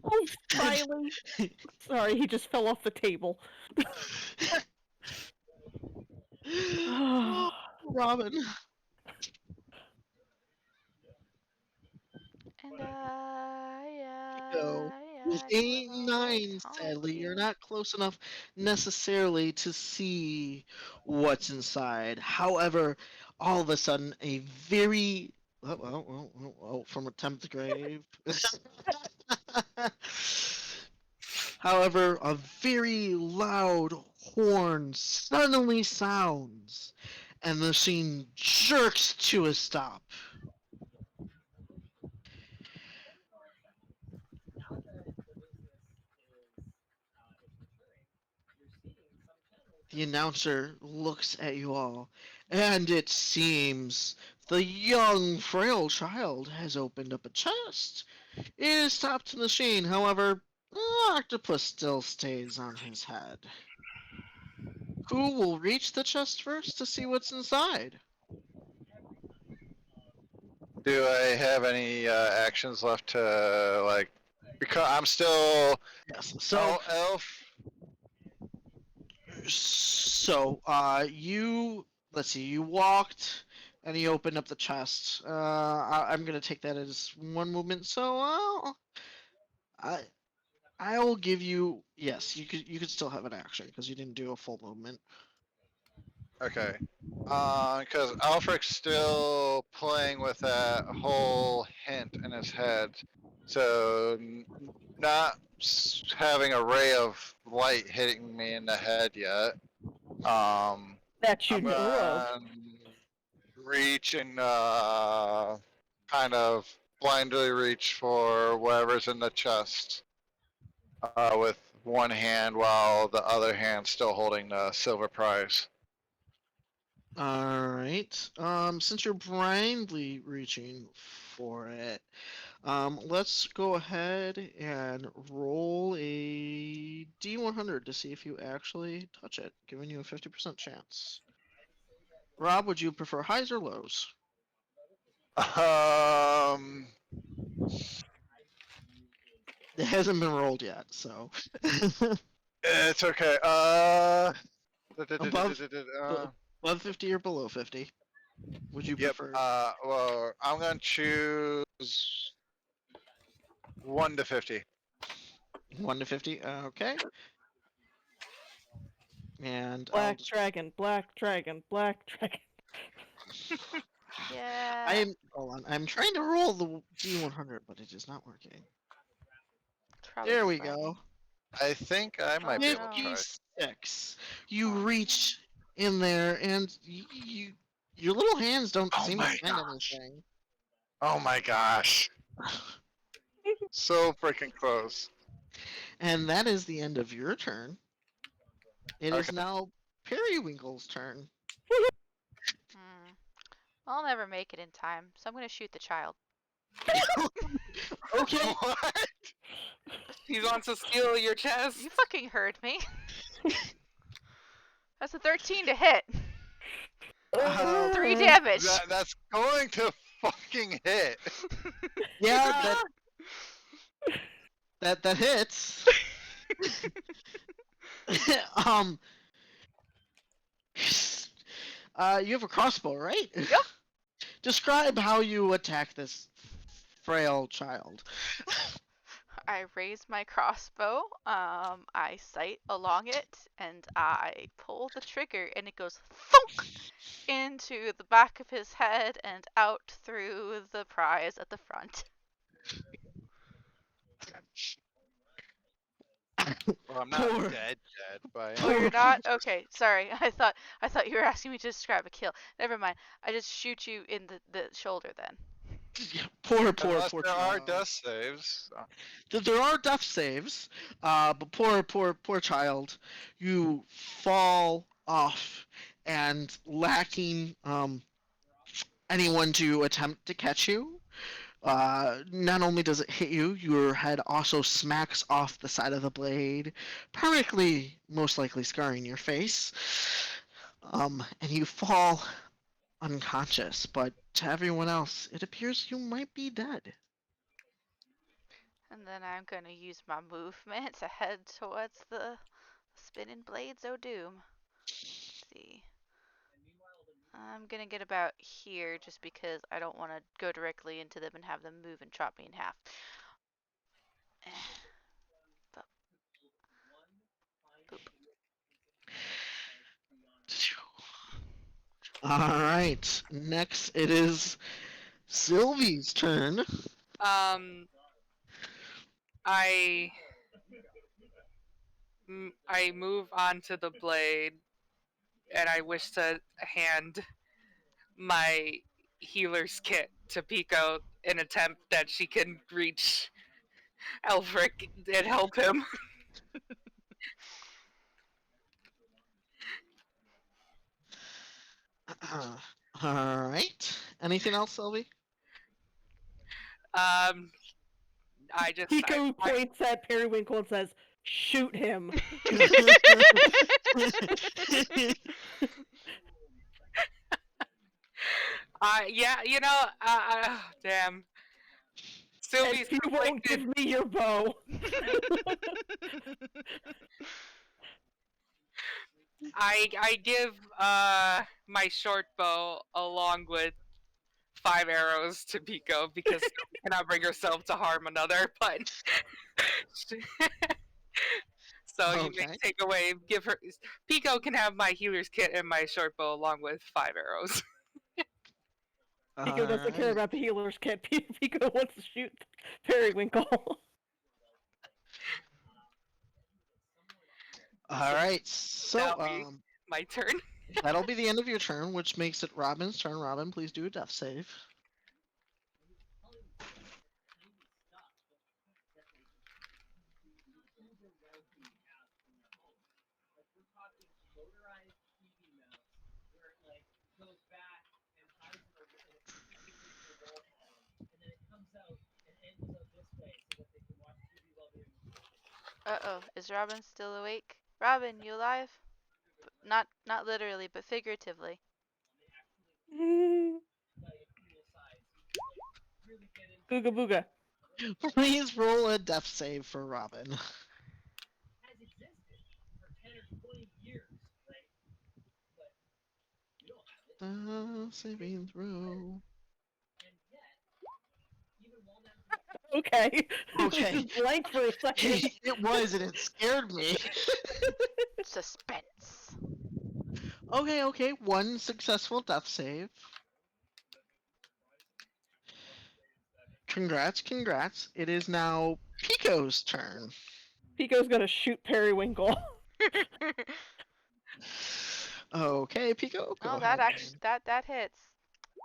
oh, Smiley. Sorry, he just fell off the table. Oh, Robin. And Go. With a 9, sadly, you're not close enough necessarily to see what's inside. However, all of a sudden, a very from a 10th grade. However, a very loud horn suddenly sounds, and the scene jerks to a stop. The announcer looks at you all, and it seems the young, frail child has opened up a chest. It is stopped the machine, however, the octopus still stays on his head. Who will reach the chest first to see what's inside? Do I have any actions left to like? Because I'm still. Yes. So, elf. let's see, you walked and you opened up the chest. I'm gonna take that as one movement. So, I will give you, yes, you could still have an action because you didn't do a full movement. Okay. Because Alfred's still playing with that whole hint in his head. So not having a ray of light hitting me in the head yet. That you I'm know of. gonna reach and kind of blindly reach for whatever's in the chest with one hand while the other hand still holding the silver prize. All right. Since you're blindly reaching for it, let's go ahead and roll a D100 to see if you actually touch it, giving you a 50% chance. Rob, would you prefer highs or lows? It hasn't been rolled yet, so. It's okay. Above 50 or below 50? Would you Yep. prefer? Well, I'm gonna choose 1 to 50. 1 to 50? Okay. And Black dragon, black dragon, black dragon. Yeah. hold on. I'm trying to roll the D100, but it is not working. Probably There just we lagging. go. I think I might be able to try. 56. You reach in there, and your little hands don't Oh seem to my find gosh. anything. Oh my gosh. So freaking close. And that is the end of your turn. It is Okay. now Periwinkle's turn. Hmm. I'll never make it in time, so I'm gonna shoot the child. Okay. What? He wants to steal your chest. You fucking heard me. That's a 13 to hit. 3 damage. That's going to fucking hit. Yeah, that hits. You have a crossbow, right? Yep. Describe how you attack this frail child. I raise my crossbow, I sight along it, and I pull the trigger, and it goes thunk into the back of his head and out through the prize at the front. Well, I'm not Poor- dead, but Oh, you're not? Okay, sorry. I thought you were asking me to describe a kill. Never mind. I just shoot you in the shoulder then. Poor unless there are child. death saves. There are death saves, but poor child, you fall off, and lacking anyone to attempt to catch you. Not only does it hit you, your head also smacks off the side of the blade, permanently, most likely scarring your face. And you fall unconscious, but to everyone else, it appears you might be dead. And then I'm gonna use my movement to head towards the spinning blades o' doom. Let's see. I'm gonna get about here just because I don't want to go directly into them and have them move and chop me in half. Alright, next it is Sylvie's turn. I move onto the blade, and I wish to hand my healer's kit to Pico in attempt that she can reach Elfric and help him. Alright. Anything else, Sylvie? I just Pico points at Periwinkle and says, "Shoot him." yeah, damn. Sylvie's And you won't give me your bow. I give my short bow along with 5 arrows to Pico because she cannot bring herself to harm another, but so you may take away, give her Pico can have my healer's kit and my short bow along with 5 arrows. Pico doesn't care Alright. about the healers. Can't Pico wants to shoot Periwinkle. Alright, so That'll be my turn. that'll be the end of your turn, which makes it Robin's turn. Robin, please do a death save. Motorized TV mounts where it like goes back and hides in a particular wall column, and then it comes out and angles out this way so that they can watch TV while they're in the Uh-oh, is Robin still awake? Robin, you alive? Not literally, but figuratively. Booga booga. Please roll a death save for Robin. has existed for 10 or 20 years, right? But you don't have it. Saving throw. And yet, even while that Okay. Okay. Just blank for a second. It was, and it scared me. Suspense. Okay, one successful death save. Congrats. It is now Pico's turn. Pico's gonna shoot Periwinkle. Okay, Pico. Go Oh, ahead. that hits.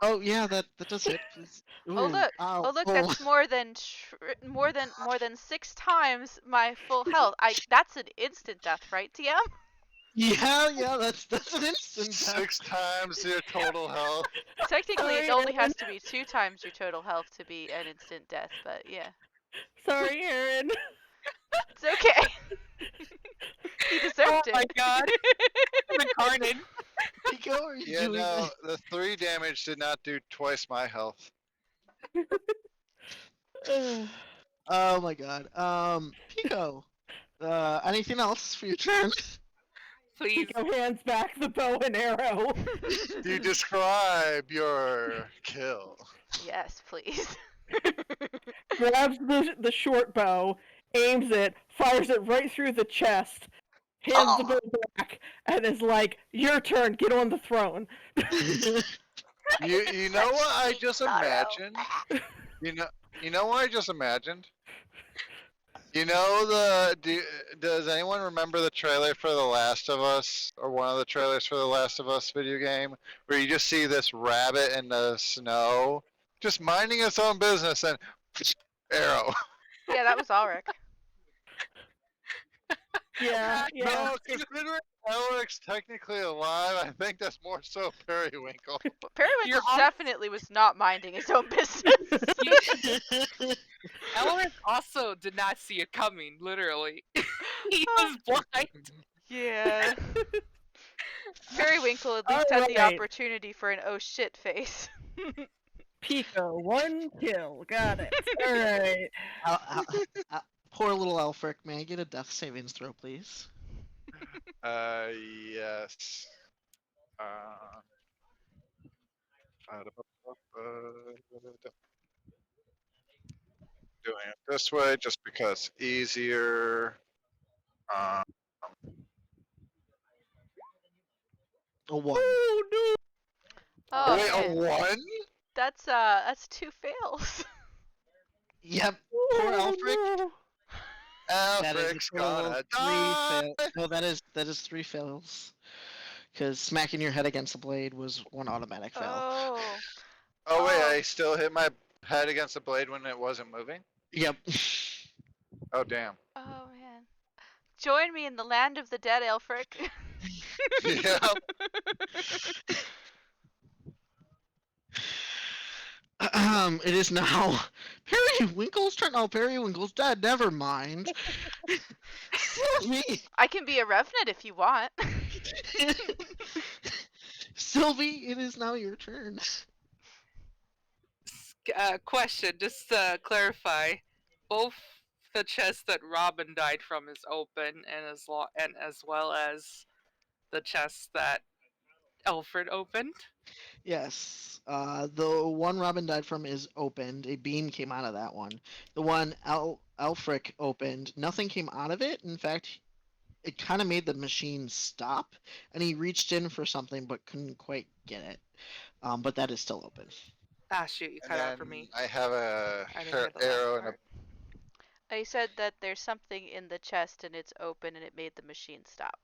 Oh yeah, that does hit. Oh Ooh, look! ow, Oh look! oh. That's more than 6 times my full health. That's an instant death, right, TM? Yeah, that's an instant death. 6 times your total health. Technically, it Sorry, only has Aaron. to be 2 times your total health to be an instant death, but yeah, Sorry, Aaron. it's okay. He deserved it. Oh my god. Incarnate. Pico, are you Yeah, doing no, the 3 damage did not do twice my health. Oh my god. Pico. Anything else for your turn? Please. Pico hands back the bow and arrow. You describe your kill. Yes, please. Grabs the short bow, aims it, fires it right through the chest, hands the bow back, and is like, "Your turn. Get on the throne." You know what I just Sorrow. imagined? You know what I just imagined? You know does anyone remember the trailer for The Last of Us, or one of the trailers for The Last of Us video game, where you just see this rabbit in the snow, just minding its own business, and arrow. Yeah, that was Ulrich. Yeah. No, considering Elric's technically alive, I think that's more so Periwinkle. Periwinkle You're on- definitely was not minding his own business. Elric also did not see it coming, literally. He was blind. Yeah. Periwinkle at least had the Alright. opportunity for an oh shit face. Pico, 1 kill. Got it. All right. Poor little Elfric. May I get a death savings throw, please? Yes. Doing it this way just because easier. A 1. Oh no! Oh, Wait, man. a 1? That's 2 fails. Yep. Poor Oh, Elfric. no. That is a Alfric's total gonna of 3 die. fails. No, that is 3 fails. Because smacking your head against the blade was 1 automatic fail. Oh. Oh wait, Oh. I still hit my head against the blade when it wasn't moving? Yep. Oh damn. Oh man. Join me in the land of the dead, Elfric. Yep. It is now Periwinkle's turn. Oh, Periwinkle's dead. Never mind. Sylvie. I can be a revenant if you want. Sylvie, it is now your turn. Question, just to clarify, both the chest that Robin died from is open, and as well as the chest that Alfred opened. Yes. The one Robin died from is opened. A beam came out of that one. The one Alfric opened, nothing came out of it. In fact, it kind of made the machine stop, and he reached in for something but couldn't quite get it. But that is still open. Ah, shoot, you And cut out for then me. I have a I didn't hear the last arrow and a part. I said that there's something in the chest and it's open and it made the machine stop.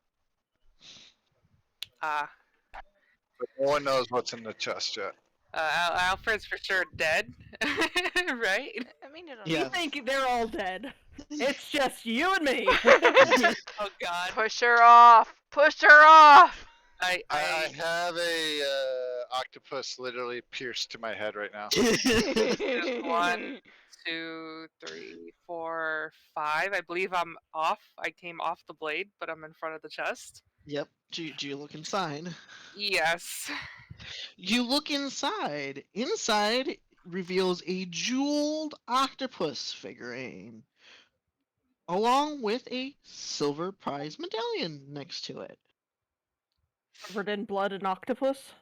Ah, but no one knows what's in the chest yet. Alfred's for sure dead, right? I mean, I don't We Yeah. know. think they're all dead. It's just you and me. Oh God. Push her off! Push her off! I I have a octopus literally pierced to my head right now. Just 1, 2, 3, 4, 5. I believe I'm off. I came off the blade, but I'm in front of the chest. Yep. Do you look inside? Yes. You look inside. Inside reveals a jeweled octopus figurine, along with a silver prize medallion next to it. Covered in blood and octopus.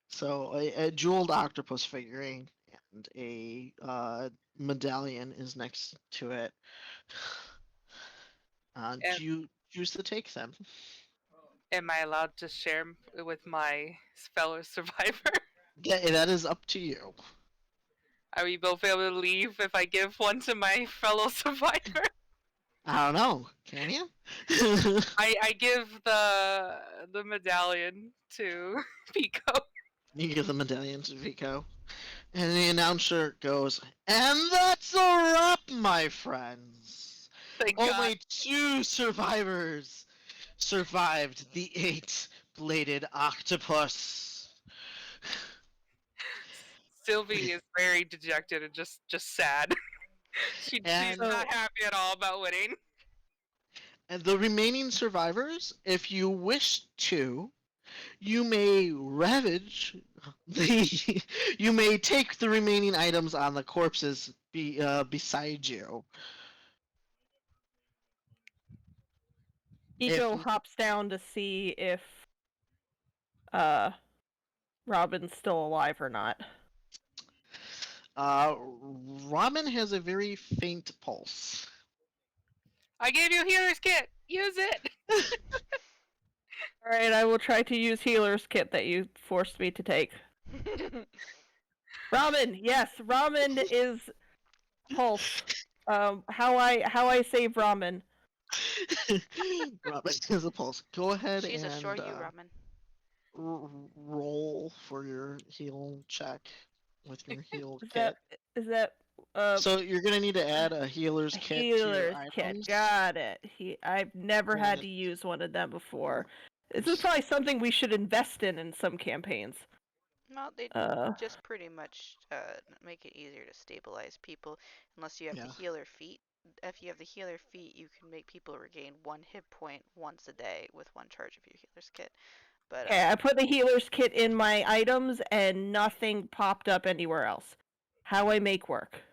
So a jeweled octopus figurine and a medallion is next to it. And- Do you choose to take them? Am I allowed to share with my fellow survivor? That is up to you. Are we both able to leave if I give one to my fellow survivor? I don't know. Can you? I give the medallion to Pico. You give the medallion to Vico. And the announcer goes, and that's a wrap, my friends. Thank Only God. 2 survivors survived the 8-bladed octopus. Sylvie is very dejected and just sad. She's And- not happy at all about winning. And the remaining survivors, if you wish to, you may ravage the. You may take the remaining items on the corpses beside you. Pico If- hops down to see if Robin's still alive or not. Ramen has a very faint pulse. I gave you a healer's kit. Use it. Alright, I will try to use healer's kit that you forced me to take. Ramen, yes, ramen is pulse. How I save ramen. Ramen has a pulse. Go ahead She's and assure you, Ramen. roll for your heal check with your heal Is kit. that So you're gonna need to add a healer's a kit to healer's your kit? items. Got it. I've never had Yeah. to use one of them before. This is probably something we should invest in some campaigns. Well, they Uh, just pretty much make it easier to stabilize people, unless you have Yeah. the healer feat. If you have the healer feat, you can make people regain 1 hit point once a day with 1 charge of your healer's kit. But okay, I put the healer's kit in my items and nothing popped up anywhere else. How I make work?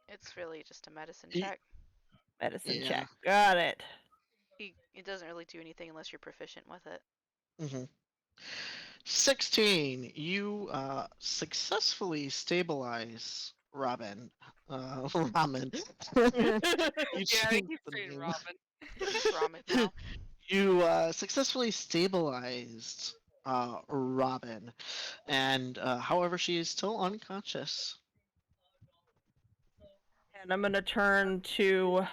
it's really just a medicine Ye- check. Medicine Yeah. check. Got it. It doesn't really do anything unless you're proficient with it. Mm-hmm. 16. You successfully stabilize Robin. Ramen. You Yeah, I changed keep the saying name. Robin. It's Ramen now. You successfully stabilized Robin, and however, she is still unconscious. And I'm gonna turn to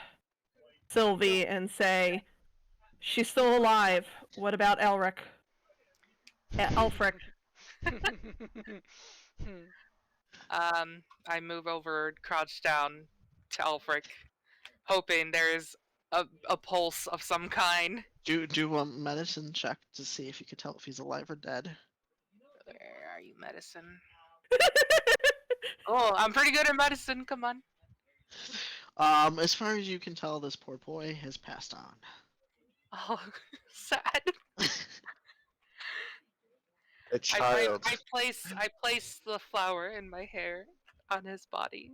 Sylvie and say, "She's still alive. What about Elric? Elfric." I move over, crouch down to Elfric, hoping there's a pulse of some kind. Do a medicine check to see if you can tell if he's alive or dead. Where are you, medicine? Oh, I'm pretty good at medicine. Come on. As far as you can tell, this poor boy has passed on. Oh, sad. A child. I place the flower in my hair on his body.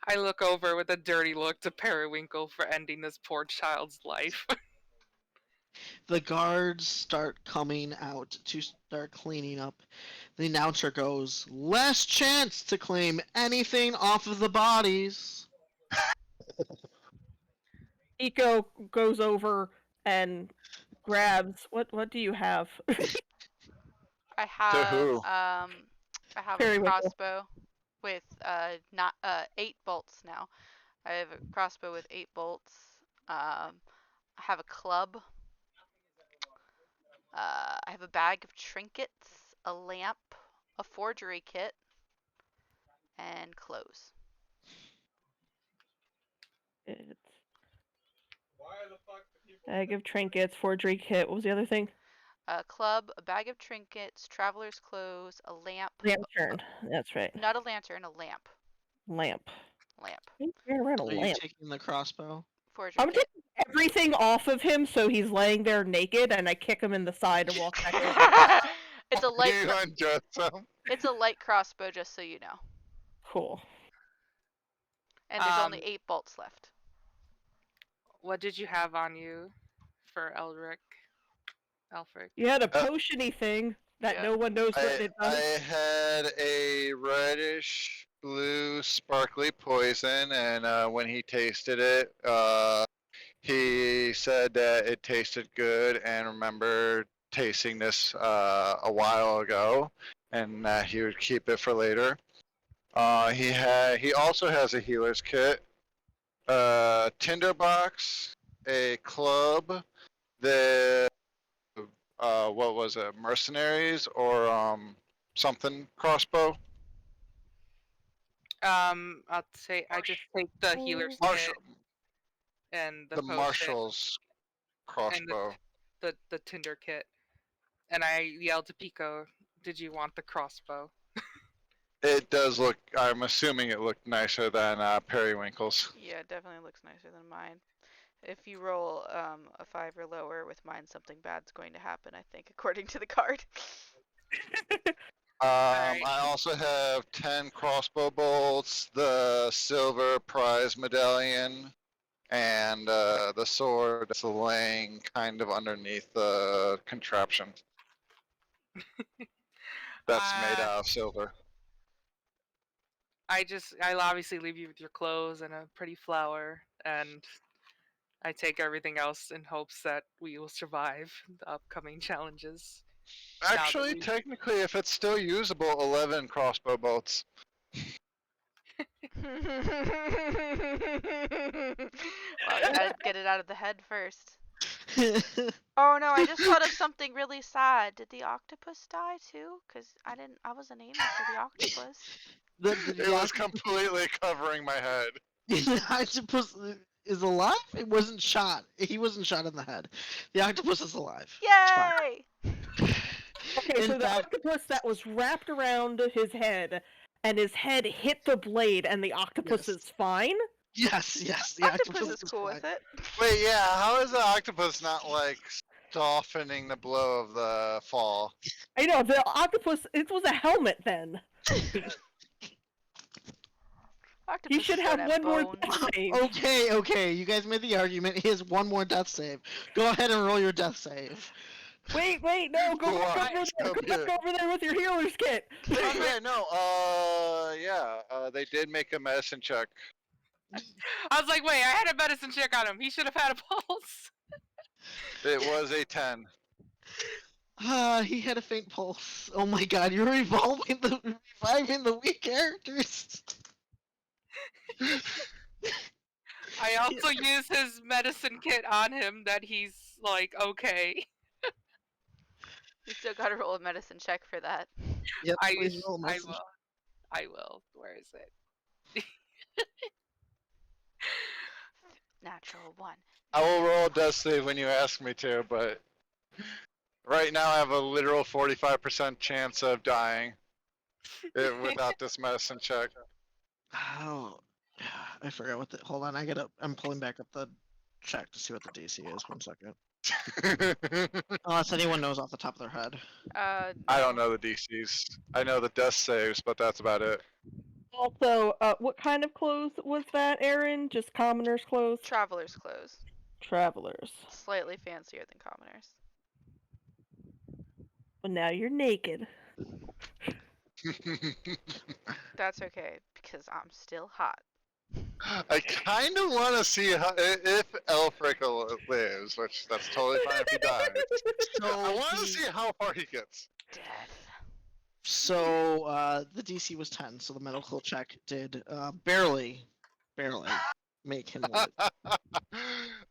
I look over with a dirty look to Periwinkle for ending this poor child's life. The guards start coming out to start cleaning up. The announcer goes, "Last chance to claim anything off of the bodies." Eco goes over and grabs. What do you have? I have who? I have a Periwinkle. crossbow with not 8 bolts now. I have a crossbow with 8 bolts. I have a club. I have a bag of trinkets, a lamp, a forgery kit, and clothes. It's bag of trinkets, forgery kit. What was the other thing? A club, a bag of trinkets, traveler's clothes, a lamp. Lantern. That's right. Not a lantern, a lamp. Lamp. Lamp. He's carrying around a Are you lamp. taking the crossbow? Forgery I'm kit. taking everything off of him so he's laying there naked, and I kick him in the side and walk back over. It's a light. You undress him. It's a light crossbow, just so you know. Cool. And there's only 8 bolts left. What did you have on you for Elric? Elfric? You had a potion-y thing that Yeah. no one knows what it I does. had a reddish blue sparkly poison, and when he tasted it, he said that it tasted good and remembered tasting this a while ago, and that he would keep it for later. He also has a healer's kit, a tinderbox, a club, the what was it, mercenaries or something crossbow. I'll say I just take the healer's Marshall, kit and the the potion marshal's crossbow. the tinder kit, and I yelled to Pico, "Did you want the crossbow?" It does look. I'm assuming it looked nicer than Periwinkle's. Yeah, it definitely looks nicer than mine. If you roll a 5 or lower with mine, something bad's going to happen, I think, according to the card. I also have 10 crossbow bolts, the silver prize medallion, and the sword that's laying kind of underneath the contraption. That's made out of silver. I'll obviously leave you with your clothes and a pretty flower, and I take everything else in hopes that we will survive the upcoming challenges. Actually, technically, if it's still usable, 11 crossbow bolts. Well, you gotta get it out of the head first. Oh no, I just thought of something really sad. Did the octopus die too? Cause I wasn't aiming for the octopus. It was completely covering my head. The octopus is alive? It wasn't shot. He wasn't shot in the head. The octopus is alive. Yay! Okay, so In the fact- octopus that was wrapped around his head, and his head hit the blade, and the octopus Yes. is fine? Yes, the Octopus is cool fine. with it. Wait, yeah, how is the octopus not, like, softening the blow of the fall? I know, the octopus, it was a helmet then. Octopus He should don't have one more bones. death save. Okay, you guys made the argument. He has one more death save. Go ahead and roll your death save. Wait, no, go back Why? over there. Go Come back here. over there with your healer's kit. Oh, yeah, no, they did make a medicine check. I was like, wait, I had a medicine check on him. He should have had a pulse. It was a 10. He had a faint pulse. Oh my god, you're reviving the weak characters. I also use his medicine kit on him that he's like okay. You still gotta roll a medicine check for that. Yep, I please roll I medicine. will. I will. Where is it? Natural 1. I will roll a death save when you ask me to, but right now I have a literal 45% chance of dying without this medicine check. Oh, I forgot what the. Hold on, I'm pulling back up the check to see what the DC is. 1 second. Unless anyone knows off the top of their head. I don't know the DCs. I know the death saves, but that's about it. Also, what kind of clothes was that, Aaron? Just commoner's clothes? Traveler's clothes. Travelers. Slightly fancier than commoners. Well, now you're naked. That's okay, because I'm still hot. I kind of want to see if Elfric lives, which that's totally fine if he dies. So I want to see how far he gets. Death. So the DC was 10, so the medical check did barely make him live.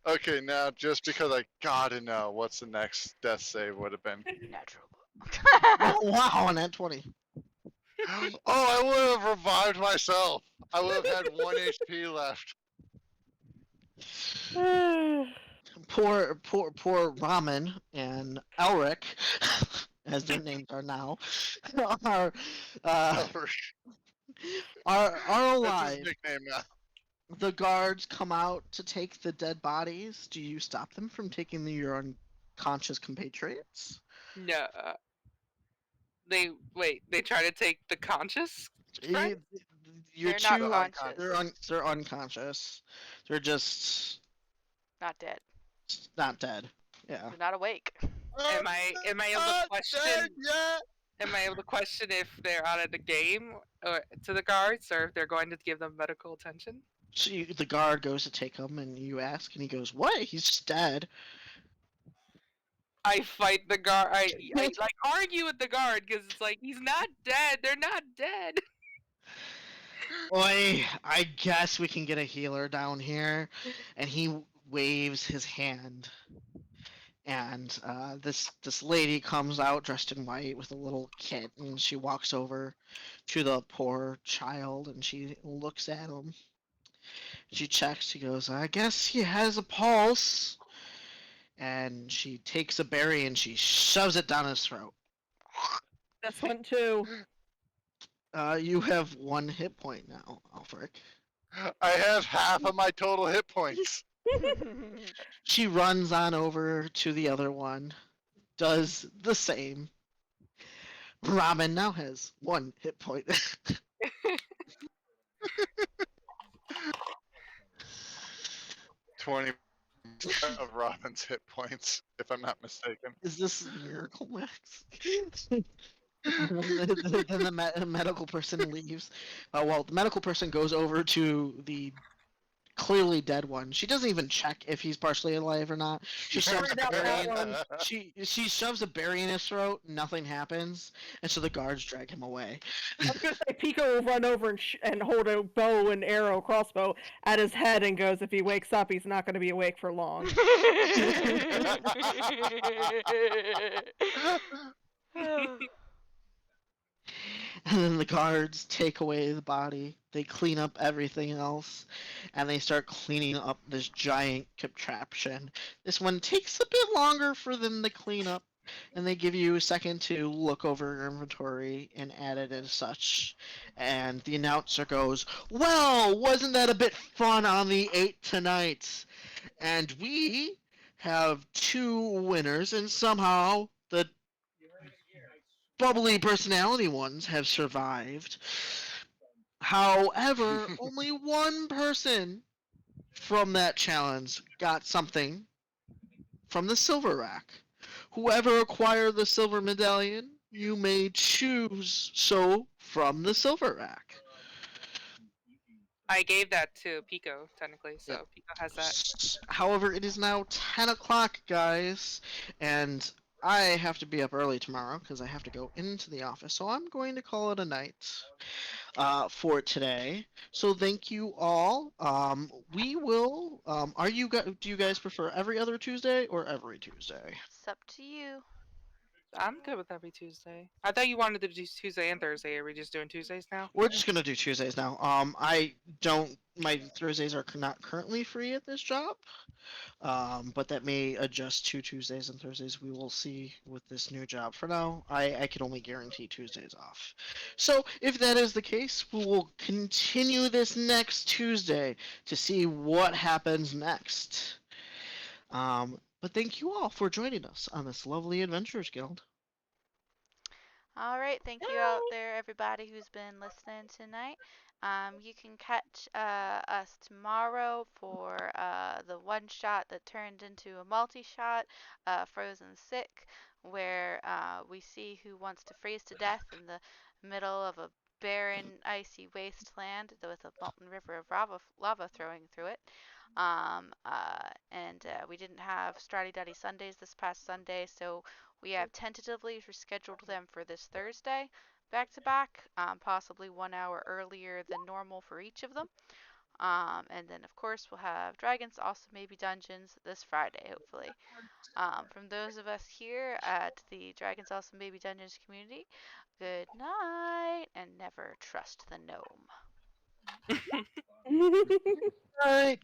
Okay, now just because I gotta know what's the next death save would have been. Natural. Oh, wow, on that 20. Oh, I would have revived myself. I would have had 1 HP left. Poor Ramen and Elric, as their names are now, are uh, are That's his alive. nickname now. The guards come out to take the dead bodies. Do you stop them from taking your unconscious compatriots? No. They try to take the conscious friend? Your They're not two, conscious. they're unconscious. They're just Not dead. not dead. Yeah. They're not awake. Am I able to Not question? dead yet. Am I able to question if they're out of the game or to the guards, or if they're going to give them medical attention? So the guard goes to take him, and you ask, and he goes, "What? He's just dead." I fight the guard. I like argue with the guard because it's like he's not dead. They're not dead. Oi, I guess we can get a healer down here. And he waves his hand. And this lady comes out dressed in white with a little kit, and she walks over to the poor child, and she looks at him. She checks. She goes, "I guess he has a pulse." And she takes a berry and she shoves it down his throat. This one too. You have 1 hit point now, Alfric. I have half of my total hit points. She runs on over to the other one, does the same. Ramen now has 1 hit point. 20 of Robin's hit points, if I'm not mistaken. Is this Miracle Max? Then the medical person leaves. Well, the medical person goes over to the clearly dead one. She doesn't even check if he's partially alive or not. She shoves a Worried about berry that in, one. she shoves a berry in his throat. Nothing happens, and so the guards drag him away. I was gonna say Pico will run over and hold a bow and arrow crossbow at his head and goes, if he wakes up, he's not gonna be awake for long. And then the guards take away the body. They clean up everything else, and they start cleaning up this giant contraption. This one takes a bit longer for them to clean up, and they give you a second to look over your inventory and add it as such. And the announcer goes, "Well, wasn't that a bit fun on the 8 tonight? And we have 2 winners, and somehow the bubbly personality ones have survived. However, only 1 person from that challenge got something from the silver rack. Whoever acquired the silver medallion, you may choose so from the silver rack." I gave that to Pico technically, so Pico has that. However, it is now 10 o'clock, guys, and I have to be up early tomorrow because I have to go into the office. So I'm going to call it a night for today. So thank you all. We will. Do you guys prefer every other Tuesday or every Tuesday? It's up to you. I'm good with every Tuesday. I thought you wanted to do Tuesday and Thursday. Are we just doing Tuesdays now? We're just gonna do Tuesdays now. I don't. My Thursdays are not currently free at this job. But that may adjust to Tuesdays and Thursdays. We will see with this new job. For now, I can only guarantee Tuesdays off. So if that is the case, we will continue this next Tuesday to see what happens next. But thank you all for joining us on this lovely Adventurers Guild. All right, thank you out there, everybody who's been listening tonight. You can catch us tomorrow for the one shot that turned into a multi-shot, Frozen Sick, where we see who wants to freeze to death in the middle of a barren, icy wasteland with a molten river of lava throwing through it. We didn't have Strati Duddy Sundays this past Sunday, so we have tentatively rescheduled them for this Thursday, back to back, possibly 1 hour earlier than normal for each of them. And then, of course, we'll have Dragons Also Maybe Dungeons this Friday, hopefully. From those of us here at the Dragons Also Maybe Dungeons community, good night and never trust the gnome. Right.